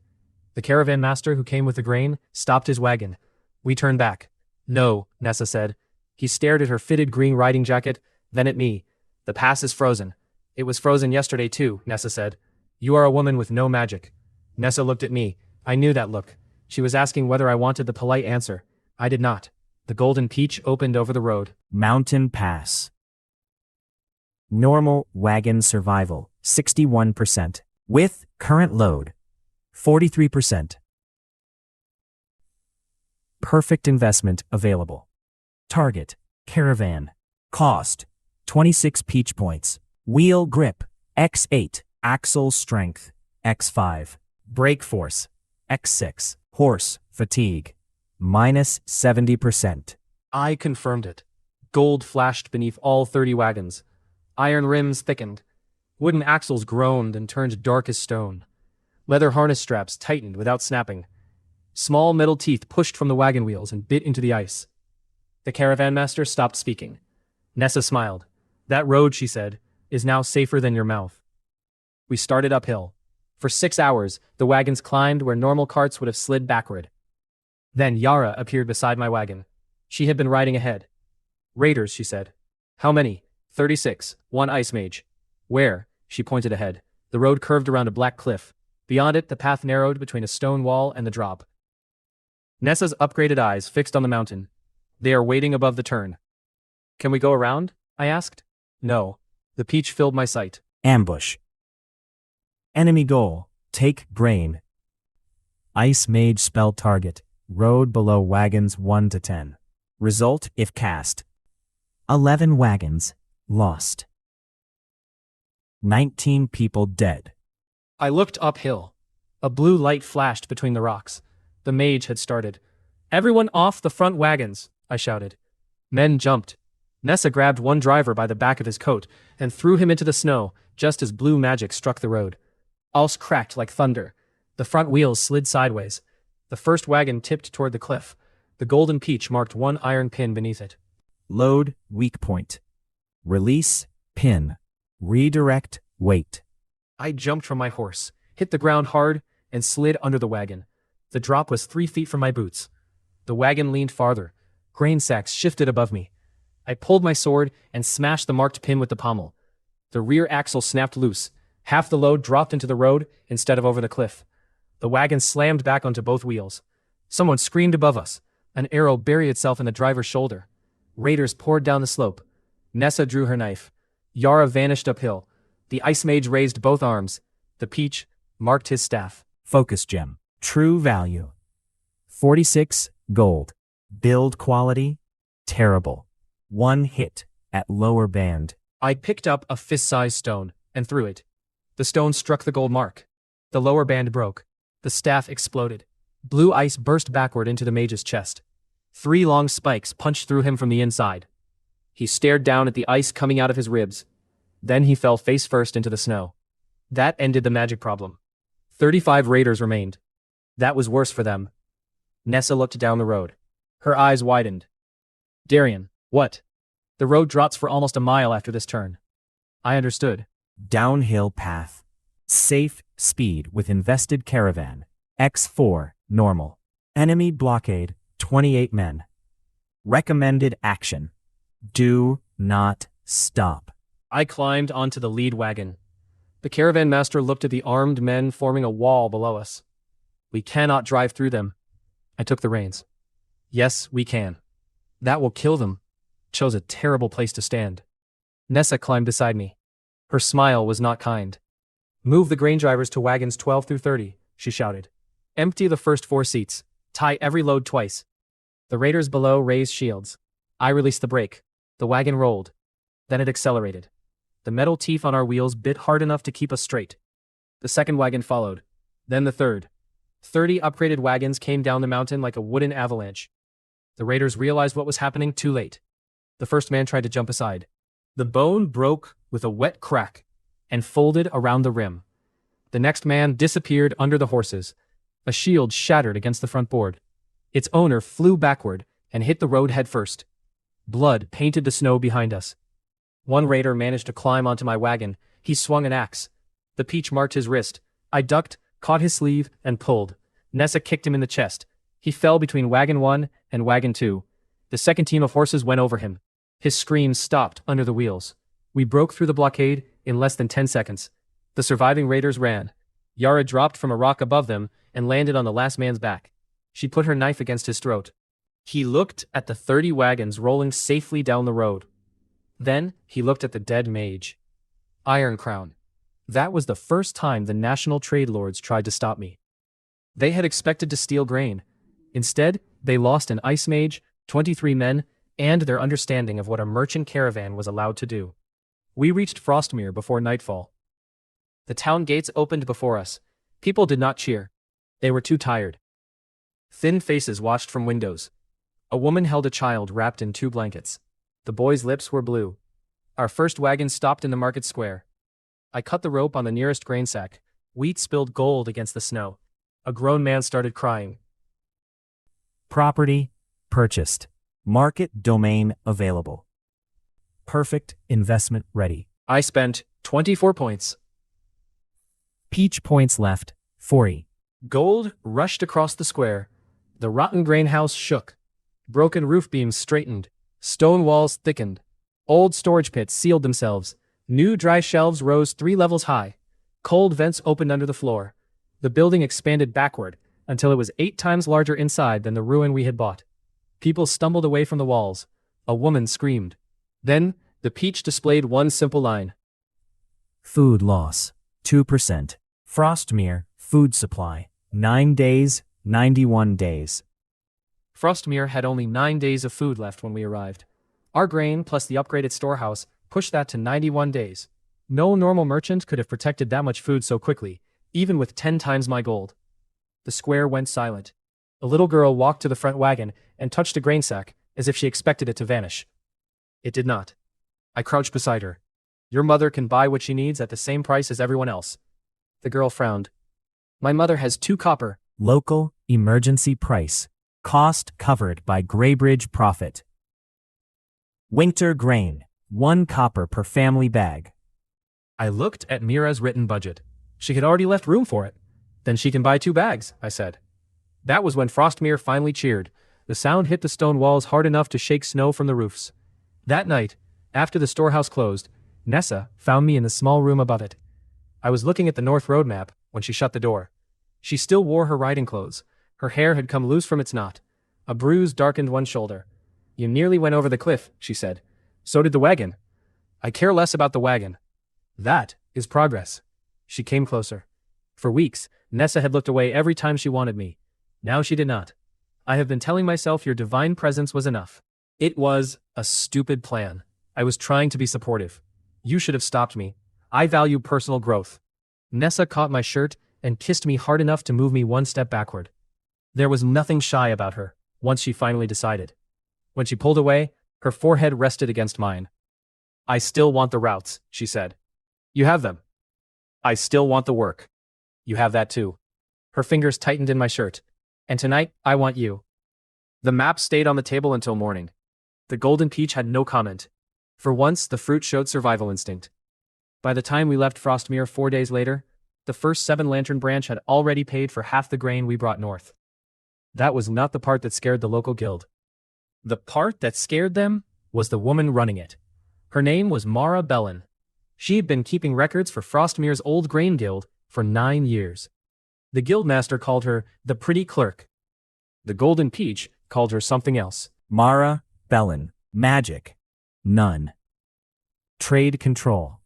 The caravan master who came with the grain stopped his wagon. We turned back. No, Nessa said. He stared at her fitted green riding jacket, then at me. The pass is frozen. It was frozen yesterday too, Nessa said. You are a woman with no magic. Nessa looked at me. I knew that look. She was asking whether I wanted the polite answer. I did not. The Golden Peach opened over the road. Mountain Pass. Normal wagon survival, 61%. With current load, 43%. Perfect investment available. Target, caravan. Cost, 26 peach points. Wheel grip, X8. Axle strength, X5. Brake force, X6. Horse fatigue, minus 70%. I confirmed it. Gold flashed beneath all 30 wagons. Iron rims thickened. Wooden axles groaned and turned dark as stone. Leather harness straps tightened without snapping. Small metal teeth pushed from the wagon wheels and bit into the ice. The caravan master stopped speaking. Nessa smiled. That road, she said, is now safer than your mouth. We started uphill. For 6 hours, the wagons climbed where normal carts would have slid backward. Then Yara appeared beside my wagon. She had been riding ahead. Raiders, she said. How many? 36, 1 ice mage. Where? She pointed ahead. The road curved around a black cliff. Beyond it, the path narrowed between a stone wall and the drop. Nessa's upgraded eyes fixed on the mountain. They are waiting above the turn. Can we go around? I asked. No. The peach filled my sight. Ambush. Enemy goal. Take grain. Ice mage spell target. Road below wagons 1 to 10. Result if cast. 11 wagons. Lost. 19 people dead. I looked uphill. A blue light flashed between the rocks. The mage had started. Everyone off the front wagons, I shouted. Men jumped. Nessa grabbed one driver by the back of his coat and threw him into the snow just as blue magic struck the road. Alls cracked like thunder. The front wheels slid sideways. The first wagon tipped toward the cliff. The Golden Peach marked 1 iron pin beneath it. Load, weak point. Release, pin. Redirect, wait. I jumped from my horse, hit the ground hard, and slid under the wagon. The drop was 3 feet from my boots. The wagon leaned farther. Grain sacks shifted above me. I pulled my sword and smashed the marked pin with the pommel. The rear axle snapped loose. Half the load dropped into the road instead of over the cliff. The wagon slammed back onto both wheels. Someone screamed above us. An arrow buried itself in the driver's shoulder. Raiders poured down the slope. Nessa drew her knife. Yara vanished uphill. The ice mage raised both arms. The peach marked his staff. Focus gem. True value. 46 gold. Build quality. Terrible. One hit at lower band. I picked up a fist-sized stone and threw it. The stone struck the gold mark. The lower band broke. The staff exploded. Blue ice burst backward into the mage's chest. 3 long spikes punched through him from the inside. He stared down at the ice coming out of his ribs. Then he fell face first into the snow. That ended the magic problem. 35 raiders remained. That was worse for them. Nessa looked down the road. Her eyes widened. Darian, what? The road drops for almost a mile after this turn. I understood. Downhill path. Safe speed with invested caravan. X4 normal. Enemy blockade 28 men. Recommended action. Do not stop. I climbed onto the lead wagon. The caravan master looked at the armed men forming a wall below us. We cannot drive through them. I took the reins. Yes, we can. That will kill them. Chose a terrible place to stand. Nessa climbed beside me. Her smile was not kind. Move the grain drivers to wagons 12 through 30, she shouted. Empty the first 4 seats. Tie every load twice. The raiders below raised shields. I released the brake. The wagon rolled. Then it accelerated. The metal teeth on our wheels bit hard enough to keep us straight. The second wagon followed. Then the third. 30 upgraded wagons came down the mountain like a wooden avalanche. The raiders realized what was happening too late. The first man tried to jump aside. The bone broke with a wet crack and folded around the rim. The next man disappeared under the horses. A shield shattered against the front board. Its owner flew backward and hit the road headfirst. Blood painted the snow behind us. One raider managed to climb onto my wagon. He swung an axe. The peach marked his wrist. I ducked, caught his sleeve, and pulled. Nessa kicked him in the chest. He fell between wagon 1 and wagon 2. The second team of horses went over him. His screams stopped under the wheels. We broke through the blockade in less than 10 seconds. The surviving raiders ran. Yara dropped from a rock above them and landed on the last man's back. She put her knife against his throat. He looked at the 30 wagons rolling safely down the road. Then he looked at the dead mage. Iron Crown. That was the first time the national trade lords tried to stop me. They had expected to steal grain. Instead, they lost an ice mage, 23 men, and their understanding of what a merchant caravan was allowed to do. We reached Frostmere before nightfall. The town gates opened before us. People did not cheer. They were too tired. Thin faces watched from windows. A woman held a child wrapped in 2 blankets. The boy's lips were blue. Our first wagon stopped in the market square. I cut the rope on the nearest grain sack. Wheat spilled gold against the snow. A grown man started crying. Property purchased. Market domain available. Perfect investment ready. I spent 24 points. Peach points left, 40. Gold rushed across the square. The rotten grain house shook. Broken roof beams straightened. Stone walls thickened. Old storage pits sealed themselves. New dry shelves rose 3 levels high. Cold vents opened under the floor. The building expanded backward until it was 8 times larger inside than the ruin we had bought. People stumbled away from the walls. A woman screamed. Then, the peach displayed one simple line. Food loss, 2%. Frostmere, food supply, 9 days, 91 days. Frostmere had only 9 days of food left when we arrived. Our grain plus the upgraded storehouse pushed that to 91 days. No normal merchant could have protected that much food so quickly, even with 10 times my gold. The square went silent. A little girl walked to the front wagon and touched a grain sack as if she expected it to vanish. It did not. I crouched beside her. Your mother can buy what she needs at the same price as everyone else. The girl frowned. My mother has 2 copper. Local emergency price. Cost covered by Greybridge profit. Winter grain. 1 copper per family bag. I looked at Mira's written budget. She had already left room for it. Then she can buy 2 bags, I said. That was when Frostmere finally cheered. The sound hit the stone walls hard enough to shake snow from the roofs. That night, after the storehouse closed, Nessa found me in the small room above it. I was looking at the North Road map when she shut the door. She still wore her riding clothes. Her hair had come loose from its knot. A bruise darkened one shoulder. You nearly went over the cliff, she said. So did the wagon. I care less about the wagon. That Is progress. She came closer. For weeks, Nessa had looked away every time she wanted me. Now she did not. I have been telling myself your divine presence was enough. It was a stupid plan. I was trying to be supportive. You should have stopped me. I value personal growth. Nessa caught my shirt and kissed me hard enough to move me one step backward. There was nothing shy about her, once she finally decided. When she pulled away, her forehead rested against mine. I still want the routes, she said. You have them. I still want the work. You have that too. Her fingers tightened in my shirt. And tonight, I want you. The map stayed on the table until morning. The golden peach had no comment. For once, the fruit showed survival instinct. By the time we left Frostmere 4 days later, the first 7-lantern branch had already paid for half the grain we brought north. That was not the part that scared the local guild. The part that scared them was the woman running it. Her name was Mara Bellin. She had been keeping records for Frostmere's old grain guild for 9 years. The guildmaster called her the pretty clerk. The golden peach called her something else. Mara Bellin. Magic. None. Trade control.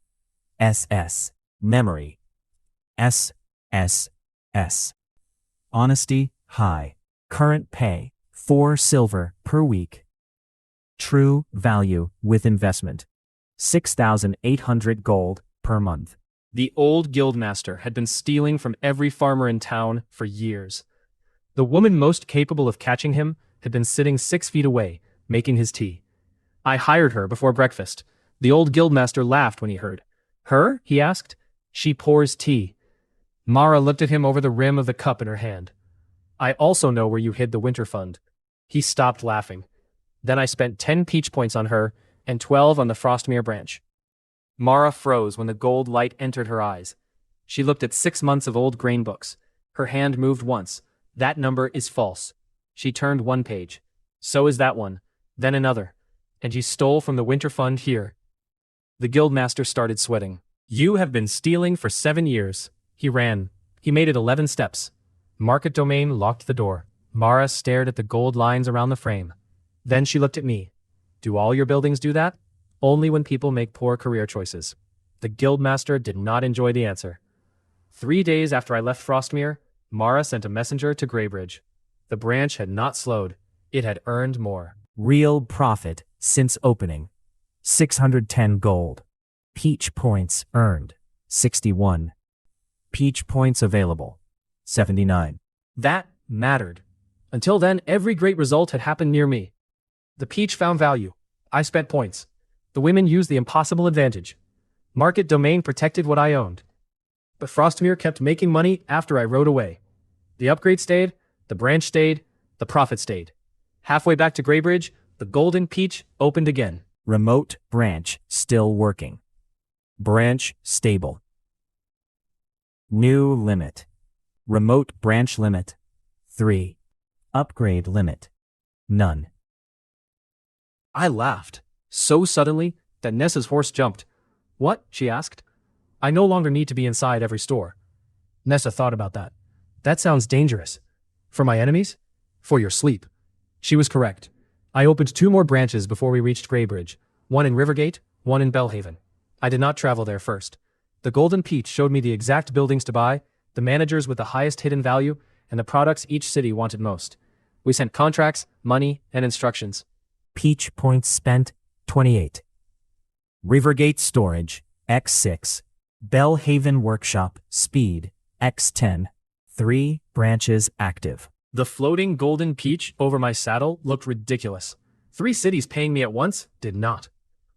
SS. Memory. SSS. Honesty. High. Current pay. 4 silver per week. True value with investment. 6,800 gold per month. The old guildmaster had been stealing from every farmer in town for years. The woman most capable of catching him had been sitting 6 feet away, making his tea. I hired her before breakfast. The old guildmaster laughed when he heard. Her? He asked. She pours tea. Mara looked at him over the rim of the cup in her hand. I also know where you hid the winter fund. He stopped laughing. Then I spent 10 peach points on her and 12 on the Frostmere branch. Mara froze when the gold light entered her eyes. She looked at 6 months of old grain books. Her hand moved once. That number is false. She turned one page. So is that one. Then another. And she stole from the winter fund here. The guildmaster started sweating. You have been stealing for 7 years. He ran. He made it 11 steps. Market Domain locked the door. Mara stared at the gold lines around the frame. Then she looked at me. Do all your buildings do that? Only when people make poor career choices. The guildmaster did not enjoy the answer. 3 days after I left Frostmere, Mara sent a messenger to Greybridge. The branch had not slowed. It had earned more. Real profit since opening. 610 gold. Peach points earned. 61. Peach points available. 79. That mattered. Until then, every great result had happened near me. The peach found value. I spent points. The women used the impossible advantage. Market Domain protected what I owned. But Frostmere kept making money after I rode away. The upgrade stayed, the branch stayed, the profit stayed. Halfway back to Greybridge, the golden peach opened again. Remote branch still working. Branch stable. New limit. Remote branch limit. 3. Upgrade limit. None. I laughed, so suddenly that Nessa's horse jumped. What? She asked. I no longer need to be inside every store. Nessa thought about that. That sounds dangerous. For my enemies? For your sleep. She was correct. I opened 2 more branches before we reached Greybridge, one in Rivergate, one in Bellhaven. I did not travel there first. The Golden Peach showed me the exact buildings to buy, the managers with the highest hidden value, and the products each city wanted most. We sent contracts, money, and instructions. Peach points spent. 28. Rivergate storage. X6. Bellhaven workshop. Speed. X10. 3 branches active. The floating golden peach over my saddle looked ridiculous. 3 cities paying me at once did not.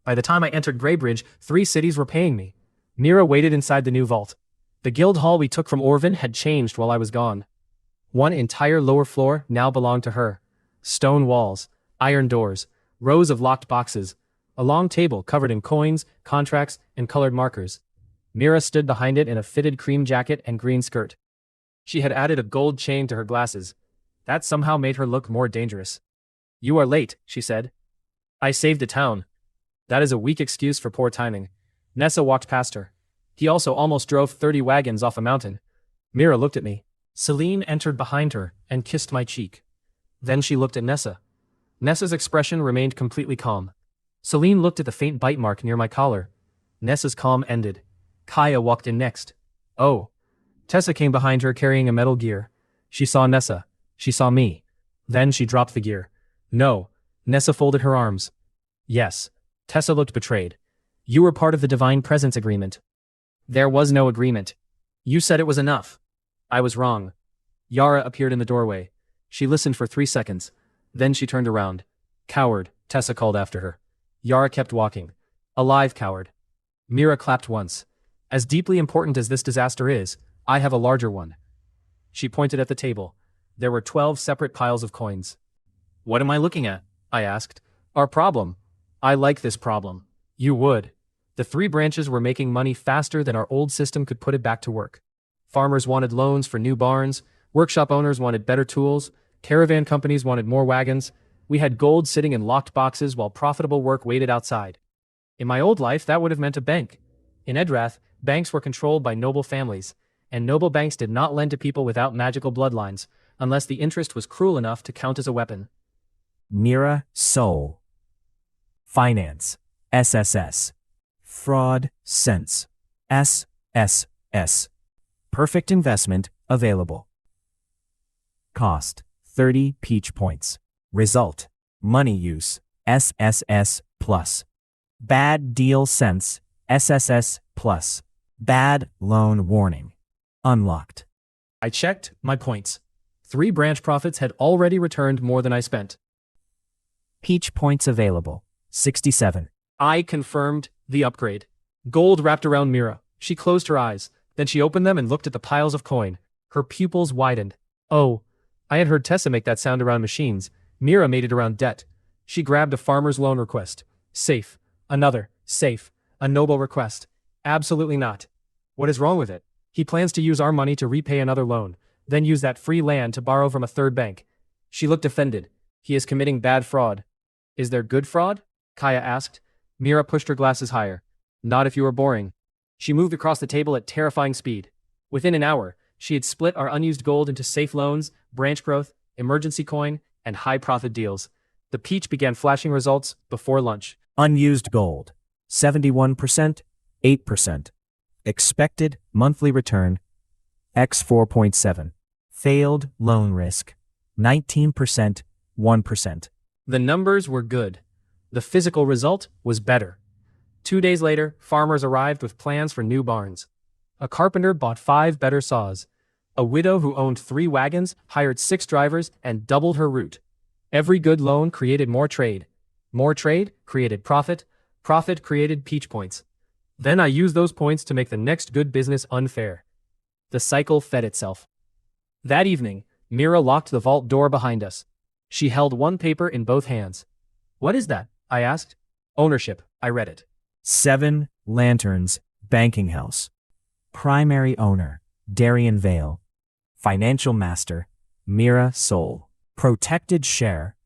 By the time I entered Greybridge, 3 cities were paying me. Mira waited inside the new vault. The guild hall we took from Orvin had changed while I was gone. One entire lower floor now belonged to her. Stone walls, iron doors, rows of locked boxes, a long table covered in coins, contracts, and colored markers. Mira stood behind it in a fitted cream jacket and green skirt. She had added a gold chain to her glasses. That somehow made her look more dangerous. You are late, she said. I saved the town. That is a weak excuse for poor timing. Nessa walked past her. He also almost drove 30 wagons off a mountain. Mira looked at me. Celine entered behind her and kissed my cheek. Then she looked at Nessa. Nessa's expression remained completely calm. Celine looked at the faint bite mark near my collar. Nessa's calm ended. Kaya walked in next. Oh. Tessa came behind her carrying a metal gear. She saw Nessa. She saw me. Then she dropped the gear. No. Nessa folded her arms. Yes. Tessa looked betrayed. You were part of the Divine Presence agreement. There was no agreement. You said it was enough. I was wrong. Yara appeared in the doorway. She listened for 3 seconds. Then she turned around. Coward, Tessa called after her. Yara kept walking. Alive, coward. Mira clapped once. As deeply important as this disaster is, I have a larger one. She pointed at the table. There were 12 separate piles of coins. What am I looking at? I asked. Our problem. I like this problem. You would. The 3 branches were making money faster than our old system could put it back to work. Farmers wanted loans for new barns, workshop owners wanted better tools, caravan companies wanted more wagons. We had gold sitting in locked boxes while profitable work waited outside. In my old life, that would have meant a bank. In Edrath, banks were controlled by noble families, and noble banks did not lend to people without magical bloodlines, unless the interest was cruel enough to count as a weapon. Mira, soul. Finance, SSS. Fraud, sense, SSS. Perfect investment, available. Cost, 30 peach points. Result, money use, SSS plus. Bad deal sense, SSS plus. Bad loan warning. Unlocked. I checked my points. 3 branch profits had already returned more than I spent. Peach points available, 67. I confirmed the upgrade. Gold wrapped around Mira. She closed her eyes. Then she opened them and looked at the piles of coin. Her pupils widened. Oh, I had heard Tessa make that sound around machines. Mira made it around debt. She grabbed a farmer's loan request. Safe. Another. Safe. A noble request. Absolutely not. What is wrong with it? He plans to use our money to repay another loan, then use that free land to borrow from a third bank. She looked offended. He is committing bad fraud. Is there good fraud? Kaya asked. Mira pushed her glasses higher. Not if you are boring. She moved across the table at terrifying speed. Within an hour, she had split our unused gold into safe loans, branch growth, emergency coin, and high-profit deals. The peach began flashing results before lunch. Unused gold, 71%, 8%. Expected monthly return, x 4.7. Failed loan risk, 19%, 1%. The numbers were good. The physical result was better. 2 days later, farmers arrived with plans for new barns. A carpenter bought 5 better saws. A widow who owned 3 wagons hired 6 drivers and doubled her route. Every good loan created more trade. More trade created profit. Profit created peach points. Then I used those points to make the next good business unfair. The cycle fed itself. That evening, Mira locked the vault door behind us. She held one paper in both hands. What is that? I asked. Ownership, I read it. 7 Lanterns, Banking House. Primary owner, Darien Vale. Financial master, Mira Soul. Protected share,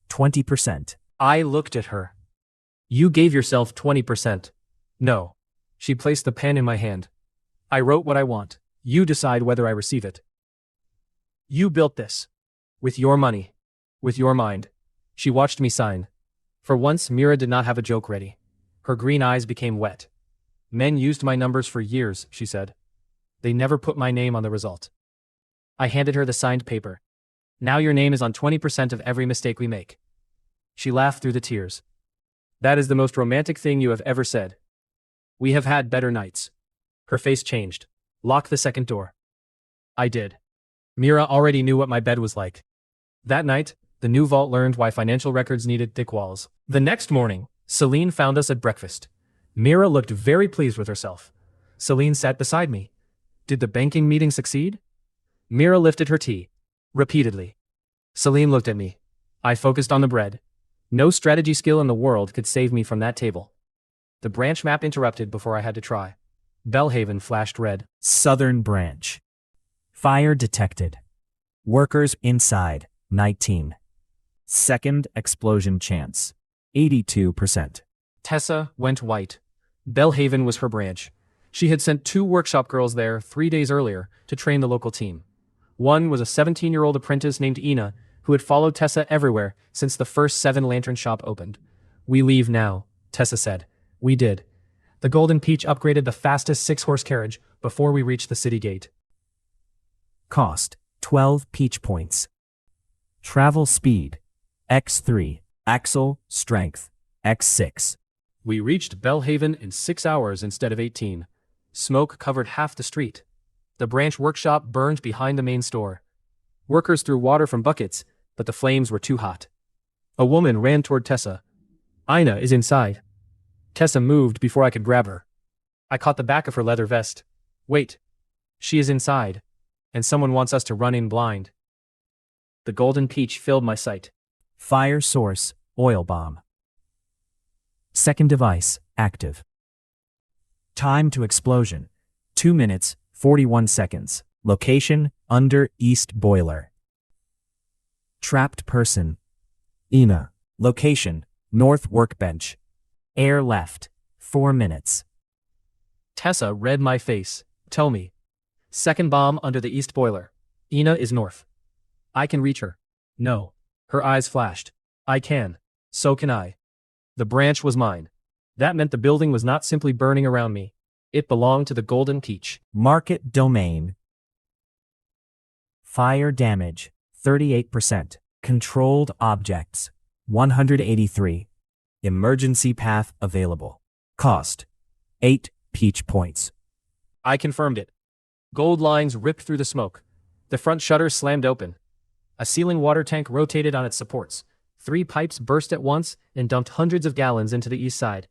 20%. I looked at her. You gave yourself 20%. No. She placed the pen in my hand. I wrote what I want. You decide whether I receive it. You built this. With your money. With your mind. She watched me sign. For once, Mira did not have a joke ready. Her green eyes became wet. Men used my numbers for years, she said. They never put my name on the result. I handed her the signed paper. Now your name is on 20% of every mistake we make. She laughed through the tears. That is the most romantic thing you have ever said. We have had better nights. Her face changed. Lock the second door. I did. Mira already knew what my bed was like. That night, the new vault learned why financial records needed thick walls. The next morning, Celine found us at breakfast. Mira looked very pleased with herself. Celine sat beside me. Did the banking meeting succeed? Mira lifted her tea. Repeatedly. Celine looked at me. I focused on the bread. No strategy skill in the world could save me from that table. The branch map interrupted before I had to try. Bellhaven flashed red. Southern branch. Fire detected. Workers inside, 19. Second explosion chance, 82%. Tessa went white. Bellhaven was her branch. She had sent 2 workshop girls there 3 days earlier to train the local team. One was a 17-year-old apprentice named Ina, who had followed Tessa everywhere since the first 7 Lantern shop opened. We leave now, Tessa said. We did. The Golden Peach upgraded the fastest 6-horse carriage before we reached the city gate. Cost, 12 peach points. Travel speed, x3. Axle, strength, x6. We reached Bellhaven in 6 hours instead of 18. Smoke covered half the street. The branch workshop burned behind the main store. Workers threw water from buckets, but the flames were too hot. A woman ran toward Tessa. Ina is inside. Tessa moved before I could grab her. I caught the back of her leather vest. Wait. She is inside, and someone wants us to run in blind. The Golden Peach filled my sight. Fire source, oil bomb. Second device, active. Time to explosion, 2 minutes, 41 seconds. Location, under East Boiler. Trapped person, Ina. Location, North Workbench. Air left, 4 minutes. Tessa read my face. Tell me. Second bomb under the East Boiler. Ina is north. I can reach her. No. Her eyes flashed. I can. So can I. The branch was mine. That meant the building was not simply burning around me. It belonged to the Golden Peach. Market domain. Fire damage, 38%. Controlled objects, 183. Emergency path available. Cost, 8 peach points. I confirmed it. Gold lines ripped through the smoke. The front shutter slammed open. A ceiling water tank rotated on its supports. 3 pipes burst at once and dumped hundreds of gallons into the east side.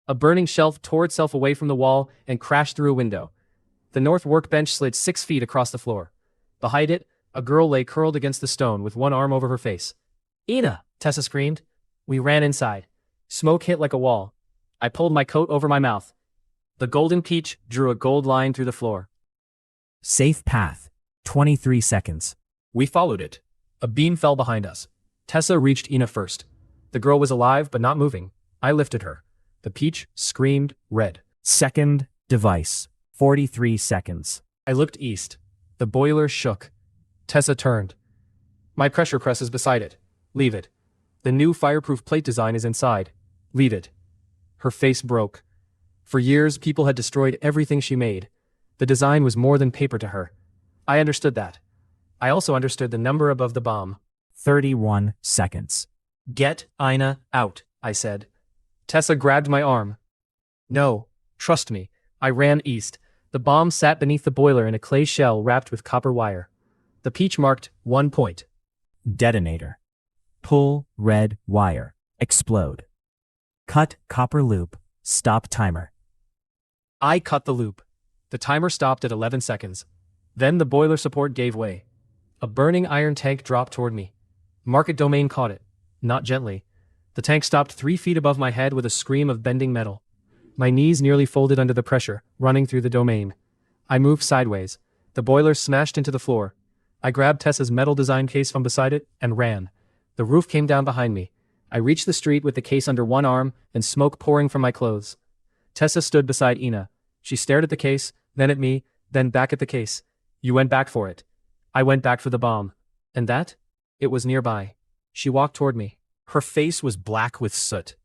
A burning shelf tore itself away from the wall and crashed through a window. The north workbench slid 6 feet across the floor. Behind it, a girl lay curled against the stone with one arm over her face. Ina! Tessa screamed. We ran inside. Smoke hit like a wall. I pulled my coat over my mouth. The Golden Peach drew a gold line through the floor. Safe path, 23 seconds. We followed it. A beam fell behind us. Tessa reached Ina first. The girl was alive but not moving. I lifted her. The peach screamed red. Second device, 43 seconds. I looked east. The boiler shook. Tessa turned. My pressure press is beside it. Leave it. The new fireproof plate design is inside. Leave it. Her face broke. For years, people had destroyed everything she made. The design was more than paper to her. I understood that. I also understood the number above the bomb. 31 seconds. Get Ina out, I said. Tessa grabbed my arm. No, trust me. I ran east. The bomb sat beneath the boiler in a clay shell wrapped with copper wire. The peach marked 1 point. Detonator. Pull red wire. Explode. Cut copper loop. Stop timer. I cut the loop. The timer stopped at 11 seconds. Then the boiler support gave way. A burning iron tank dropped toward me. Market domain caught it. Not gently. The tank stopped 3 feet above my head with a scream of bending metal. My knees nearly folded under the pressure, running through the domain. I moved sideways. The boiler smashed into the floor. I grabbed Tessa's metal design case from beside it and ran. The roof came down behind me. I reached the street with the case under one arm and smoke pouring from my clothes. Tessa stood beside Ina. She stared at the case, then at me, then back at the case. You went back for it. I went back for the bomb. And that? It was nearby. She walked toward me. Her face was black with soot.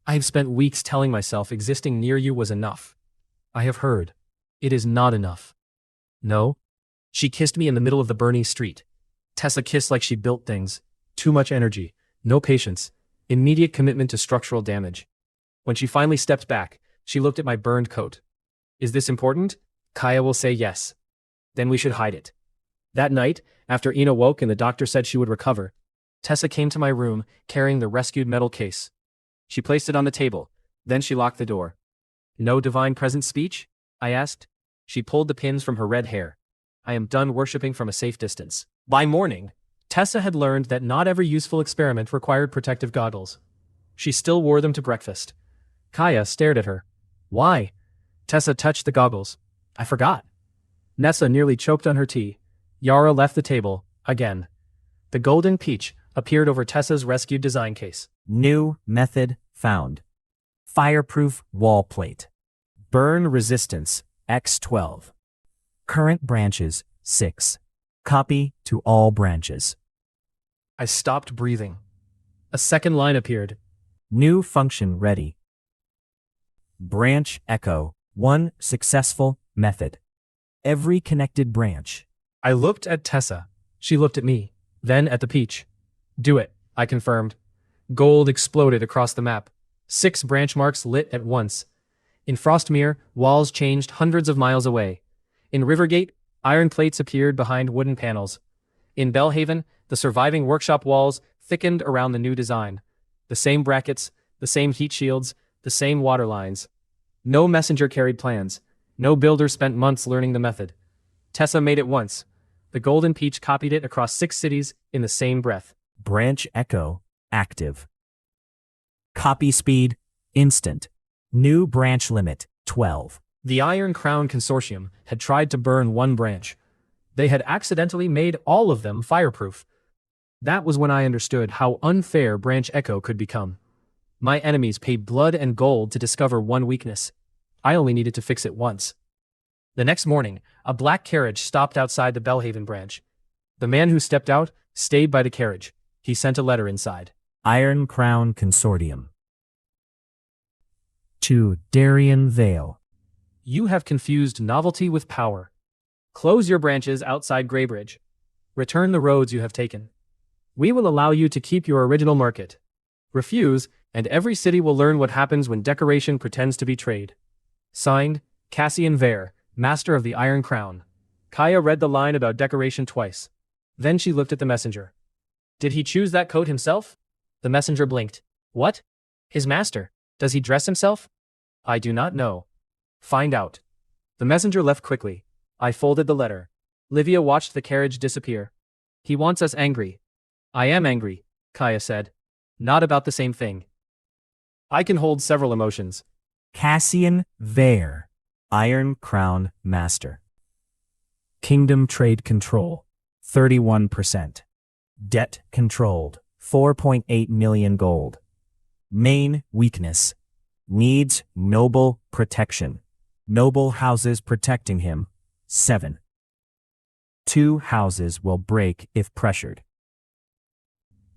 I have spent weeks telling myself existing near you was enough. I have heard. It is not enough. No? She kissed me in the middle of the burning street. Tessa kissed like she built things. Too much energy. No patience. Immediate commitment to structural damage. When she finally stepped back, she looked at my burned coat. Is this important? Kaya will say yes. Then we should hide it. That night, after Ina woke and the doctor said she would recover, Tessa came to my room carrying the rescued metal case. She placed it on the table. Then she locked the door. No divine presence speech? I asked. She pulled the pins from her red hair. I am done worshipping from a safe distance. By morning, Tessa had learned that not every useful experiment required protective goggles. She still wore them to breakfast. Kaya stared at her. Why? Tessa touched the goggles. I forgot. Nessa nearly choked on her tea. Yara left the table, again. The Golden Peach appeared over Tessa's rescued design case. New method found. Fireproof wall plate. Burn resistance, X12. Current branches, 6. Copy to all branches. I stopped breathing. A second line appeared. New function ready. Branch Echo. 1 successful method. Every connected branch. I looked at Tessa. She looked at me, then at the peach. Do it, I confirmed. Gold exploded across the map. 6 branch marks lit at once. In Frostmere, walls changed hundreds of miles away. In Rivergate, iron plates appeared behind wooden panels. In Bellhaven, the surviving workshop walls thickened around the new design. The same brackets, the same heat shields, the same water lines. No messenger carried plans. No builder spent months learning the method. Tessa made it once. The Golden Peach copied it across 6 cities in the same breath. Branch Echo. Active. Copy speed. Instant. New branch limit. 12. The Iron Crown Consortium had tried to burn one branch. They had accidentally made all of them fireproof. That was when I understood how unfair Branch Echo could become. My enemies paid blood and gold to discover one weakness. I only needed to fix it once. The next morning, a black carriage stopped outside the Bellhaven branch. The man who stepped out stayed by the carriage. He sent a letter inside. Iron Crown Consortium. To Darien Vale. You have confused novelty with power. Close your branches outside Greybridge. Return the roads you have taken. We will allow you to keep your original market. Refuse, and every city will learn what happens when decoration pretends to be trade. Signed, Cassian Vare, Master of the Iron Crown. Kaya read the line about decoration twice. Then she looked at the messenger. Did he choose that coat himself? The messenger blinked. What? His master. Does he dress himself? I do not know. Find out. The messenger left quickly. I folded the letter. Livia watched the carriage disappear. He wants us angry. I am angry, Kaya said. Not about the same thing. I can hold several emotions. Cassian Vare, Iron Crown Master. Kingdom Trade Control, 31%. Debt controlled, 4.8 million gold. Main weakness. Needs noble protection. Noble houses protecting him, 7. 2 houses will break if pressured.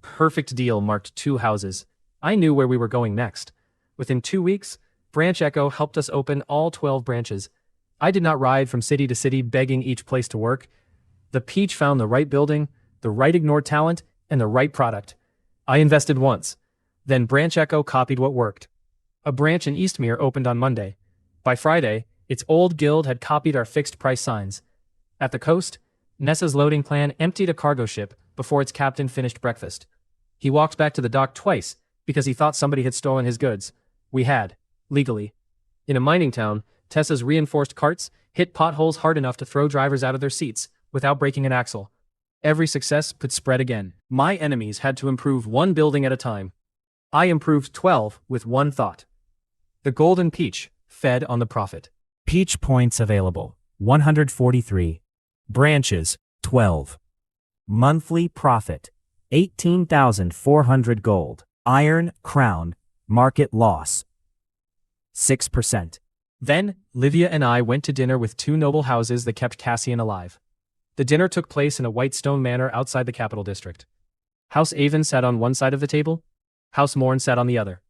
Perfect deal marked 2 houses. I knew where we were going next. Within 2 weeks, Branch Echo helped us open all 12 branches. I did not ride from city to city begging each place to work. The Peach found the right building, the right ignored talent, and the right product. I invested once. Then Branch Echo copied what worked. A branch in Eastmere opened on Monday. By Friday, its old guild had copied our fixed price signs. At the coast, Nessa's loading plan emptied a cargo ship before its captain finished breakfast. He walked back to the dock twice because he thought somebody had stolen his goods. We had, legally. In a mining town, Tessa's reinforced carts hit potholes hard enough to throw drivers out of their seats without breaking an axle. Every success could spread again. My enemies had to improve one building at a time. I improved 12 with one thought. The Golden Peach fed on the profit. Peach points available, 143. Branches, 12. Monthly profit, 18,400 gold. Iron Crown, market loss, 6%. Then, Livia and I went to dinner with 2 noble houses that kept Cassian alive. The dinner took place in a white stone manor outside the capital district. House Avon sat on one side of the table. House Morn sat on the other.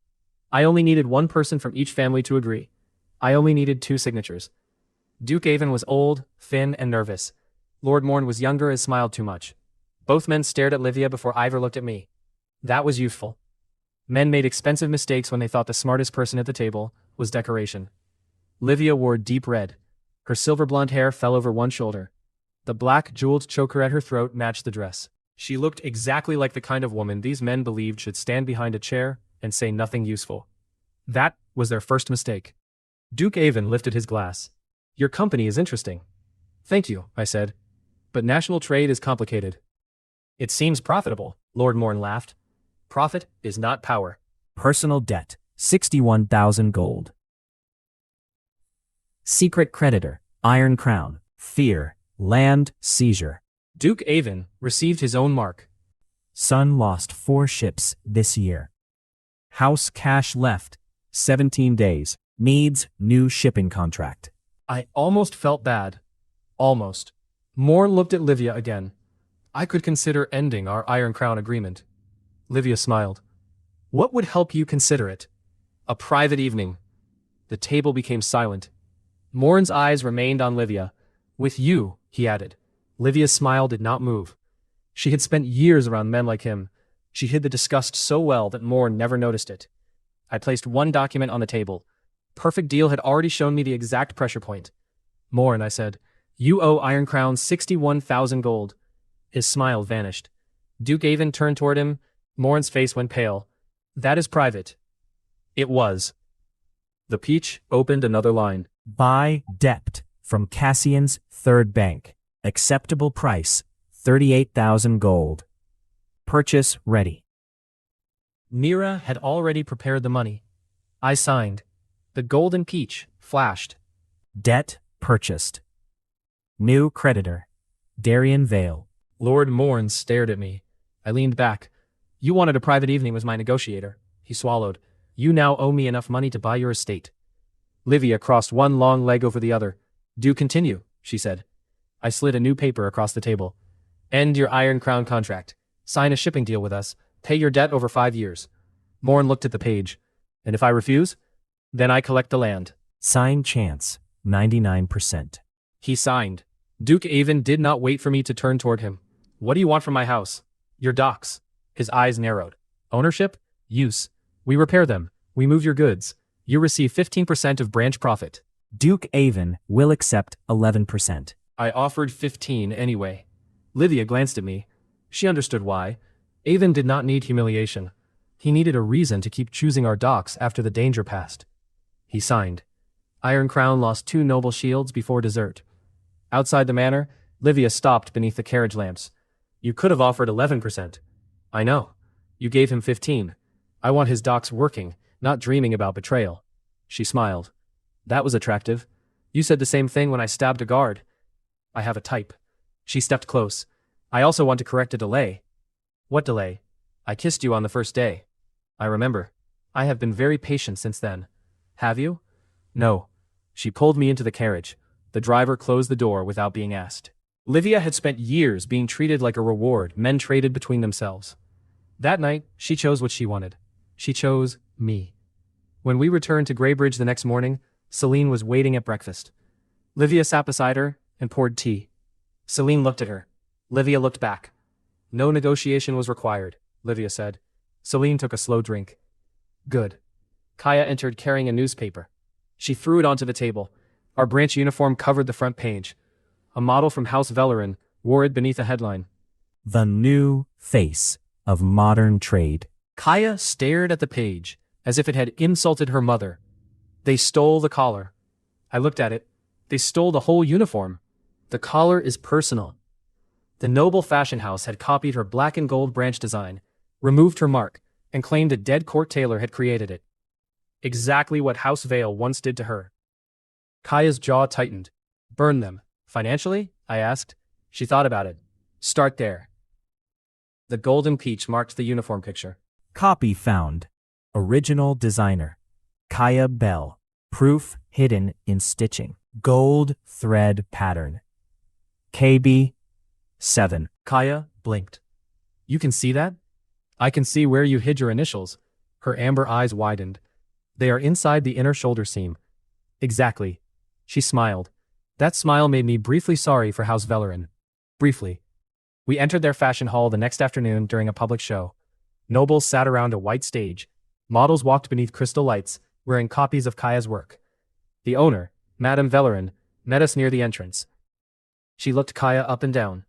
I only needed one person from each family to agree. I only needed 2 signatures. Duke Avon was old, thin, and nervous. Lord Morn was younger and smiled too much. Both men stared at Livia before either looked at me. That was useful. Men made expensive mistakes when they thought the smartest person at the table was decoration. Livia wore deep red. Her silver blonde hair fell over one shoulder. The black, jeweled choker at her throat matched the dress. She looked exactly like the kind of woman these men believed should stand behind a chair and say nothing useful. That was their first mistake. Duke Avon lifted his glass. Your company is interesting. Thank you, I said. But national trade is complicated. It seems profitable, Lord Morn laughed. Profit is not power. Personal debt, 61,000 gold. Secret creditor, Iron Crown, fear, land seizure. Duke Avon received his own mark. Sun lost 4 ships this year. House cash left, 17 days, needs new shipping contract. I almost felt bad. Almost. Morn looked at Livia again. I could consider ending our Iron Crown agreement. Livia smiled. What would help you consider it? A private evening. The table became silent. Morn's eyes remained on Livia. With you, he added. Livia's smile did not move. She had spent years around men like him. She hid the disgust so well that Morn never noticed it. I placed one document on the table. Perfect Deal had already shown me the exact pressure point. Morn, I said, you owe Iron Crown 61,000 gold. His smile vanished. Duke Avon turned toward him. Morn's face went pale. That is private. It was. The Peach opened another line. Buy debt from Cassian's third bank. Acceptable price, 38,000 gold. Purchase ready. Mira had already prepared the money. I signed. The golden peach flashed. Debt purchased. New creditor, Darien Vale. Lord Morn stared at me. I leaned back. You wanted a private evening with my negotiator. He swallowed. You now owe me enough money to buy your estate. Livia crossed one long leg over the other. Do continue, she said. I slid a new paper across the table. End your Iron Crown contract. Sign a shipping deal with us. Pay your debt over 5 years. Morn looked at the page. And if I refuse? Then I collect the land. Sign chance, 99%. He signed. Duke Avon did not wait for me to turn toward him. What do you want from my house? Your docks. His eyes narrowed. Ownership? Use. We repair them. We move your goods. You receive 15% of branch profit. Duke Avon will accept 11%. I offered 15 anyway. Livia glanced at me. She understood why. Avon did not need humiliation. He needed a reason to keep choosing our docks after the danger passed. He signed. Iron Crown lost 2 noble shields before dessert. Outside the manor, Livia stopped beneath the carriage lamps. You could have offered 11%. I know. You gave him 15. I want his docks working, not dreaming about betrayal. She smiled. That was attractive. You said the same thing when I stabbed a guard. I have a type. She stepped close. I also want to correct a delay. What delay? I kissed you on the first day. I remember. I have been very patient since then. Have you? No. She pulled me into the carriage. The driver closed the door without being asked. Livia had spent years being treated like a reward men traded between themselves. That night, she chose what she wanted. She chose me. When we returned to Greybridge the next morning, Celine was waiting at breakfast. Livia sat beside her and poured tea. Celine looked at her. Livia looked back. No negotiation was required, Livia said. Celine took a slow drink. Good. Kaya entered carrying a newspaper. She threw it onto the table. Our branch uniform covered the front page. A model from House Velerin wore it beneath a headline. The new face of modern trade. Kaya stared at the page, as if it had insulted her mother. They stole the collar. I looked at it. They stole the whole uniform. The collar is personal. The noble fashion house had copied her black and gold branch design, removed her mark, and claimed a dead court tailor had created it. Exactly what House Vale once did to her. Kaya's jaw tightened. Burn them. Financially? I asked. She thought about it. Start there. The golden peach marked the uniform picture. Copy found. Original designer. Kaya Bell. Proof hidden in stitching. Gold thread pattern. KB 7. Kaya blinked. You can see that? I can see where you hid your initials. Her amber eyes widened. They are inside the inner shoulder seam. Exactly. She smiled. That smile made me briefly sorry for House Velerin. Briefly. We entered their fashion hall the next afternoon during a public show. Nobles sat around a white stage. Models walked beneath crystal lights, wearing copies of Kaya's work. The owner, Madame Velerin, met us near the entrance. She looked Kaya up and down.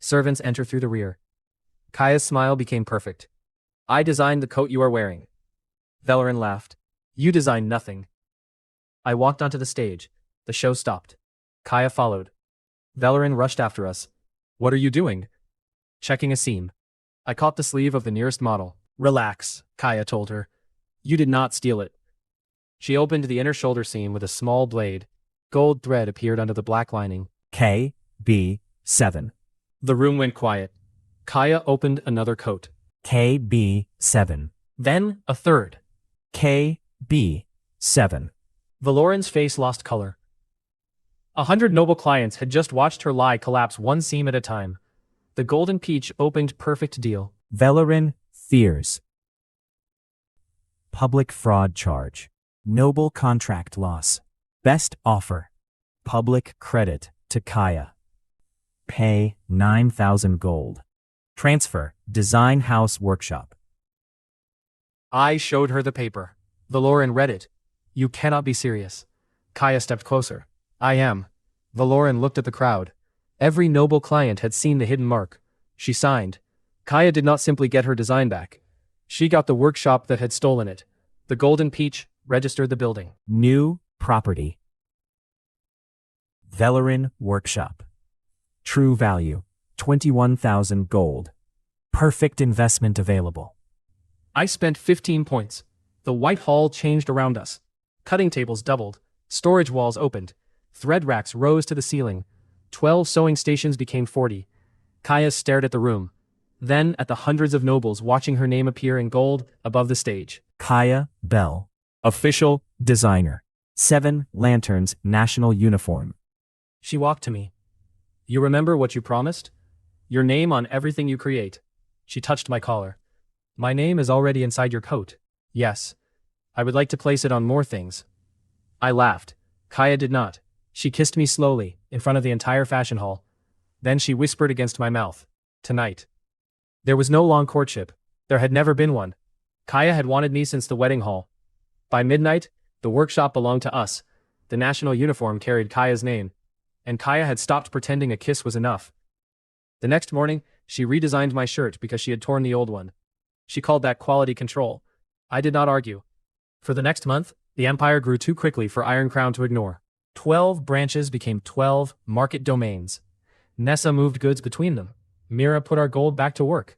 Servants enter through the rear. Kaya's smile became perfect. I designed the coat you are wearing. Velerin laughed. You designed nothing. I walked onto the stage. The show stopped. Kaya followed. Velerin rushed after us. What are you doing? Checking a seam. I caught the sleeve of the nearest model. Relax, Kaya told her. You did not steal it. She opened the inner shoulder seam with a small blade. Gold thread appeared under the black lining. KB 7. The room went quiet. Kaya opened another coat. KB 7. Then a third. KB 7. Valoran's face lost color. 100 noble clients had just watched her lie collapse one seam at a time. The golden peach opened perfect deal. Velerin fears. Public fraud charge. Noble contract loss. Best offer. Public credit to Kaya. Pay 9,000 gold. Transfer, design house workshop. I showed her the paper. Valoran read it. You cannot be serious. Kaya stepped closer. I am. Valoran looked at the crowd. Every noble client had seen the hidden mark. She signed. Kaya did not simply get her design back. She got the workshop that had stolen it. The Golden Peach registered the building. New property. Valoran workshop. True value, 21,000 gold. Perfect investment available. I spent 15 points. The white hall changed around us. Cutting tables doubled. Storage walls opened. Thread racks rose to the ceiling. 12 sewing stations became 40. Kaya stared at the room. Then at the hundreds of nobles watching her name appear in gold above the stage. Kaya Bell. Official designer. 7 Lanterns national uniform. She walked to me. You remember what you promised? Your name on everything you create. She touched my collar. My name is already inside your coat. Yes. I would like to place it on more things. I laughed. Kaya did not. She kissed me slowly, in front of the entire fashion hall. Then she whispered against my mouth. Tonight. There was no long courtship. There had never been one. Kaya had wanted me since the wedding hall. By midnight, the workshop belonged to us. The national uniform carried Kaya's name. And Kaya had stopped pretending a kiss was enough. The next morning, she redesigned my shirt because she had torn the old one. She called that quality control. I did not argue. For the next month, the empire grew too quickly for Iron Crown to ignore. 12 branches became 12 market domains. Nessa moved goods between them. Mira put our gold back to work.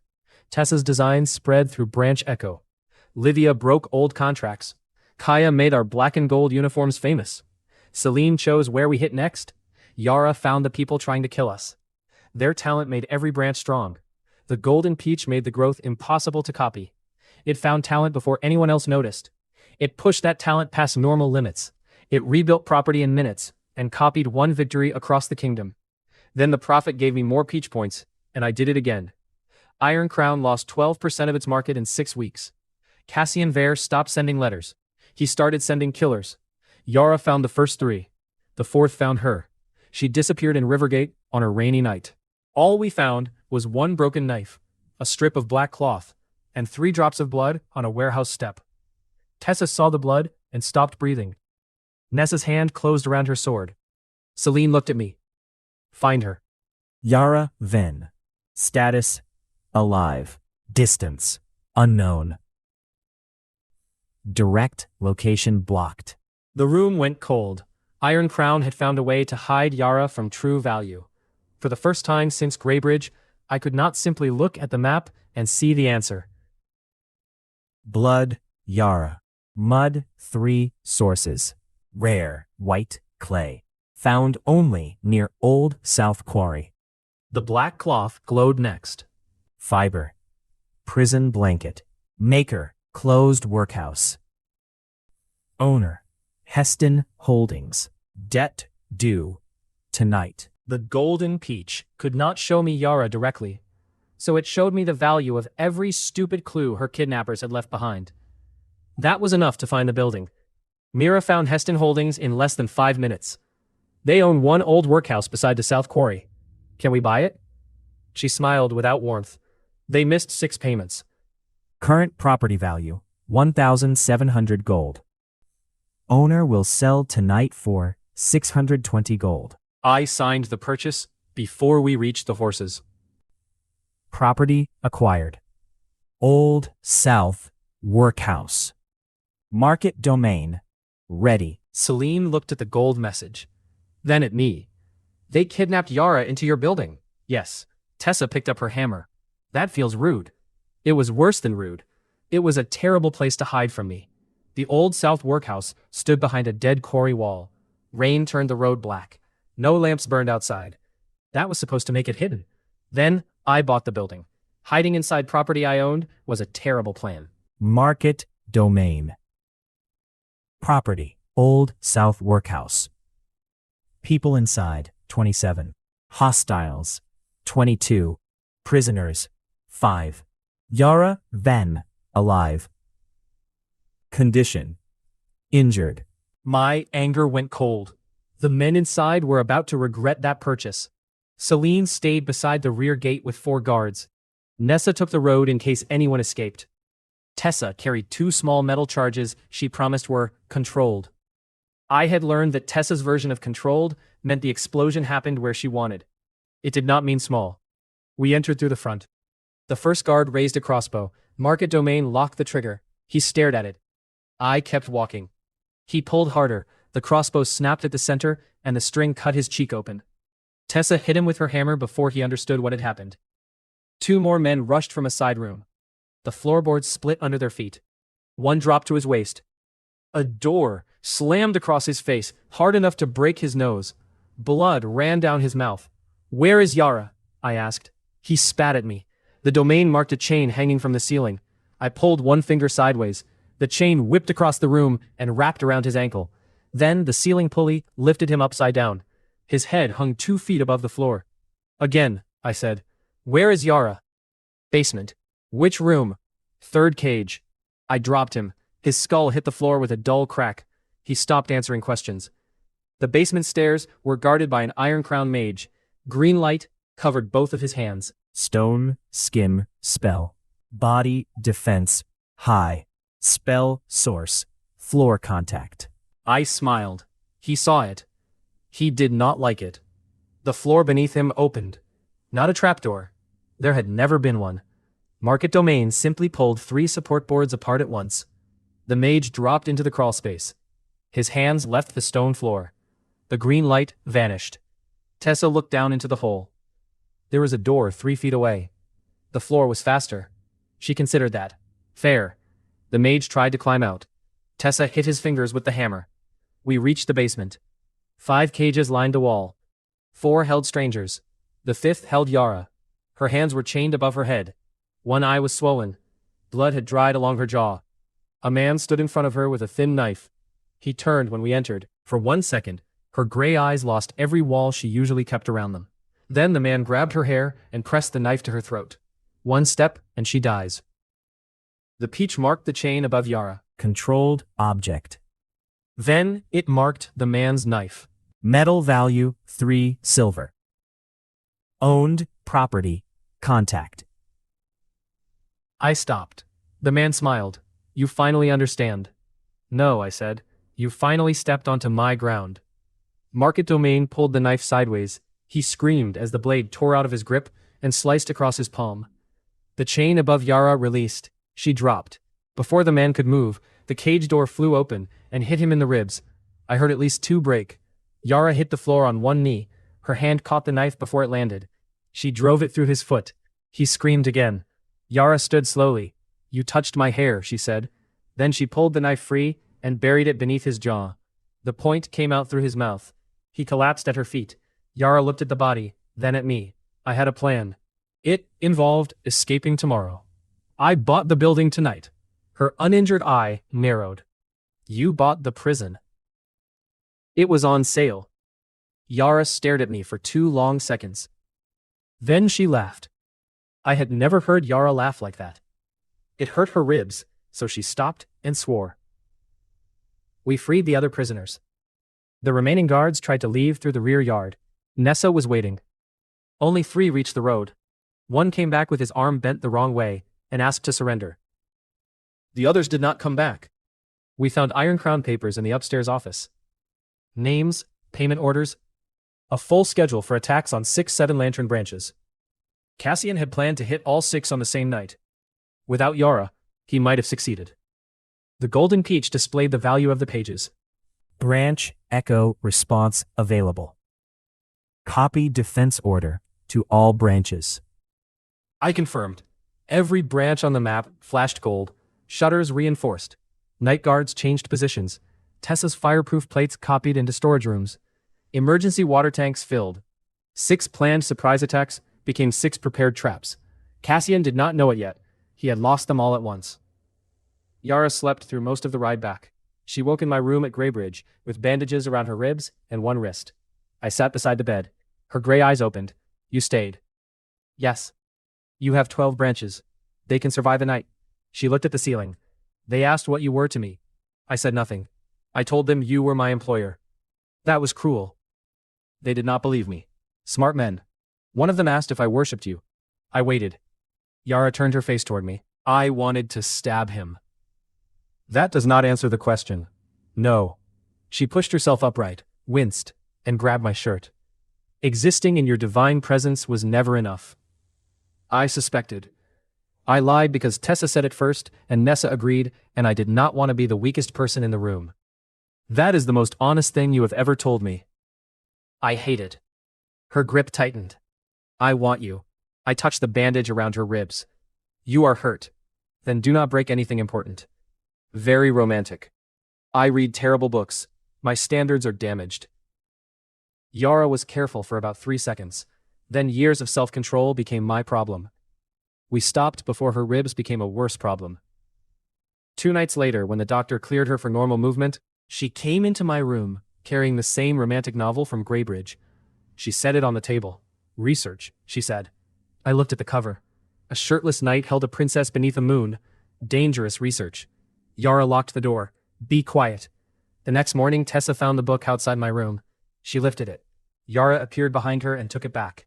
Tessa's designs spread through branch echo. Livia broke old contracts. Kaya made our black and gold uniforms famous. Celine chose where we hit next. Yara found the people trying to kill us. Their talent made every branch strong. The Golden Peach made the growth impossible to copy. It found talent before anyone else noticed. It pushed that talent past normal limits. It rebuilt property in minutes, and copied one victory across the kingdom. Then the prophet gave me more peach points, and I did it again. Iron Crown lost 12% of its market in 6 weeks. Cassian Vare stopped sending letters. He started sending killers. Yara found the first 3. The 4th found her. She disappeared in Rivergate on a rainy night. All we found was one broken knife, a strip of black cloth, and 3 drops of blood on a warehouse step. Tessa saw the blood and stopped breathing. Nessa's hand closed around her sword. Celine looked at me. Find her. Yara Ven. Status: alive. Distance: unknown. Direct location blocked. The room went cold. Iron Crown had found a way to hide Yara from true value. For the first time since Greybridge, I could not simply look at the map and see the answer. Blood, Yara. Mud, 3 sources. Rare, white clay. Found only near Old South Quarry. The black cloth glowed next. Fiber. Prison blanket. Maker, closed workhouse. Owner, Heston Holdings. Debt due tonight. The Golden Peach could not show me Yara directly, so it showed me the value of every stupid clue her kidnappers had left behind. That was enough to find the building. Mira found Heston Holdings in less than 5 minutes. They own one old workhouse beside the South Quarry. Can we buy it? She smiled without warmth. They missed 6 payments. Current property value, 1,700 gold. Owner will sell tonight for 620 gold. I signed the purchase before we reached the horses. Property acquired. Old South Workhouse. Market domain. Ready. Celine looked at the gold message. Then at me. They kidnapped Yara into your building. Yes. Tessa picked up her hammer. That feels rude. It was worse than rude. It was a terrible place to hide from me. The Old South Workhouse stood behind a dead quarry wall. Rain turned the road black. No lamps burned outside. That was supposed to make it hidden. Then I bought the building. Hiding inside property I owned was a terrible plan. Market domain. Property. Old South Workhouse. People inside, 27. Hostiles, 22. Prisoners, 5. Yara Ven, alive. Condition. Injured. My anger went cold. The men inside were about to regret that purchase. Celine stayed beside the rear gate with 4 guards. Nessa took the road in case anyone escaped. Tessa carried 2 small metal charges she promised were controlled. I had learned that Tessa's version of controlled meant the explosion happened where she wanted. It did not mean small. We entered through the front. The first guard raised a crossbow. Market Domain locked the trigger. He stared at it. I kept walking. He pulled harder. The crossbow snapped at the center, and the string cut his cheek open. Tessa hit him with her hammer before he understood what had happened. 2 more men rushed from a side room. The floorboards split under their feet. One dropped to his waist. A door slammed across his face, hard enough to break his nose. Blood ran down his mouth. "Where is Yara?" I asked. He spat at me. The domain marked a chain hanging from the ceiling. I pulled one finger sideways. The chain whipped across the room and wrapped around his ankle. Then the ceiling pulley lifted him upside down. His head hung 2 feet above the floor. "Again," I said. "Where is Yara?" "Basement." "Which room?" "Third cage." I dropped him. His skull hit the floor with a dull crack. He stopped answering questions. The basement stairs were guarded by an iron-crowned mage. Green light covered both of his hands. Stone, skim, spell. Body, defense, high. Spell, source, floor contact. I smiled. He saw it. He did not like it. The floor beneath him opened. Not a trapdoor. There had never been one. Market Domain simply pulled 3 support boards apart at once. The mage dropped into the crawlspace. His hands left the stone floor. The green light vanished. Tessa looked down into the hole. There was a door 3 feet away. The floor was faster. She considered that. Fair. The mage tried to climb out. Tessa hit his fingers with the hammer. We reached the basement. 5 cages lined the wall. 4 held strangers. The 5th held Yara. Her hands were chained above her head. One eye was swollen. Blood had dried along her jaw. A man stood in front of her with a thin knife. He turned when we entered. For 1 second, her gray eyes lost every wall she usually kept around them. Then the man grabbed her hair and pressed the knife to her throat. 1 step, and she dies. The peach marked the chain above Yara. Controlled object. Then it marked the man's knife. Metal value, 3 silver. Owned property, contact. I stopped. The man smiled. "You finally understand." "No," I said. "You finally stepped onto my ground." Market Domain pulled the knife sideways. He screamed as the blade tore out of his grip and sliced across his palm. The chain above Yara released. She dropped. Before the man could move, the cage door flew open and hit him in the ribs. I heard at least 2 break. Yara hit the floor on 1 knee. Her hand caught the knife before it landed. She drove it through his foot. He screamed again. Yara stood slowly. "You touched my hair," she said. Then she pulled the knife free and buried it beneath his jaw. The point came out through his mouth. He collapsed at her feet. Yara looked at the body, then at me. I had a plan. It involved escaping tomorrow. I bought the building tonight. Her uninjured eye narrowed. "You bought the prison." "It was on sale." Yara stared at me for 2 long seconds. Then she laughed. I had never heard Yara laugh like that. It hurt her ribs, so she stopped and swore. We freed the other prisoners. The remaining guards tried to leave through the rear yard. Nessa was waiting. Only 3 reached the road. One came back with his arm bent the wrong way and asked to surrender. The others did not come back. We found Iron Crown papers in the upstairs office. Names, payment orders, a full schedule for attacks on 6 Seven Lantern branches. Cassian had planned to hit all 6 on the same night. Without Yara, he might have succeeded. The golden peach displayed the value of the pages. Branch echo response available. Copy defense order to all branches. I confirmed. Every branch on the map flashed gold, shutters reinforced. Night guards changed positions. Tessa's fireproof plates copied into storage rooms. Emergency water tanks filled. 6 planned surprise attacks became 6 prepared traps. Cassian did not know it yet. He had lost them all at once. Yara slept through most of the ride back. She woke in my room at Greybridge, with bandages around her ribs and 1 wrist. I sat beside the bed. Her gray eyes opened. "You stayed." "Yes." "You have 12 branches. They can survive a night." She looked at the ceiling. "They asked what you were to me." I said nothing. I told them you were my employer. That was cruel. They did not believe me. Smart men. One of them asked if I worshipped you. I waited. Yara turned her face toward me. I wanted to stab him. That does not answer the question. No. She pushed herself upright, winced, and grabbed my shirt. Existing in your divine presence was never enough. I suspected. I lied because Tessa said it first, and Nessa agreed, and I did not want to be the weakest person in the room. That is the most honest thing you have ever told me. I hate it. Her grip tightened. I want you. I touched the bandage around her ribs. You are hurt. Then do not break anything important. Very romantic. I read terrible books. My standards are damaged. Yara was careful for about 3 seconds. Then years of self-control became my problem. We stopped before her ribs became a worse problem. 2 nights later, when the doctor cleared her for normal movement, she came into my room, carrying the same romantic novel from Greybridge. She set it on the table. Research, she said. I looked at the cover. A shirtless knight held a princess beneath a moon. Dangerous research. Yara locked the door. Be quiet. The next morning, Tessa found the book outside my room. She lifted it. Yara appeared behind her and took it back.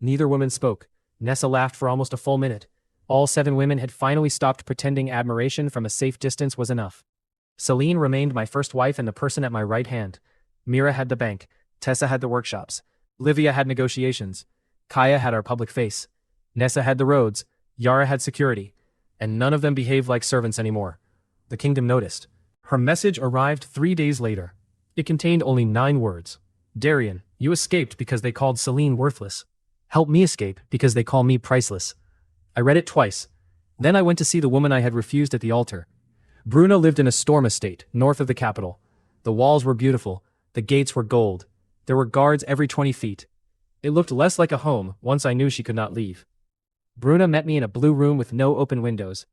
Neither woman spoke. Nessa laughed for almost a full minute. All 7 women had finally stopped pretending admiration from a safe distance was enough. Celine remained my first wife and the person at my right hand. Mira had the bank. Tessa had the workshops. Livia had negotiations. Kaya had our public face. Nessa had the roads. Yara had security. And none of them behaved like servants anymore. The kingdom noticed. Her message arrived 3 days later. It contained only 9 words. Darian, you escaped because they called Celine worthless. Help me escape because they call me priceless. I read it twice. Then I went to see the woman I had refused at the altar. Bruna lived in a storm estate, north of the capital. The walls were beautiful. The gates were gold. There were guards every 20 feet. It looked less like a home once I knew she could not leave. Bruna met me in a blue room with no open windows.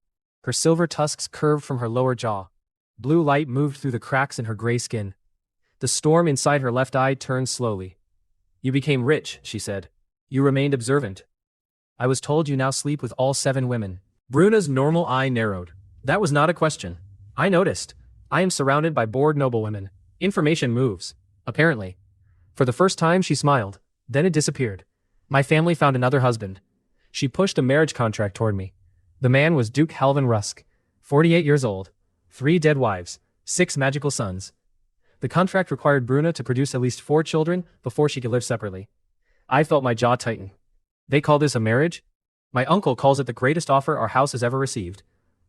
Her silver tusks curved from her lower jaw. Blue light moved through the cracks in her gray skin. The storm inside her left eye turned slowly. You became rich, she said. You remained observant. I was told you now sleep with all 7 women. Bruna's normal eye narrowed. That was not a question. I noticed. I am surrounded by bored noblewomen. Information moves. Apparently. For the first time she smiled. Then it disappeared. My family found another husband. She pushed a marriage contract toward me. The man was Duke Halvin Rusk. 48 years old. 3 dead wives. 6 magical sons. The contract required Bruna to produce at least 4 children before she could live separately. I felt my jaw tighten. They call this a marriage? My uncle calls it the greatest offer our house has ever received.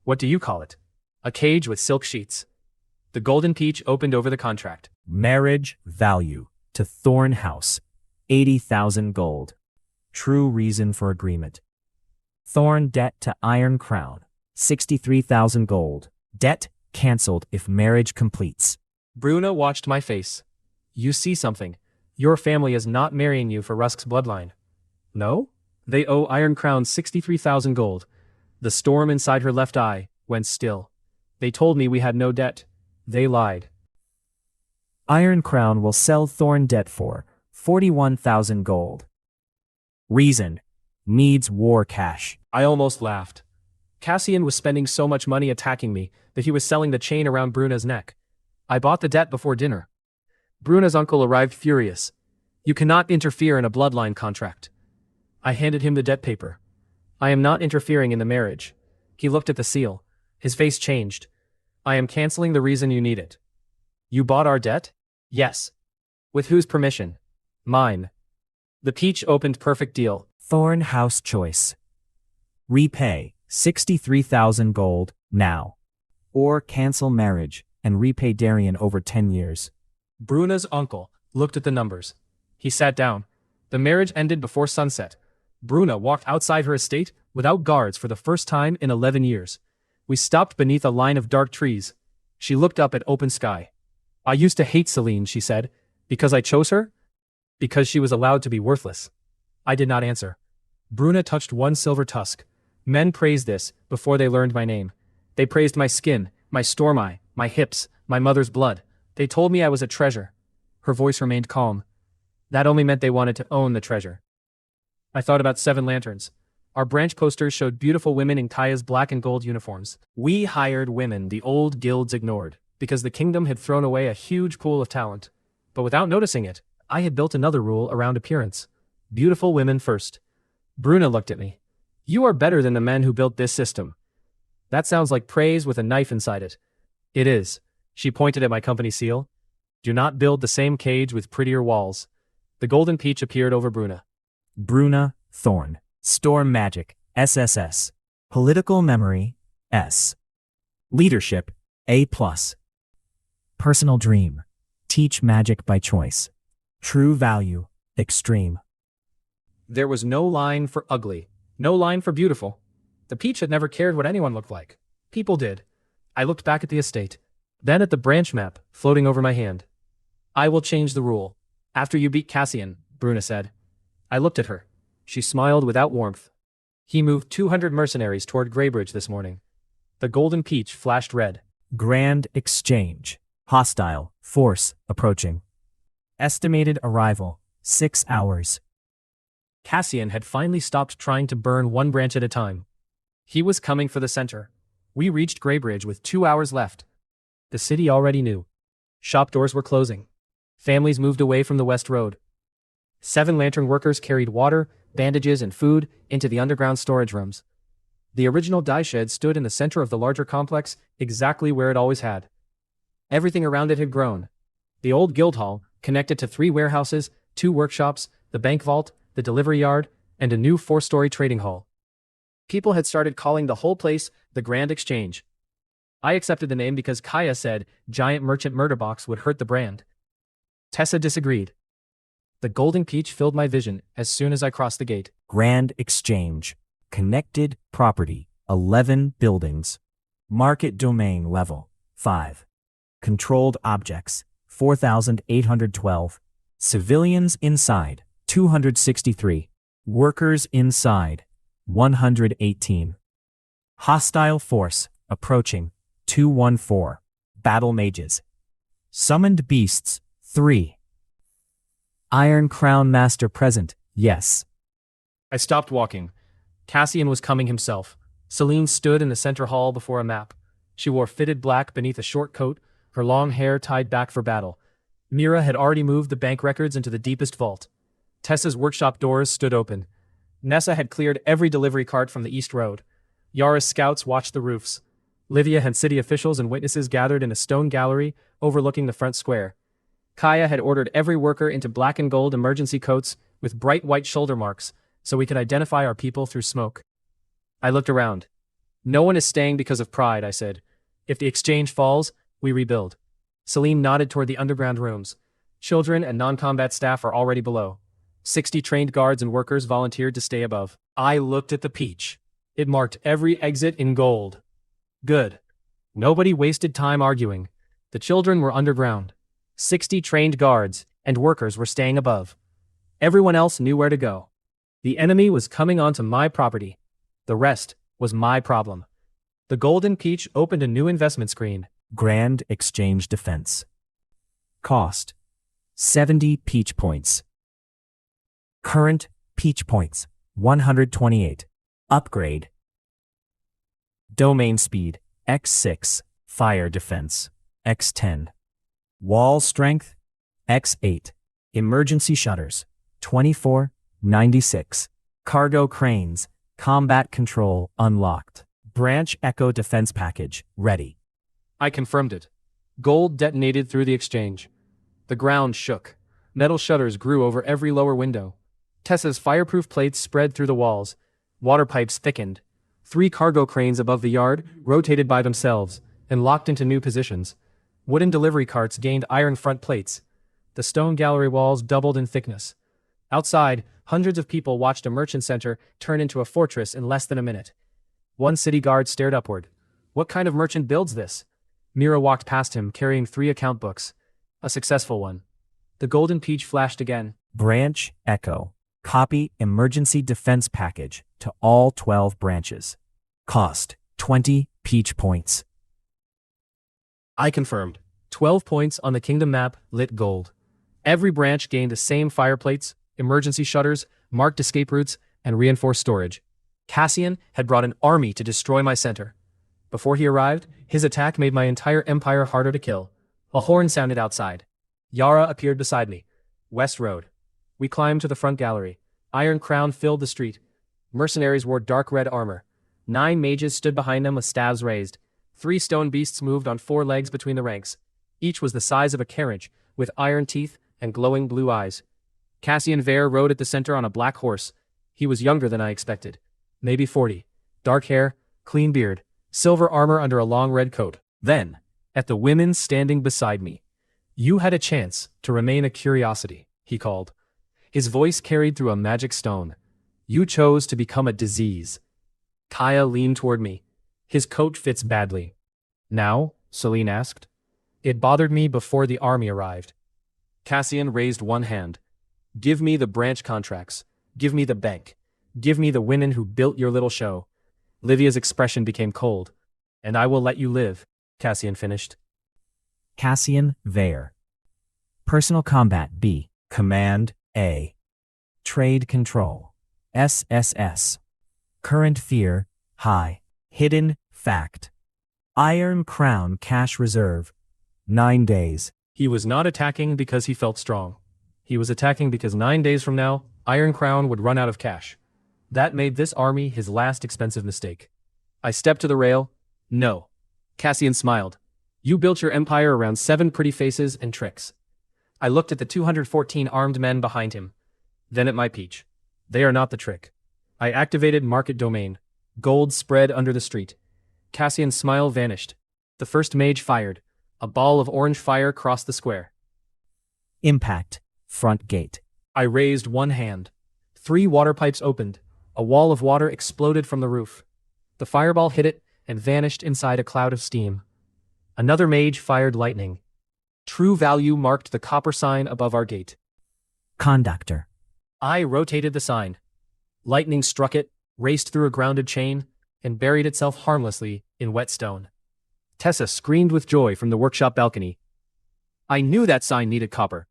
What do you call it? A cage with silk sheets. The golden peach opened over the contract. Marriage value to Thorn House, 80,000 gold. True reason for agreement. Thorn debt to Iron Crown, 63,000 gold. Debt cancelled if marriage completes. Bruna watched my face. You see something. Your family is not marrying you for Rusk's bloodline. No? They owe Iron Crown 63,000 gold. The storm inside her left eye went still. They told me we had no debt. They lied. Iron Crown will sell Thorn debt for 41,000 gold. Reason. Needs war cash. I almost laughed. Cassian was spending so much money attacking me that he was selling the chain around Bruna's neck. I bought the debt before dinner. Bruna's uncle arrived furious. You cannot interfere in a bloodline contract. I handed him the debt paper. I am not interfering in the marriage. He looked at the seal. His face changed. I am canceling the reason you need it. You bought our debt? Yes. With whose permission? Mine. The peach opened perfect deal. Thorn House choice. Repay 63,000 gold now. Or cancel marriage and repay Darian over 10 years. Bruna's uncle looked at the numbers. He sat down. The marriage ended before sunset. Bruna walked outside her estate without guards for the first time in 11 years. We stopped beneath a line of dark trees. She looked up at open sky. I used to hate Celine, she said. Because I chose her? Because she was allowed to be worthless. I did not answer. Bruna touched one silver tusk. Men praised this before they learned my name. They praised my skin, my storm eye, my hips, my mother's blood. They told me I was a treasure. Her voice remained calm. That only meant they wanted to own the treasure. I thought about 7 lanterns. Our branch posters showed beautiful women in Kaya's black and gold uniforms. We hired women the old guilds ignored. because the kingdom had thrown away a huge pool of talent. But without noticing it, I had built another rule around appearance. Beautiful women first. Bruna looked at me. You are better than the men who built this system. That sounds like praise with a knife inside it. It is. She pointed at my company seal. Do not build the same cage with prettier walls. The golden peach appeared over Bruna. Bruna, Thorn. Storm Magic, SSS. Political Memory, S. Leadership, A+. Personal Dream. Teach Magic by Choice. True Value, Extreme. There was no line for ugly, no line for beautiful. The peach had never cared what anyone looked like. People did. I looked back at the estate, then at the branch map floating over my hand. I will change the rule. After you beat Cassian, Bruna said. I looked at her. She smiled without warmth. He moved 200 mercenaries toward Greybridge this morning. The golden peach flashed red. Grand Exchange. Hostile. Force approaching. Estimated arrival, 6 hours. Cassian had finally stopped trying to burn one branch at a time. He was coming for the center. We reached Greybridge with 2 hours left. The city already knew. Shop doors were closing. Families moved away from the West Road. 7 lantern workers carried water, bandages, and food into the underground storage rooms. The original dye shed stood in the center of the larger complex, exactly where it always had. Everything around it had grown. The old guild hall, connected to 3 warehouses, 2 workshops, the bank vault, the delivery yard, and a new 4-story trading hall. People had started calling the whole place the Grand Exchange. I accepted the name because Kaya said Giant Merchant Murder Box would hurt the brand. Tessa disagreed. The golden peach filled my vision as soon as I crossed the gate. Grand Exchange. Connected property, 11 buildings. Market domain level, 5. Controlled objects, 4,812. Civilians inside, 263. Workers inside, 118. Hostile force, approaching, 214. Battle mages. Summoned beasts, 3. Iron Crown Master present, yes. I stopped walking. Cassian was coming himself. Celine stood in the center hall before a map. She wore fitted black beneath a short coat, her long hair tied back for battle. Mira had already moved the bank records into the deepest vault. Tessa's workshop doors stood open. Nessa had cleared every delivery cart from the East Road. Yara's scouts watched the roofs. Livia had city officials and witnesses gathered in a stone gallery overlooking the front square. Kaya had ordered every worker into black and gold emergency coats with bright white shoulder marks so we could identify our people through smoke. I looked around. No one is staying because of pride, I said. If the exchange falls, we rebuild. Salim nodded toward the underground rooms. Children and non-combat staff are already below. 60 trained guards and workers volunteered to stay above. I looked at the peach. It marked every exit in gold. Good. Nobody wasted time arguing. The children were underground. 60 trained guards and workers were staying above. Everyone else knew where to go. The enemy was coming onto my property. The rest was my problem. The golden peach opened a new investment screen. Grand Exchange Defense. Cost, 70 peach points. Current peach points, 128. Upgrade. Domain speed, X6. Fire defense, X10. Wall strength, X8. Emergency shutters, 2496. Cargo cranes, combat control unlocked. Branch Echo defense package, ready. I confirmed it. Gold detonated through the exchange. The ground shook. Metal shutters grew over every lower window. Tessa's fireproof plates spread through the walls. Water pipes thickened. 3 cargo cranes above the yard rotated by themselves and locked into new positions. Wooden delivery carts gained iron front plates. The stone gallery walls doubled in thickness. Outside, hundreds of people watched a merchant center turn into a fortress in less than a minute. One city guard stared upward. What kind of merchant builds this? Mira walked past him carrying 3 account books. A successful one. The golden peach flashed again. Branch Echo. Copy emergency defense package to all 12 branches. Cost, 20 peach points. I confirmed. 12 points on the kingdom map lit gold. Every branch gained the same fireplates, emergency shutters, marked escape routes, and reinforced storage. Cassian had brought an army to destroy my center. Before he arrived, his attack made my entire empire harder to kill. A horn sounded outside. Yara appeared beside me. West Road. We climbed to the front gallery. Iron Crown filled the street. Mercenaries wore dark red armor. 9 mages stood behind them with staves raised. 3 stone beasts moved on 4 legs between the ranks. Each was the size of a carriage, with iron teeth and glowing blue eyes. Cassian Vare rode at the center on a black horse. He was younger than I expected. Maybe 40. Dark hair, clean beard, silver armor under a long red coat. Then, at the women standing beside me, "You had a chance to remain a curiosity," he called. His voice carried through a magic stone. "You chose to become a disease." Kaya leaned toward me. "His coat fits badly." "Now?" Celine asked. "It bothered me before the army arrived." Cassian raised one hand. "Give me the branch contracts. Give me the bank. Give me the women who built your little show." Livia's expression became cold. "And I will let you live," Cassian finished. Cassian Vare. Personal Combat B. Command A. Trade Control SSS. Current Fear High. Hidden Fact. Iron Crown Cash Reserve 9 days. He was not attacking because he felt strong. He was attacking because 9 days from now, Iron Crown would run out of cash. That made this army his last expensive mistake. I stepped to the rail. "No." Cassian smiled. "You built your empire around 7 pretty faces and tricks." I looked at the 214 armed men behind him. Then at my peach. They are not the trick. I activated Market Domain. Gold spread under the street. Cassian's smile vanished. The first mage fired. A ball of orange fire crossed the square. Impact. Front Gate. I raised one hand. 3 water pipes opened. A wall of water exploded from the roof. The fireball hit it and vanished inside a cloud of steam. Another mage fired lightning. True value marked the copper sign above our gate. Conductor. I rotated the sign. Lightning struck it, raced through a grounded chain, and buried itself harmlessly in wet stone. Tessa screamed with joy from the workshop balcony. "I knew that sign needed copper."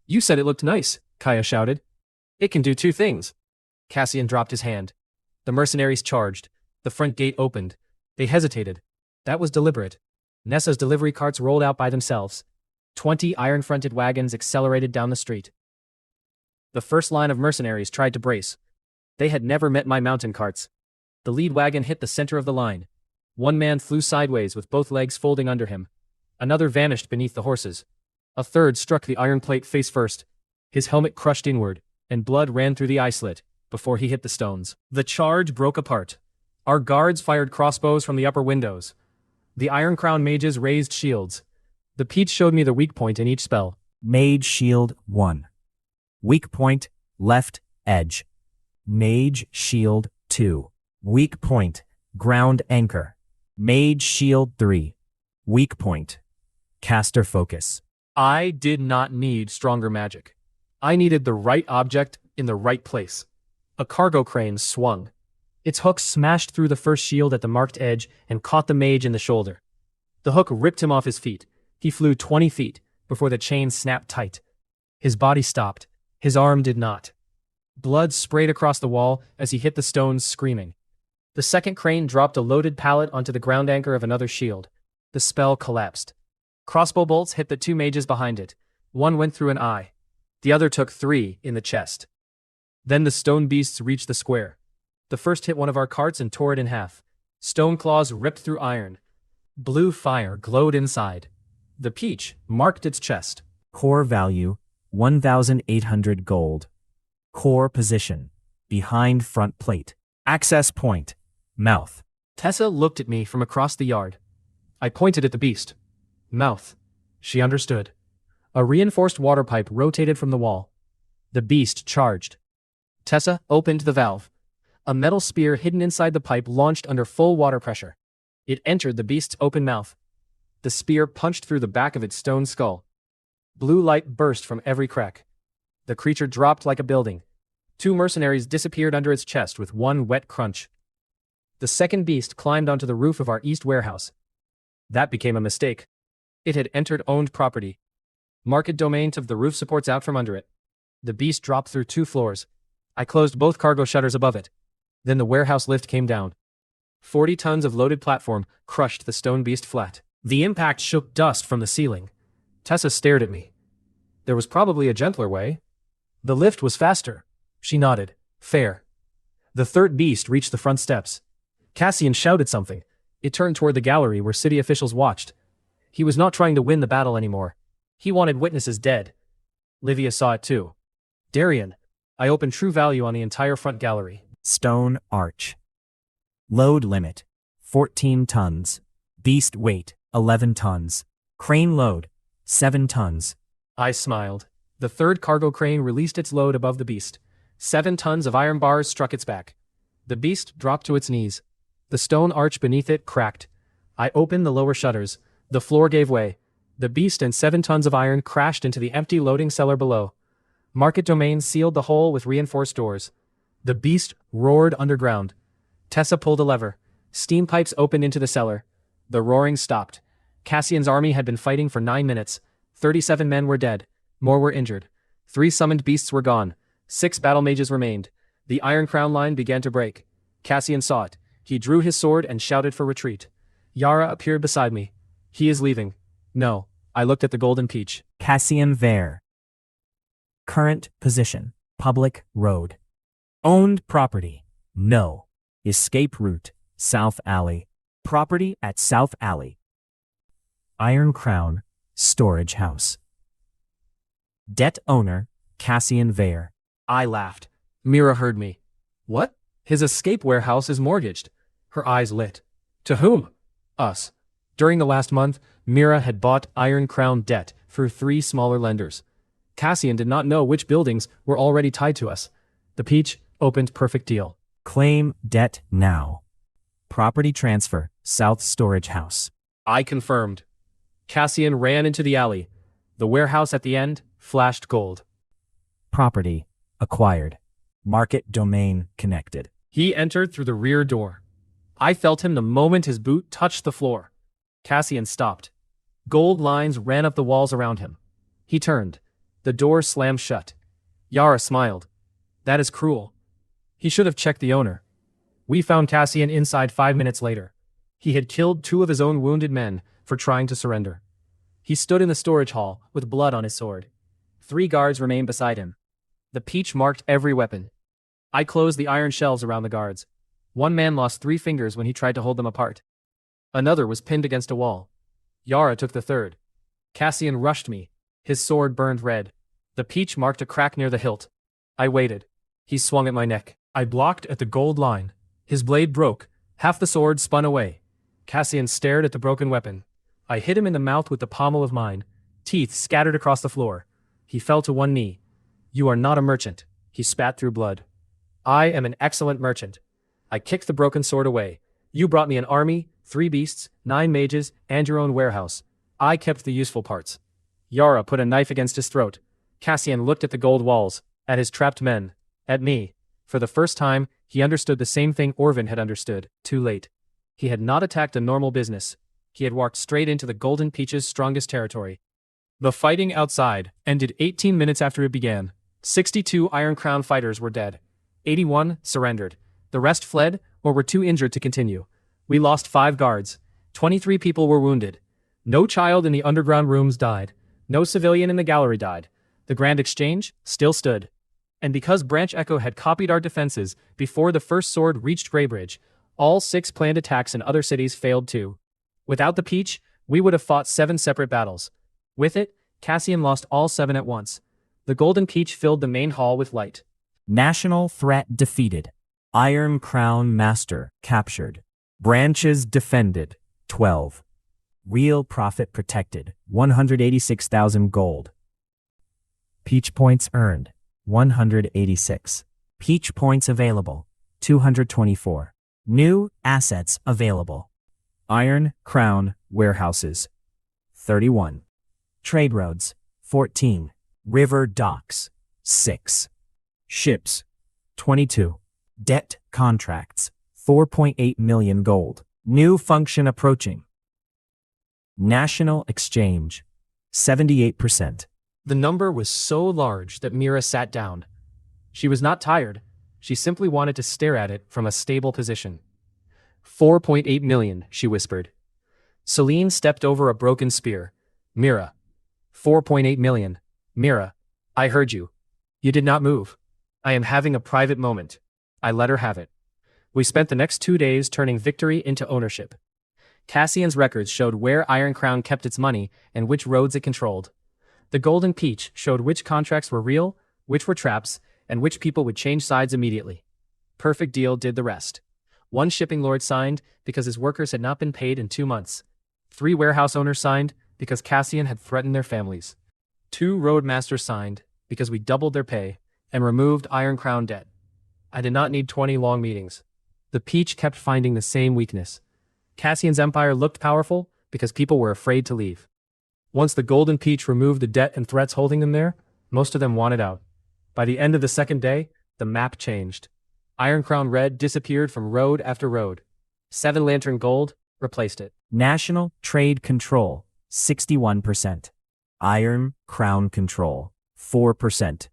"You said it looked nice," Kaya shouted. "It can do 2 things." Cassian dropped his hand. The mercenaries charged. The front gate opened. They hesitated. That was deliberate. Nessa's delivery carts rolled out by themselves. 20 iron-fronted wagons accelerated down the street. The first line of mercenaries tried to brace. They had never met my mountain carts. The lead wagon hit the center of the line. One man flew sideways with both legs folding under him. Another vanished beneath the horses. A third struck the iron plate face first. His helmet crushed inward, and blood ran through the eye slit before he hit the stones. The charge broke apart. Our guards fired crossbows from the upper windows. The Iron Crown mages raised shields. The peach showed me the weak point in each spell. Mage Shield 1. Weak point, left edge. Mage Shield 2. Weak point, ground anchor. Mage Shield 3. Weak point, caster focus. I did not need stronger magic. I needed the right object in the right place. A cargo crane swung. Its hook smashed through the first shield at the marked edge and caught the mage in the shoulder. The hook ripped him off his feet. He flew 20 feet before the chain snapped tight. His body stopped. His arm did not. Blood sprayed across the wall as he hit the stones, screaming. The second crane dropped a loaded pallet onto the ground anchor of another shield. The spell collapsed. Crossbow bolts hit the 2 mages behind it. One went through an eye. The other took 3 in the chest. Then the stone beasts reached the square. The first hit one of our carts and tore it in half. Stone claws ripped through iron. Blue fire glowed inside. The peach marked its chest. Core value, 1,800 gold. Core position, behind front plate. Access point, mouth. Tessa looked at me from across the yard. I pointed at the beast. Mouth. She understood. A reinforced water pipe rotated from the wall. The beast charged. Tessa opened the valve. A metal spear hidden inside the pipe launched under full water pressure. It entered the beast's open mouth. The spear punched through the back of its stone skull. Blue light burst from every crack. The creature dropped like a building. 2 mercenaries disappeared under its chest with one wet crunch. The second beast climbed onto the roof of our east warehouse. That became a mistake. It had entered owned property. Market Domain took the roof supports out from under it. The beast dropped through 2 floors. I closed both cargo shutters above it. Then the warehouse lift came down. 40 tons of loaded platform crushed the stone beast flat. The impact shook dust from the ceiling. Tessa stared at me. There was probably a gentler way. The lift was faster. She nodded. Fair. The third beast reached the front steps. Cassian shouted something. It turned toward the gallery where city officials watched. He was not trying to win the battle anymore. He wanted witnesses dead. Livia saw it too. Darian, I opened true value on the entire front gallery. Stone arch. Load limit, 14 tons. Beast weight, 11 tons. Crane load, 7 tons. I smiled. The third cargo crane released its load above the beast. 7 tons of iron bars struck its back. The beast dropped to its knees. The stone arch beneath it cracked. I opened the lower shutters. The floor gave way. The beast and 7 tons of iron crashed into the empty loading cellar below. Market domain sealed the hole with reinforced doors. The beast roared underground. Tessa pulled a lever. Steam pipes opened into the cellar. The roaring stopped. Cassian's army had been fighting for 9 minutes. 37 men were dead. More were injured. 3 summoned beasts were gone. 6 battle mages remained. The Iron Crown line began to break. Cassian saw it. He drew his sword and shouted for retreat. Yara appeared beside me. He is leaving. No. I looked at the golden peach. Cassian Vare. Current position, public road. Owned property, no. Escape route, South Alley. Property at South Alley. Iron Crown, storage house. Debt owner, Cassian Vare. I laughed. Mira heard me. What? His escape warehouse is mortgaged. Her eyes lit. To whom? Us. During the last month, Mira had bought Iron Crown debt through 3 smaller lenders. Cassian did not know which buildings were already tied to us. The peach opened perfect deal. Claim debt now. Property transfer, South Storage House. I confirmed. Cassian ran into the alley. The warehouse at the end flashed gold. Property acquired. Market domain connected. He entered through the rear door. I felt him the moment his boot touched the floor. Cassian stopped. Gold lines ran up the walls around him. He turned. The door slammed shut. Yara smiled. That is cruel. He should have checked the owner. We found Cassian inside 5 minutes later. He had killed 2 of his own wounded men for trying to surrender. He stood in the storage hall with blood on his sword. 3 guards remained beside him. The peach marked every weapon. I closed the iron shelves around the guards. 1 man lost 3 fingers when he tried to hold them apart. Another was pinned against a wall. Yara took the 3rd. Cassian rushed me. His sword burned red. The peach marked a crack near the hilt. I waited. He swung at my neck. I blocked at the gold line. His blade broke. Half the sword spun away. Cassian stared at the broken weapon. I hit him in the mouth with the pommel of mine. Teeth scattered across the floor. He fell to 1 knee. You are not a merchant. He spat through blood. I am an excellent merchant. I kicked the broken sword away. You brought me an army, 3 beasts, 9 mages, and your own warehouse. I kept the useful parts. Yara put a knife against his throat. Cassian looked at the gold walls, at his trapped men, at me. For the first time, he understood the same thing Orvin had understood, too late. He had not attacked a normal business. He had walked straight into the Golden Peach's strongest territory. The fighting outside ended 18 minutes after it began. 62 Iron Crown fighters were dead. 81 surrendered. The rest fled or were too injured to continue. We lost 5 guards. 23 people were wounded. No child in the underground rooms died. No civilian in the gallery died. The Grand Exchange still stood. And because Branch Echo had copied our defenses before the first sword reached Greybridge, all 6 planned attacks in other cities failed too. Without the peach, we would have fought 7 separate battles. With it, Cassian lost all 7 at once. The Golden Peach filled the main hall with light. National threat defeated. Iron Crown Master captured. Branches defended, 12. Real profit protected, 186,000 gold. Peach points earned, 186. Peach points available, 224. New assets available. Iron Crown warehouses, 31. Trade roads, 14. River docks, 6. Ships, 22. Debt contracts, 4.8 million gold. New function approaching. National exchange, 78%. The number was so large that Mira sat down. She was not tired. She simply wanted to stare at it from a stable position. 4.8 million, she whispered. Celine stepped over a broken spear. Mira. 4.8 million. Mira. I heard you. You did not move. I am having a private moment. I let her have it. We spent the next 2 days turning victory into ownership. Cassian's records showed where Iron Crown kept its money and which roads it controlled. The Golden Peach showed which contracts were real, which were traps, and which people would change sides immediately. Perfect Deal did the rest. One shipping lord signed because his workers had not been paid in 2 months. 3 warehouse owners signed because Cassian had threatened their families. 2 roadmasters signed because we doubled their pay and removed Iron Crown debt. I did not need 20 long meetings. The Peach kept finding the same weakness. Cassian's empire looked powerful because people were afraid to leave. Once the Golden Peach removed the debt and threats holding them there, most of them wanted out. By the end of the second day, the map changed. Iron Crown Red disappeared from road after road. 7 Lantern Gold replaced it. National Trade Control, 61%. Iron Crown Control, 4%.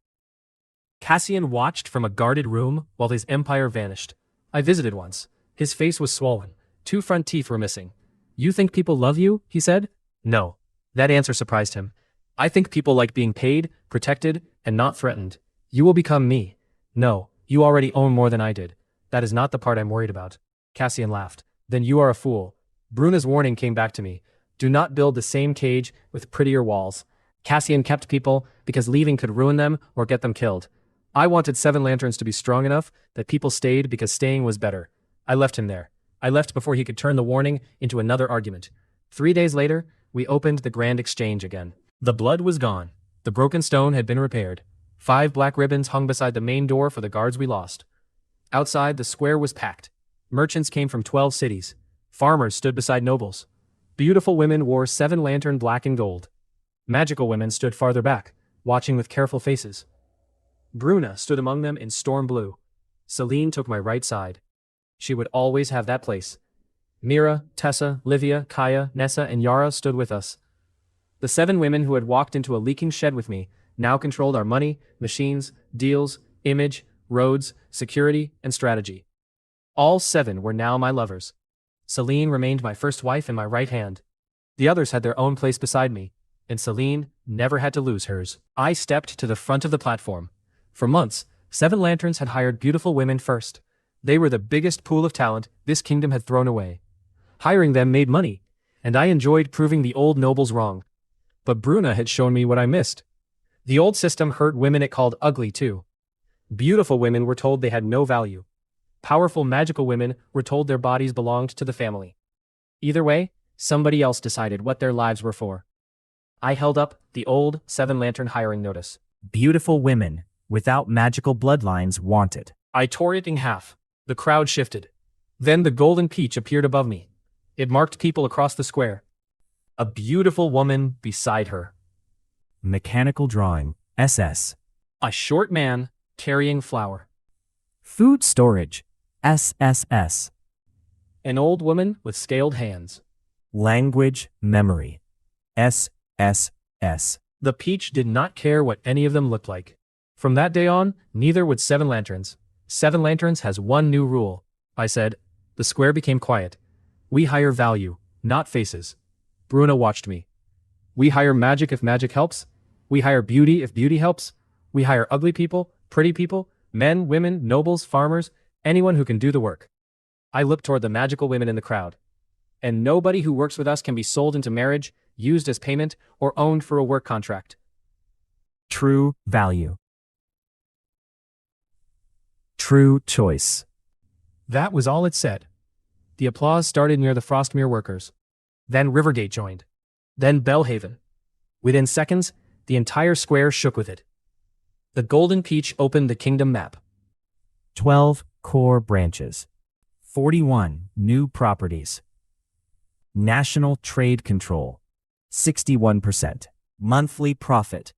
Cassian watched from a guarded room while his empire vanished. I visited once. His face was swollen. 2 front teeth were missing. You think people love you? He said. No. That answer surprised him. I think people like being paid, protected, and not threatened. You will become me. No, you already own more than I did. That is not the part I'm worried about. Cassian laughed. Then you are a fool. Bruna's warning came back to me. Do not build the same cage with prettier walls. Cassian kept people because leaving could ruin them or get them killed. I wanted 7 lanterns to be strong enough that people stayed because staying was better. I left him there. I left before he could turn the warning into another argument. 3 days later, we opened the Grand Exchange again. The blood was gone. The broken stone had been repaired. 5 black ribbons hung beside the main door for the guards we lost. Outside, the square was packed. Merchants came from 12 cities. Farmers stood beside nobles. Beautiful women wore 7 lantern black and gold. Magical women stood farther back, watching with careful faces. Bruna stood among them in storm blue. Celine took my right side. She would always have that place. Mira, Tessa, Livia, Kaya, Nessa, and Yara stood with us. The 7 women who had walked into a leaking shed with me now controlled our money, machines, deals, image, roads, security, and strategy. All 7 were now my lovers. Celine remained my first wife and my right hand. The others had their own place beside me, and Celine never had to lose hers. I stepped to the front of the platform. For months, 7 lanterns had hired beautiful women first. They were the biggest pool of talent this kingdom had thrown away. Hiring them made money, and I enjoyed proving the old nobles wrong. But Bruna had shown me what I missed. The old system hurt women it called ugly too. Beautiful women were told they had no value. Powerful magical women were told their bodies belonged to the family. Either way, somebody else decided what their lives were for. I held up the old 7 lantern hiring notice. Beautiful women without magical bloodlines wanted. I tore it in half. The crowd shifted. Then the Golden Peach appeared above me. It marked people across the square. A beautiful woman beside her. Mechanical drawing, SS. A short man carrying flour. Food storage, SSS. An old woman with scaled hands. Language memory, SSS. The Peach did not care what any of them looked like. From that day on, neither would 7 lanterns. 7 lanterns has one new rule, I said. The square became quiet. We hire value, not faces. Bruna watched me. We hire magic if magic helps. We hire beauty if beauty helps. We hire ugly people, pretty people, men, women, nobles, farmers, anyone who can do the work. I looked toward the magical women in the crowd. And nobody who works with us can be sold into marriage, used as payment, or owned for a work contract. True value. True choice. That was all it said. The applause started near the Frostmere workers. Then Rivergate joined. Then Bellhaven. Within seconds, the entire square shook with it. The Golden Peach opened the kingdom map. 12 core branches. 41 new properties. National trade control. 61%. Monthly profit.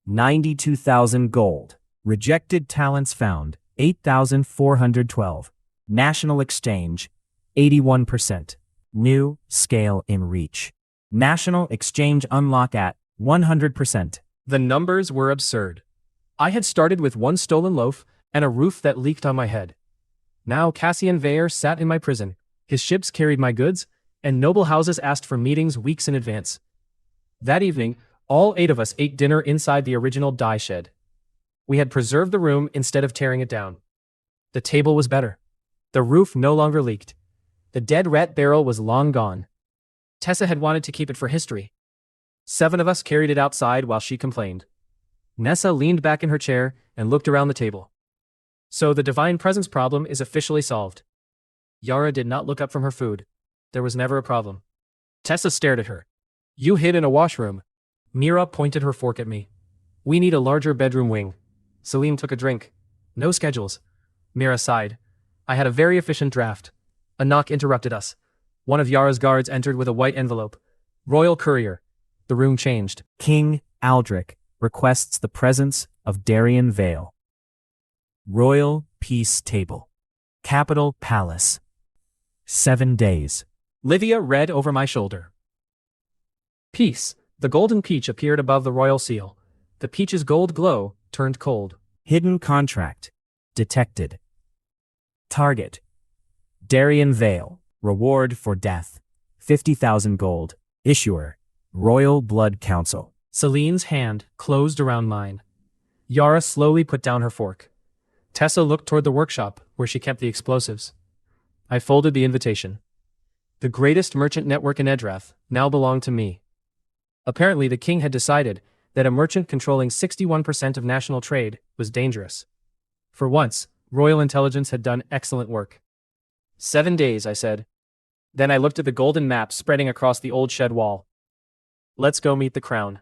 92,000 gold. Rejected talents found. 8,412. National exchange. 81%. New scale in reach. National exchange unlock at 100%. The numbers were absurd. I had started with 1 stolen loaf and a roof that leaked on my head. Now Cassian Veyer sat in my prison, His ships carried my goods, and noble houses asked for meetings weeks in advance. That evening, all 8 of us ate dinner inside the original dye shed. We had preserved the room instead of tearing it down. The table was better. The roof no longer leaked. The dead rat barrel was long gone. Tessa had wanted to keep it for history. 7 of us carried it outside while she complained. Nessa leaned back in her chair and looked around the table. So the divine presence problem is officially solved. Yara did not look up from her food. There was never a problem. Tessa stared at her. You hid in a washroom. Mira pointed her fork at me. We need a larger bedroom wing. Celine took a drink. No schedules. Mira sighed. I had a very efficient draft. A knock interrupted us. One of Yara's guards entered with a white envelope. Royal courier. The room changed. King Aldrich requests the presence of Darien Vale. Royal Peace Table. Capital Palace. 7 days. Livia read over my shoulder. Peace. The golden peach appeared above the royal seal. The peach's gold glow turned cold. Hidden contract. Detected. Target. Darien Vale. Reward for death. 50,000 gold. Issuer. Royal Blood Council. Celine's hand closed around mine. Yara slowly put down her fork. Tessa looked toward the workshop where she kept the explosives. I folded the invitation. The greatest merchant network in Edrath now belonged to me. Apparently the king had decided that a merchant controlling 61% of national trade was dangerous. For once, royal intelligence had done excellent work. 7 days, I said. Then I looked at the golden map spreading across the old shed wall. Let's go meet the crown.